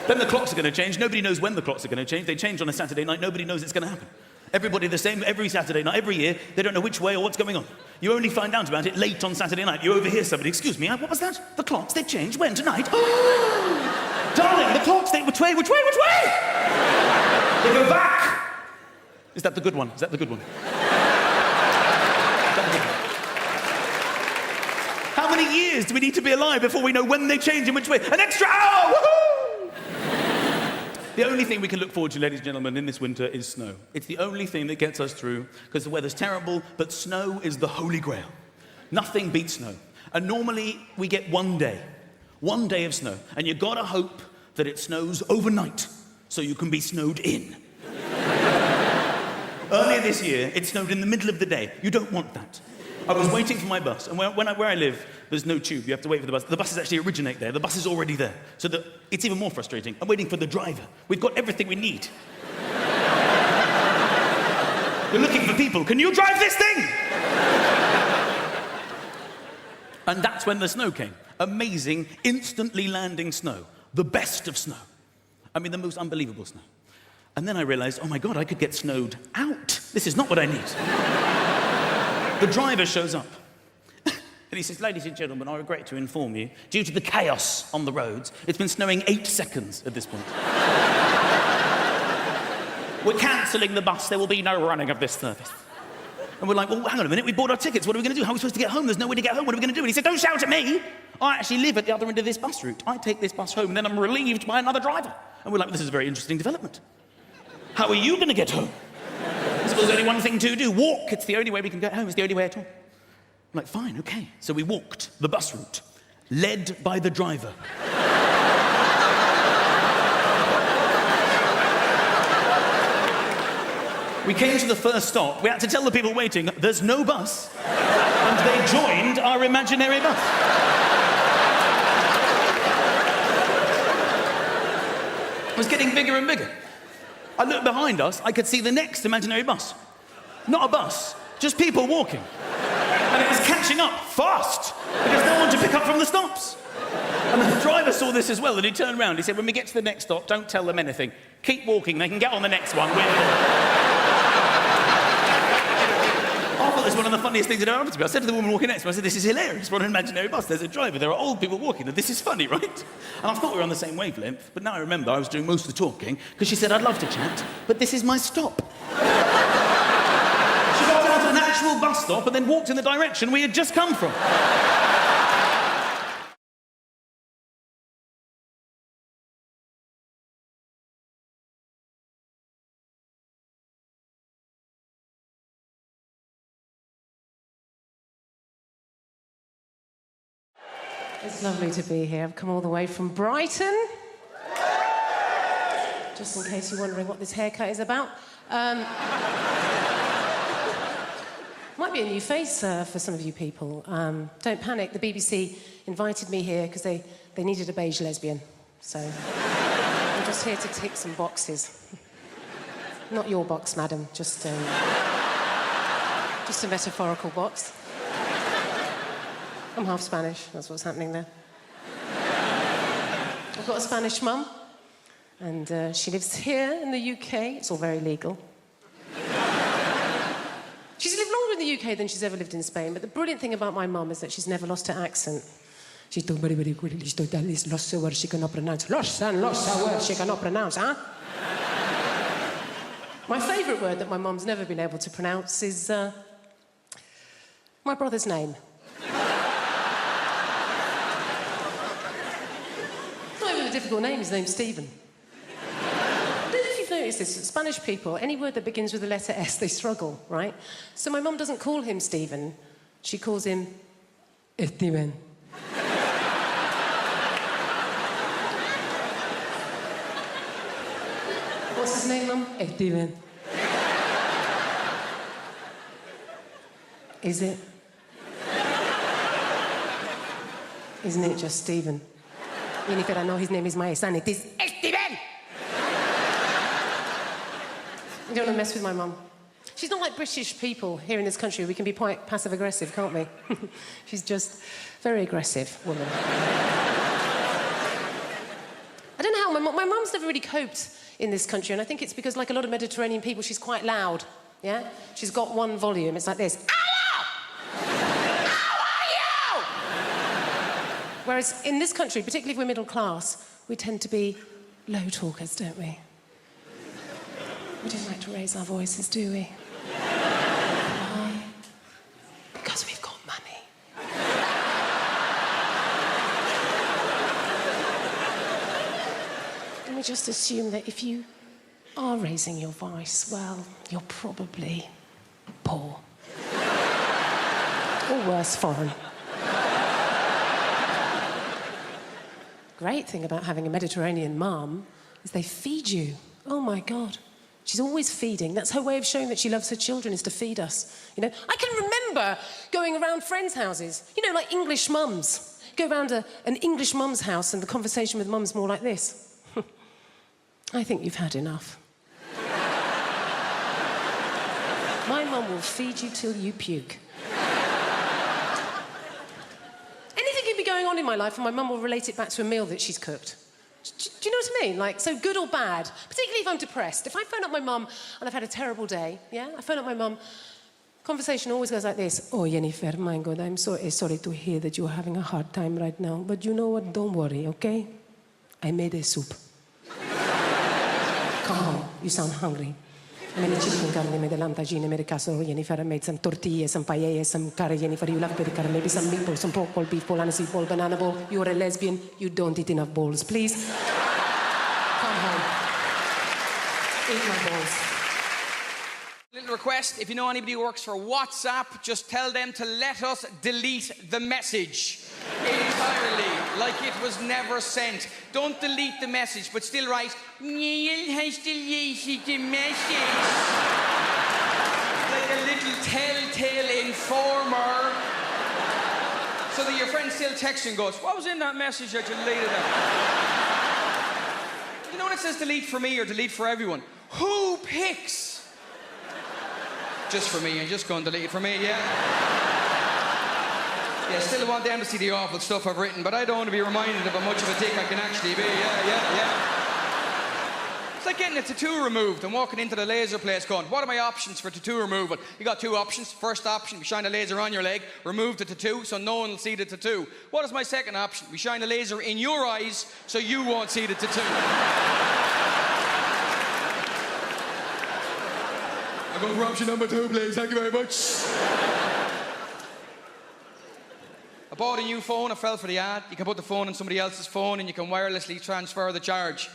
Then the clocks are going to change. Nobody knows when the clocks are going to change. They change on a Saturday night. Nobody knows it's going to happen. Everybody the same every Saturday night, every year. They don't know which way or what's going on. You only find out about it late on Saturday night. You overhear somebody, excuse me, what was that? The clocks, they change. When? Tonight? Oh! Darling, the clocks, which way? They go back. Is that the good one? How many years do we need to be alive before we know when they change and which way? An extra hour! Woohoo! The only thing we can look forward to, ladies and gentlemen, in this winter is snow. It's the only thing that gets us through, because the weather's terrible, but snow is the holy grail. Nothing beats snow. And normally, we get one day of snow, and you've got to hope that it snows overnight, so you can be snowed in. Earlier this year, it snowed in the middle of the day. You don't want that. I was waiting for my bus, and where I live, there's no tube. You have to wait for the bus. The buses actually originate there. The bus is already there. So it's even more frustrating. I'm waiting for the driver. We've got everything we need. We're looking for people. Can you drive this thing? And that's when the snow came. Amazing, instantly landing snow. The best of snow. I mean, the most unbelievable snow. And then I realized, oh my God, I could get snowed out. This is not what I need. The driver shows up, and he says, ladies and gentlemen, I regret to inform you, due to the chaos on the roads, it's been snowing 8 seconds at this point. We're cancelling the bus. There will be no running of this service. And we're like, well, hang on a minute. We bought our tickets. What are we going to do? How are we supposed to get home? There's no way to get home. What are we going to do? And he said, don't shout at me. I actually live at the other end of this bus route. I take this bus home, and then I'm relieved by another driver. And we're like, this is a very interesting development. How are you going to get home? So there's only one thing to do. Walk. It's the only way we can get home. It's the only way at all. I'm like, fine, okay. So we walked the bus route, led by the driver. We came to the first stop. We had to tell the people waiting, there's no bus. And they joined our imaginary bus. It was getting bigger and bigger. I looked behind us, I could see the next imaginary bus. Not a bus, just people walking. And it was catching up fast, because no one to pick up from the stops. And the driver saw this as well, and he turned around. He said, when we get to the next stop, don't tell them anything. Keep walking, they can get on the next one. After it's one of the funniest things that ever happened to me. I said to the woman walking next to me, I said, this is hilarious. We're on an imaginary bus. There's a driver. There are old people walking. And this is funny, right? And I thought we were on the same wavelength. But now I remember I was doing most of the talking because she said, I'd love to chat, but this is my stop. She got down to an actual bus stop and then walked in the direction we had just come from. It's lovely to be here. I've come all the way from Brighton. Just in case you're wondering what this haircut is about. Might be a new face for some of you people. Don't panic, the BBC invited me here because they needed a beige lesbian. So I'm just here to tick some boxes. Not your box, madam, just a metaphorical box. I'm half Spanish, that's what's happening there. I've got a Spanish mum, and she lives here in the UK. It's all very legal. She's lived longer in the UK than she's ever lived in Spain, but the brilliant thing about my mum is that she's never lost her accent. She's done very, very quickly. She's done these lost words she cannot pronounce. Lost words she cannot pronounce, huh? My favourite word that my mum's never been able to pronounce is my brother's name. A difficult name. His name's Stephen. I don't know if you've noticed this. Spanish people, any word that begins with the letter S, they struggle, right? So my mum doesn't call him Stephen. She calls him Steven. What's his name, Mum? Steven. Is it? Isn't it just Stephen? Jennifer, I know his name is my son. It is Steven! You don't want to mess with my mum. She's not like British people here in this country. We can be quite passive-aggressive, can't we? She's just very aggressive woman. I don't know how my mum's never really coped in this country, and I think it's because, like a lot of Mediterranean people, she's quite loud, yeah? She's got one volume. It's like this. Whereas in this country, particularly if we're middle class, we tend to be low talkers, don't we? We don't like to raise our voices, do we? Why? Because we've got money. And we just assume that if you are raising your voice, well, you're probably poor. Or worse, foreign. Great thing about having a Mediterranean mum is they feed you. Oh, my God. She's always feeding. That's her way of showing that she loves her children, is to feed us. You know, I can remember going around friends' houses, you know, like English mums. Go around an English mum's house and the conversation with mum's more like this. I think you've had enough. My mum will feed you till you puke. Going on in my life, and my mum will relate it back to a meal that she's cooked. Do you know what I mean? Like, so good or bad, particularly if I'm depressed. If I phone up my mum and I've had a terrible day, yeah? I phone up my mum, conversation always goes like this. Oh, Jennifer, my God, I'm so sorry to hear that you're having a hard time right now, but you know what? Don't worry, okay? I made a soup. Come home, you sound hungry. I made a chicken curry, I made a lamb tagine, I made a casserole, Jennifer, I made some tortillas, some paella, some curry, Jennifer, you love berry curry, maybe some meatballs, some pork ball, beef ball, aniseed ball, banana ball. You're a lesbian, you don't eat enough balls. Please, come home. Eat my balls. Little request, if you know anybody who works for WhatsApp, just tell them to let us delete the message entirely, like it was never sent. Don't delete the message, but still write, Neil has deleted the message. Like a little telltale informer. So that your friend still texts you and goes, what was in that message that you deleted it? You know when it says delete for me or delete for everyone? Who picks? Just for me, and just go and delete it for me, yeah? Yeah, still want them to see the awful stuff I've written, but I don't want to be reminded of how much of a dick I can actually be, yeah. It's like getting a tattoo removed and walking into the laser place going, what are my options for tattoo removal? You got two options. First option, we shine a laser on your leg, remove the tattoo so no one will see the tattoo. What is my second option? We shine a laser in your eyes so you won't see the tattoo. I'll go for option number 2, please. Thank you very much. I bought a new phone. I fell for the ad. You can put the phone on somebody else's phone and you can wirelessly transfer the charge.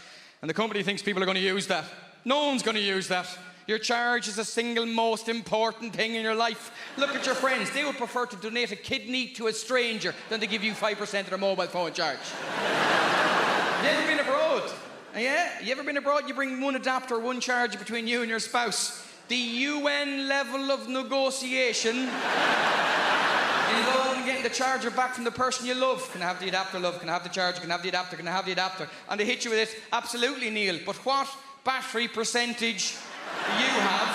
And the company thinks people are going to use that. No one's going to use that. Your charge is the single most important thing in your life. Look at your friends. They would prefer to donate a kidney to a stranger than to give you 5% of their mobile phone charge. You ever been abroad? Yeah? You ever been abroad? You bring one adapter, one charger between you and your spouse. The UN level of negotiation involving getting the charger back from the person you love. Can I have the adapter, love? Can I have the charger? Can I have the adapter? Can I have the adapter? And they hit you with it. Absolutely, Neil. But what battery percentage do you have?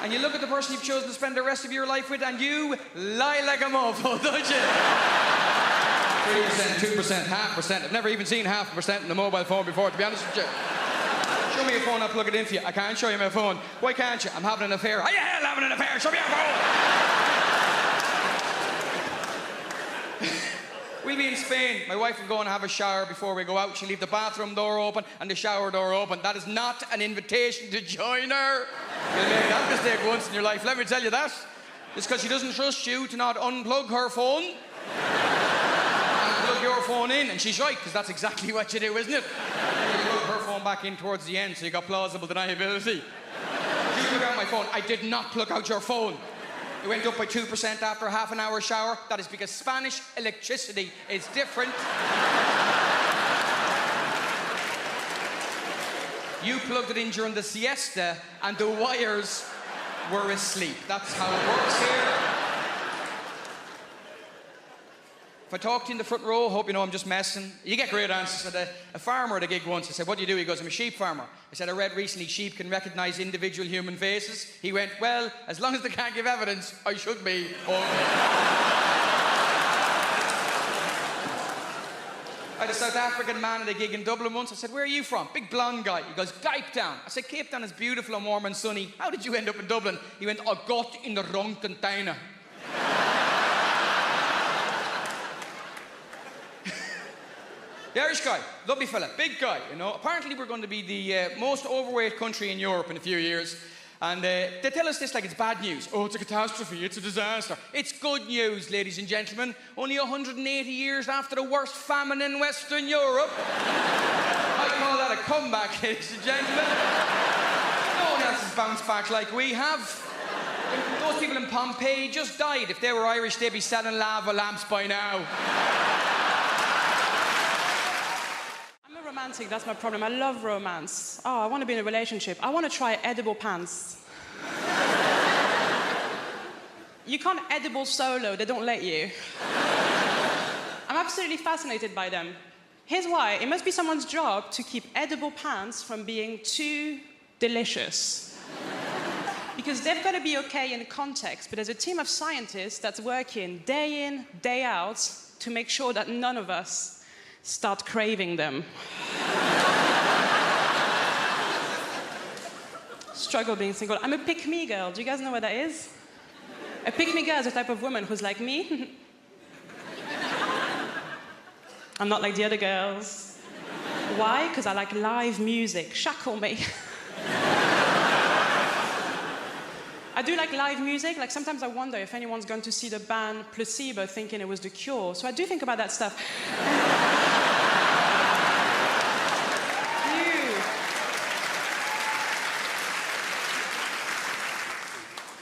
And you look at the person you've chosen to spend the rest of your life with and you lie like a mofo, don't you? 3%, 2%, 0.5%. I've never even seen 0.5% in a mobile phone before, to be honest with you. Show me your phone, I'll plug it in for you. I can't show you my phone. Why can't you? I'm having an affair. Are you hell having an affair? Show me your phone! We'll be in Spain. My wife will go and have a shower before we go out. She'll leave the bathroom door open and the shower door open. That is not an invitation to join her. You'll make that mistake once in your life, let me tell you that. It's because she doesn't trust you to not unplug her phone and plug your phone in. And she's right, because that's exactly what you do, isn't it? You plug her phone back in towards the end, so you got plausible deniability. You plug out my phone. I did not plug out your phone. It went up by 2% after a half an hour shower. That is because Spanish electricity is different. You plugged it in during the siesta and the wires were asleep. That's how it works here. If I talk to you in the front row, hope you know I'm just messing. You get great answers. I said, a farmer at a gig once, I said, what do you do? He goes, I'm a sheep farmer. I said, I read recently sheep can recognise individual human faces. He went, well, as long as they can't give evidence, I should be okay. I had a South African man at a gig in Dublin once. I said, where are you from? Big blonde guy. He goes, Cape Town. I said, Cape Town is beautiful and warm and sunny. How did you end up in Dublin? He went, I got in the wrong container. The Irish guy, lovely fella, big guy, you know. Apparently we're going to be the most overweight country in Europe in a few years. And they tell us this like it's bad news. Oh, it's a catastrophe, it's a disaster. It's good news, ladies and gentlemen. Only 180 years after the worst famine in Western Europe. I call that a comeback, ladies and gentlemen. No one else has bounced back like we have. Those people in Pompeii just died. If they were Irish, they'd be selling lava lamps by now. Romantic, that's my problem. I love romance. Oh, I want to be in a relationship. I want to try edible pants. You can't edible solo, they don't let you. I'm absolutely fascinated by them. Here's why. It must be someone's job to keep edible pants from being too delicious. Because they've got to be okay in context, but there's a team of scientists that's working day in, day out to make sure that none of us start craving them. Struggle being single. I'm a pick-me girl. Do you guys know what that is? A pick-me girl is a type of woman who's like me. I'm not like the other girls. Why? Because I like live music. Shackle me. I do like live music. Like sometimes I wonder if anyone's gone to see the band Placebo thinking it was The Cure. So I do think about that stuff.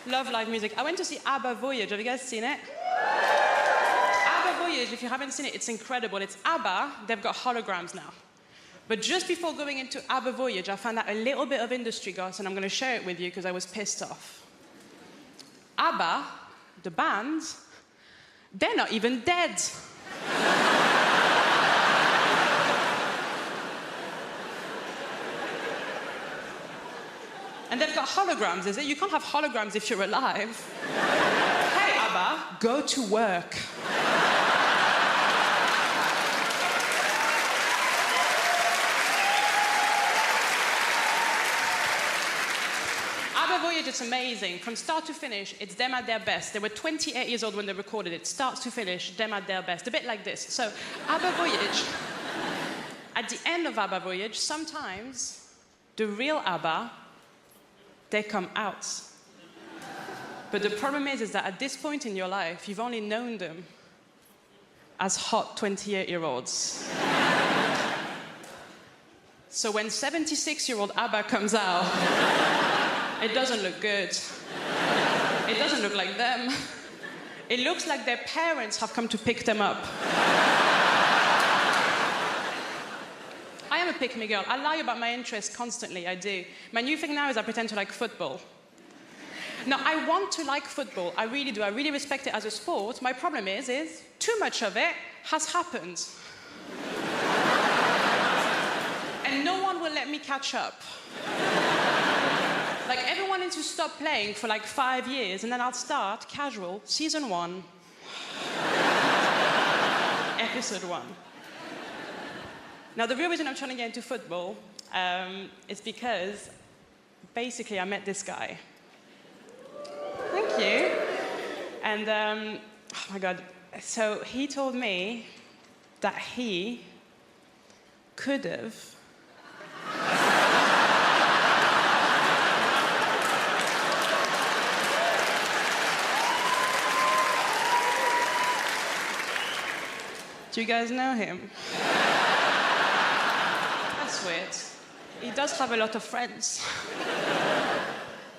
Love live music. I went to see ABBA Voyage. Have you guys seen it? ABBA Voyage, if you haven't seen it, it's incredible. It's ABBA. They've got holograms now. But just before going into ABBA Voyage, I found out a little bit of industry gossip, and I'm going to share it with you because I was pissed off. ABBA, the band, they're not even dead. And they've got holograms, is it? You can't have holograms if you're alive. Hey, ABBA, go to work. it's amazing. From start to finish, it's them at their best. They were 28 years old when they recorded it. Start to finish, them at their best. A bit like this. So, ABBA Voyage. At the end of ABBA Voyage, sometimes the real ABBA, they come out. But the problem is that at this point in your life, you've only known them as hot 28-year-olds. So when 76-year-old ABBA comes out, it doesn't look good. It doesn't look like them. It looks like their parents have come to pick them up. I am a pick-me girl. I lie about my interests constantly, I do. My new thing now is I pretend to like football. Now, I want to like football. I really do. I really respect it as a sport. My problem is too much of it has happened. And no one will let me catch up. Like, everyone needs to stop playing for like 5 years, and then I'll start casual, season 1, episode 1. Now, the real reason I'm trying to get into football is because, basically, I met this guy. Thank you. And, oh my God. So he told me that he could have Do you guys know him? That's weird. He does have a lot of friends.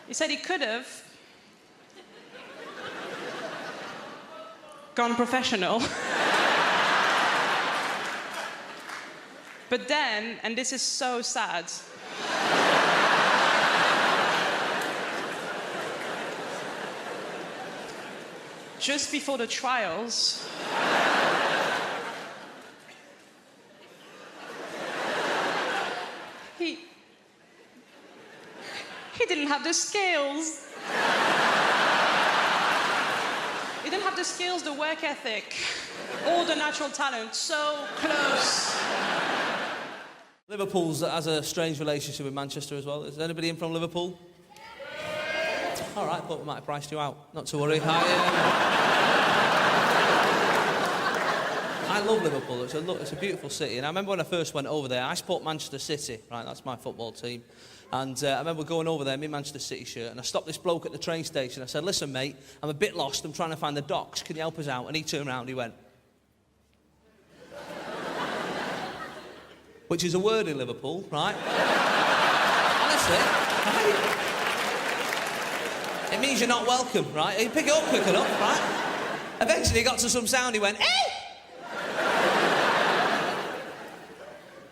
He said he could have gone professional. But then, and this is so sad, just before the trials, he didn't have the skills. He didn't have the skills, the work ethic, or the natural talent. So close. Liverpool has a strange relationship with Manchester as well. Is anybody in from Liverpool? All right, thought we might have priced you out. Not to worry. I love Liverpool. It's a beautiful city. And I remember when I first went over there, I support Manchester City, right? That's my football team. And I remember going over there in my Manchester City shirt, and I stopped this bloke at the train station. I said, listen, mate, I'm a bit lost. I'm trying to find the docks. Can you help us out? And he turned around and he went... Which is a word in Liverpool, right? Honestly, right? It means you're not welcome, right? You pick it up quick enough, right? Eventually he got to some sound, he went, hey!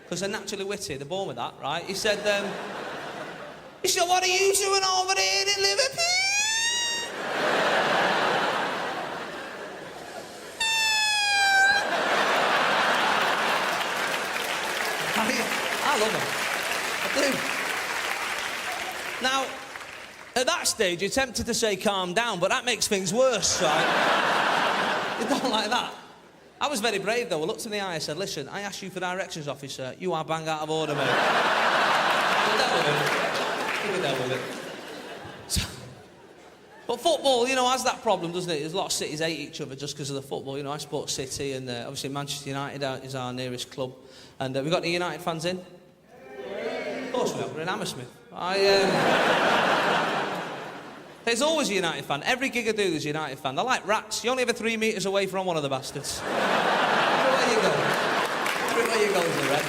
Because they're naturally witty, they're born with that, right? He said, what are you doing over there in Liverpool? I love him. I do. Now, at that stage, you're tempted to say calm down, but that makes things worse, right? You don't like that. I was very brave, though. I looked in the eye and said, listen, I asked you for directions, officer. You are bang out of order, mate. We'll deal with it. We'll deal with it. But football, has that problem, doesn't it? There's a lot of cities hate each other just because of the football. I support City, and obviously Manchester United is our nearest club. And we've got any United fans in? Of course we have. We're in Hammersmith. There's always a United fan. Every gig I do, there's a United fan. They're like rats. You're only ever 3 metres away from one of the bastards. Everywhere you go. Everywhere you go is a red.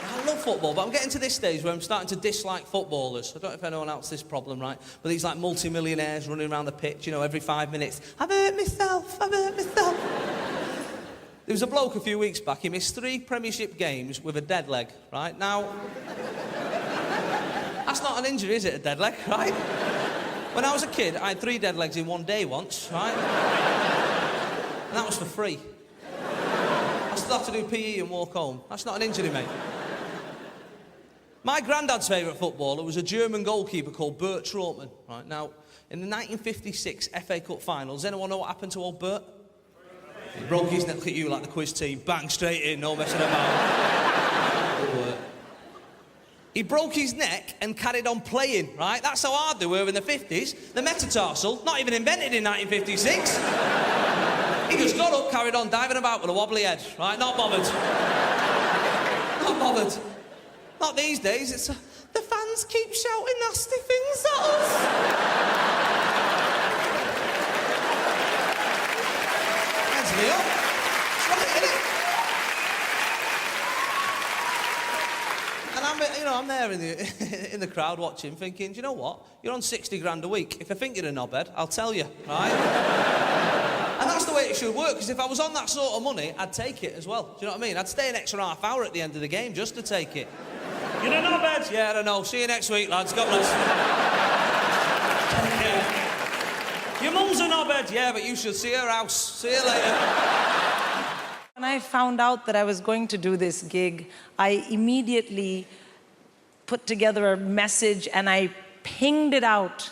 I love football, but I'm getting to this stage where I'm starting to dislike footballers. I don't know if anyone else has this problem, right? But these like multi-millionaires running around the pitch, every 5 minutes. I've hurt myself. There was a bloke a few weeks back, he missed 3 Premiership games with a dead leg, right? Now, that's not an injury, is it, a dead leg, right? When I was a kid, I had 3 dead legs in one day once, right? And that was for free. I still have to do PE and walk home. That's not an injury, mate. My granddad's favourite footballer was a German goalkeeper called Bert Trautmann, right? Now, in the 1956 FA Cup final, does anyone know what happened to old Bert? He broke his neck, look at you like the quiz team, bang straight in, no messing about. he broke his neck and carried on playing, right? That's how hard they were in the 50s. The metatarsal, not even invented in 1956. He just got up, carried on diving about with a wobbly head, right? Not bothered. Not bothered. Not these days, it's... the fans keep shouting nasty things at us. Heads me up. It's right, isn't it? And I'm there in the crowd watching, thinking, do you know what? You're on 60 grand a week. If I think you're a knobhead, I'll tell you, right? And that's the way it should work, because if I was on that sort of money, I'd take it as well. Do you know what I mean? I'd stay an extra half hour at the end of the game just to take it. You don't know, bed? Yeah, I don't know. See you next week, lads. God bless. Yeah. Your mum's a knobhead. Yeah, but you should see her house. See you later. When I found out that I was going to do this gig, I immediately put together a message and I pinged it out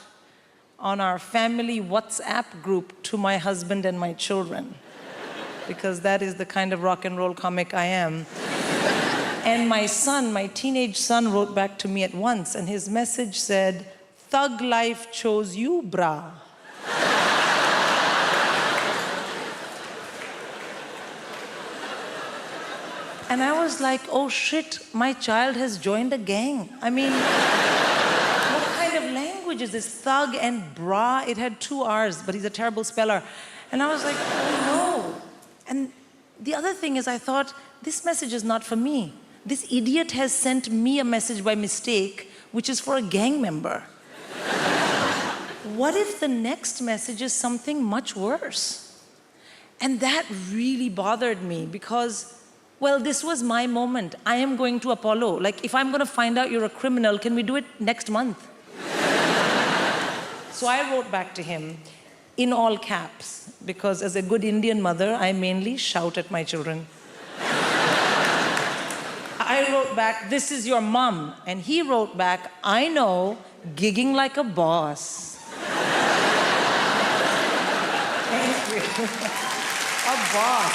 on our family WhatsApp group to my husband and my children, because that is the kind of rock and roll comic I am. And my son, my teenage son, wrote back to me at once, and his message said, "Thug life chose you, brah." And I was like, oh shit, my child has joined a gang. I mean, what kind of language is this? Thug and bra. It had 2 R's, but he's a terrible speller. And I was like, oh no. And the other thing is, I thought, this message is not for me. This idiot has sent me a message by mistake, which is for a gang member. What if the next message is something much worse? And that really bothered me because, well, this was my moment. I am going to Apollo. Like, if I'm going to find out you're a criminal, can we do it next month? So I wrote back to him in all caps, because as a good Indian mother, I mainly shout at my children. I wrote back, "This is your mom." And he wrote back, "I know, gigging like a boss." Thank you. A boss.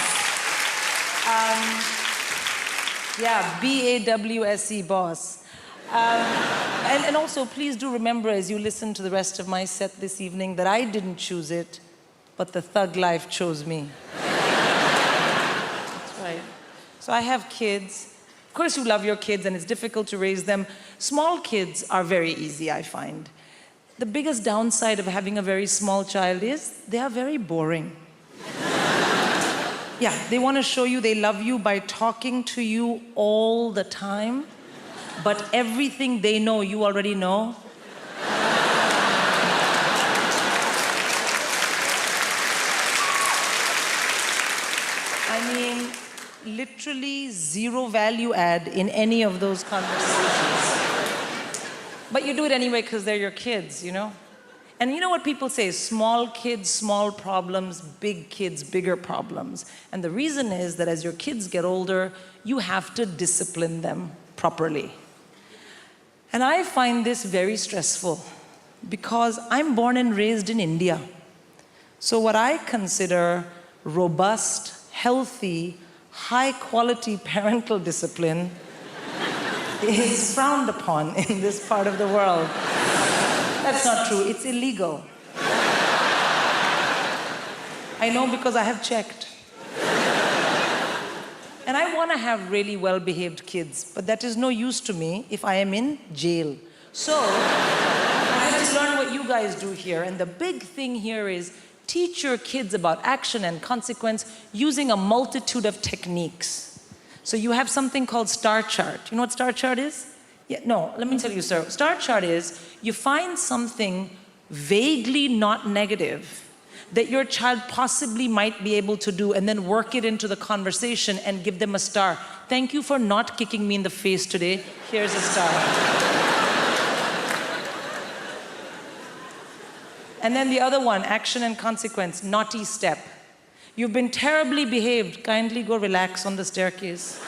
Yeah, B-A-W-S-E, boss. And also, please do remember as you listen to the rest of my set this evening that I didn't choose it, but the thug life chose me. That's right. So I have kids. Of course you love your kids and it's difficult to raise them. Small kids are very easy, I find. The biggest downside of having a very small child is they are very boring. Yeah, they want to show you they love you by talking to you all the time, but everything they know, you already know. I mean, literally zero value add in any of those conversations. But you do it anyway because they're your kids, you know? And you know what people say, small kids, small problems, big kids, bigger problems. And the reason is that as your kids get older, you have to discipline them properly. And I find this very stressful because I'm born and raised in India. So what I consider robust, healthy, high-quality parental discipline is frowned upon in this part of the world. That's not true. It's illegal. I know because I have checked. And I want to have really well-behaved kids, but that is no use to me if I am in jail. So I had to learn what you guys do here, and the big thing here is teach your kids about action and consequence using a multitude of techniques. So you have something called star chart. You know what star chart is? Yeah, no, let me tell you, sir. Star chart is you find something vaguely not negative that your child possibly might be able to do and then work it into the conversation and give them a star. Thank you for not kicking me in the face today. Here's a star. And then the other one, action and consequence, naughty step. You've been terribly behaved. Kindly go relax on the staircase.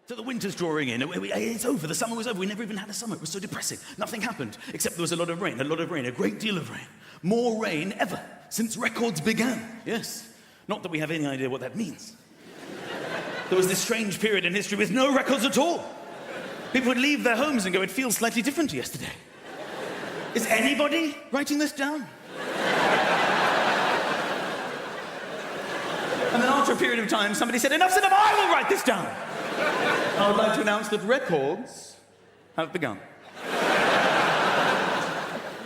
So the winter's drawing in. It's over. The summer was over. We never even had a summer. It was so depressing. Nothing happened, except there was a lot of rain, a great deal of rain. More rain ever since records began. Yes. Not that we have any idea what that means. There was this strange period in history with no records at all. People would leave their homes and go, it feels slightly different to yesterday. Is anybody writing this down? And then after a period of time, somebody said, enough's enough, I will write this down. I would like to announce that records have begun.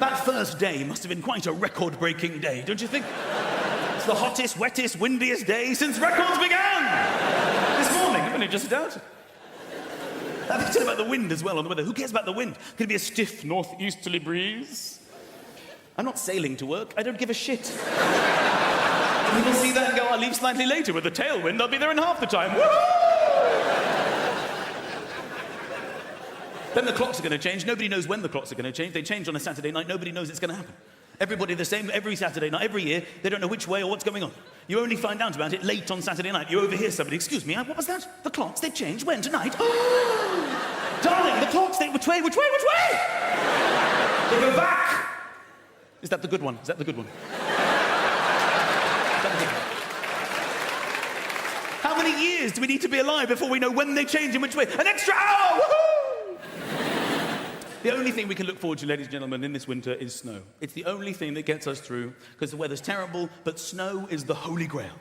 That first day must have been quite a record-breaking day, don't you think? It's the hottest, wettest, windiest day since records began! This morning, I've only just started. I think about the wind as well on the weather. Who cares about the wind? Could it be a stiff northeasterly breeze? I'm not sailing to work. I don't give a shit. People see that and go, I'll leave slightly later with the tailwind. I'll be there in half the time. Woo! Then the clocks are going to change. Nobody knows when the clocks are going to change. They change on a Saturday night. Nobody knows it's going to happen. Everybody the same every Saturday night, every year. They don't know which way or what's going on. You only find out about it late on Saturday night. You overhear somebody, excuse me, what was that? The clocks, they changed. When? Tonight? Oh! Darling, the clocks, which way? They go back! Is that the good one? Is that the good one? How many years do we need to be alive before we know when they change and which way? An extra hour! Woohoo! The only thing we can look forward to, ladies and gentlemen, in this winter is snow. It's the only thing that gets us through, because the weather's terrible, but snow is the holy grail.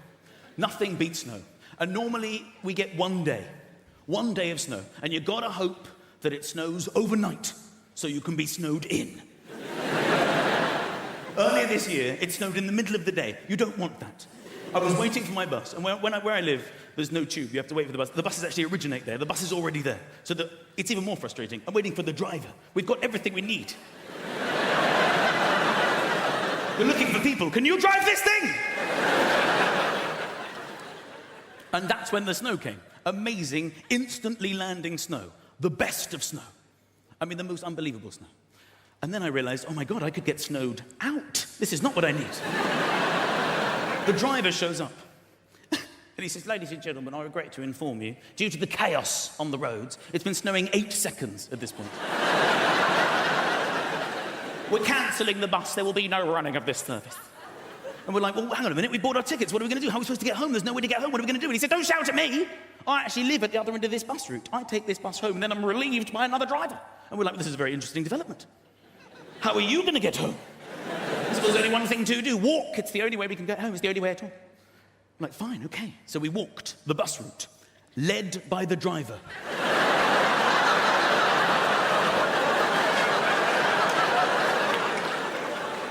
Nothing beats snow. And normally, we get one day of snow, and you've got to hope that it snows overnight, so you can be snowed in. Earlier this year, it snowed in the middle of the day. You don't want that. I was waiting for my bus, and where I live, there's no tube. You have to wait for the bus. The buses actually originate there. The bus is already there. So it's even more frustrating. I'm waiting for the driver. We've got everything we need. We're looking for people. Can you drive this thing? And that's when the snow came. Amazing, instantly landing snow. The best of snow. I mean, the most unbelievable snow. And then I realized, oh my God, I could get snowed out. This is not what I need. The driver shows up. And he says, ladies and gentlemen, I regret to inform you, due to the chaos on the roads, it's been snowing 8 seconds at this point. We're cancelling the bus. There will be no running of this service. And we're like, well, hang on a minute. We bought our tickets. What are we going to do? How are we supposed to get home? There's no way to get home. What are we going to do? And he said, don't shout at me. I actually live at the other end of this bus route. I take this bus home, and then I'm relieved by another driver. And we're like, this is a very interesting development. How are you going to get home? So there's only one thing to do. Walk. It's the only way we can get home. It's the only way at all. I'm like, fine, okay. So we walked the bus route, led by the driver.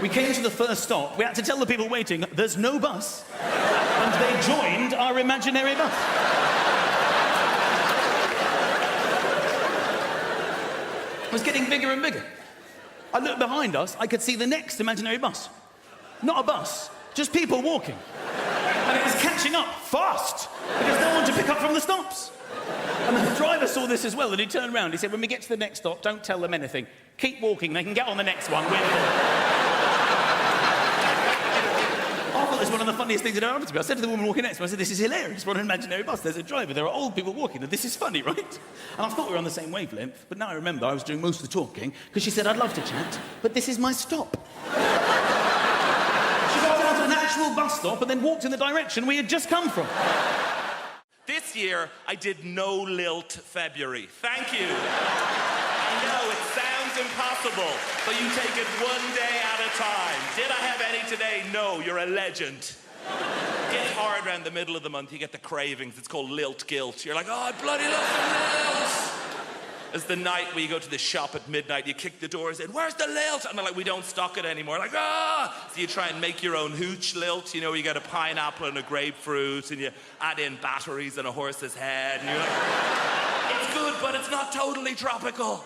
We came to the first stop. We had to tell the people waiting, there's no bus. And they joined our imaginary bus. It was getting bigger and bigger. I looked behind us, I could see the next imaginary bus. Not a bus, just people walking. And it was catching up fast, because no one to pick up from the stops. And the driver saw this as well, and he turned around. He said, when we get to the next stop, don't tell them anything. Keep walking, they can get on the next one. I thought this was one of the funniest things that ever happened to me. I said to the woman walking next to me, I said, this is hilarious. We're on an imaginary bus. There's a driver. There are old people walking, and this is funny, right? And I thought we were on the same wavelength, but now I remember I was doing most of the talking, because she said, I'd love to chat, but this is my stop. She got down to an actual bus stop and then walked in the direction we had just come from. This year, I did no lilt February. Thank you. I know, it sounds impossible, but you take it one day at a time. Did I have any today? No, you're a legend. It gets hard around the middle of the month, you get the cravings. It's called lilt guilt. You're like, oh, I bloody love some lilt. It's the night where you go to the shop at midnight, you kick the doors in, where's the lilt? And they're like, we don't stock it anymore. Like, ah! So you try and make your own hooch lilt, you know, you get a pineapple and a grapefruit, and you add in batteries and a horse's head, and you're like, it's good, but it's not totally tropical.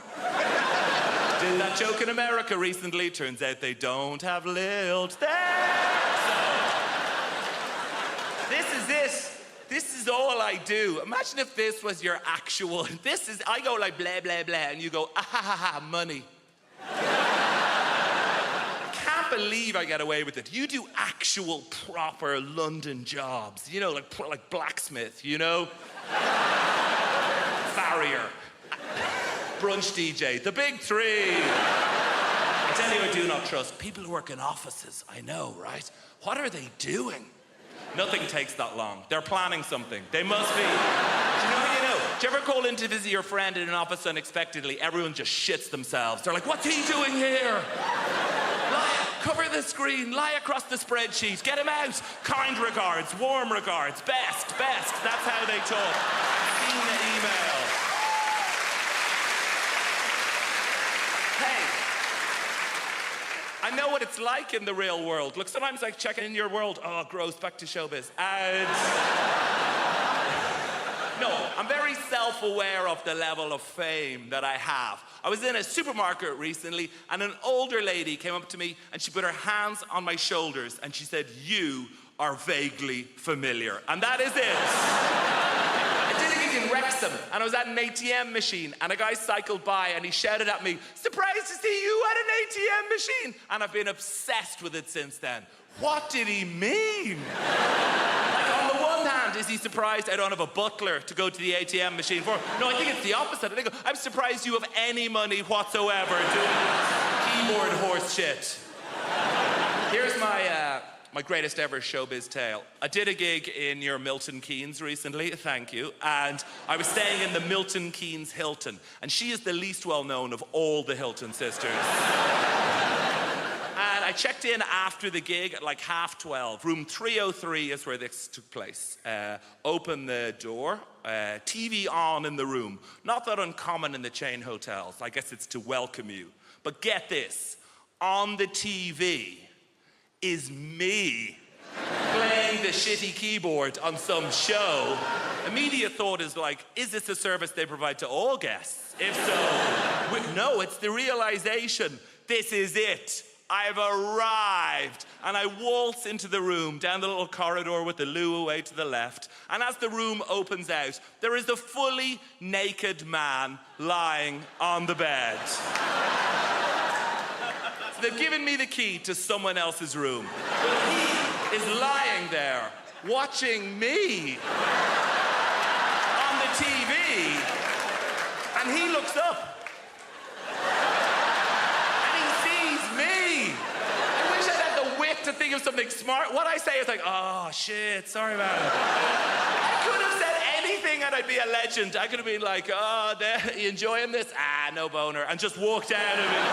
Did that joke in America recently. Turns out they don't have lilt there. So, this is it. This is all I do. Imagine if this was your actual, I go like blah, blah, blah, and you go, ah, ha, ha, ha, money. I can't believe I get away with it. You do actual, proper London jobs, you know, like blacksmith, you know? Farrier, brunch DJ, the big three. I tell you, I do not trust people who work in offices. I know, right? What are they doing? Nothing takes that long. They're planning something. They must be. Do you know? Do you ever call in to visit your friend in an office unexpectedly? Everyone just shits themselves. They're like, what's he doing here? Cover the screen, lie across the spreadsheet, get him out. Kind regards, warm regards, best. That's how they talk. I've seen the email. Hey, I know what it's like in the real world. Look, sometimes I check in your world. Oh, gross, back to showbiz. And no, I'm very self-aware of the level of fame that I have. I was in a supermarket recently, and an older lady came up to me, and she put her hands on my shoulders, and she said, "You are vaguely familiar." And that is it. I did a gig in Wrexham, and I was at an ATM machine, and a guy cycled by, and he shouted at me, "Surprised to see you at an ATM machine." And I've been obsessed with it since then. What did he mean? On the one hand, is he surprised I don't have a butler to go to the ATM machine for? No, I think it's the opposite. I think I'm surprised you have any money whatsoever doing keyboard horse shit. Here's my greatest ever showbiz tale. I did a gig in your Milton Keynes recently, thank you, and I was staying in the Milton Keynes Hilton, and she is the least well-known of all the Hilton sisters. And I checked in after the gig at like 12:30. Room 303 is where this took place. Opened the door, TV on in the room. Not that uncommon in the chain hotels. I guess it's to welcome you. But get this, on the TV is me playing the shitty keyboard on some show. Immediate thought is like, is this a service they provide to all guests? If so, no, it's the realization, this is it. I've arrived, and I waltz into the room, down the little corridor with the loo away to the left, and as the room opens out, there is a fully naked man lying on the bed. So they've given me the key to someone else's room, but he is lying there, watching me on the TV, and he looks up. To think of something smart. What I say is like, oh shit, sorry about it. I could have said anything and I'd be a legend. I could have been like, oh, you enjoying this? Ah, no boner. And just walked out of it.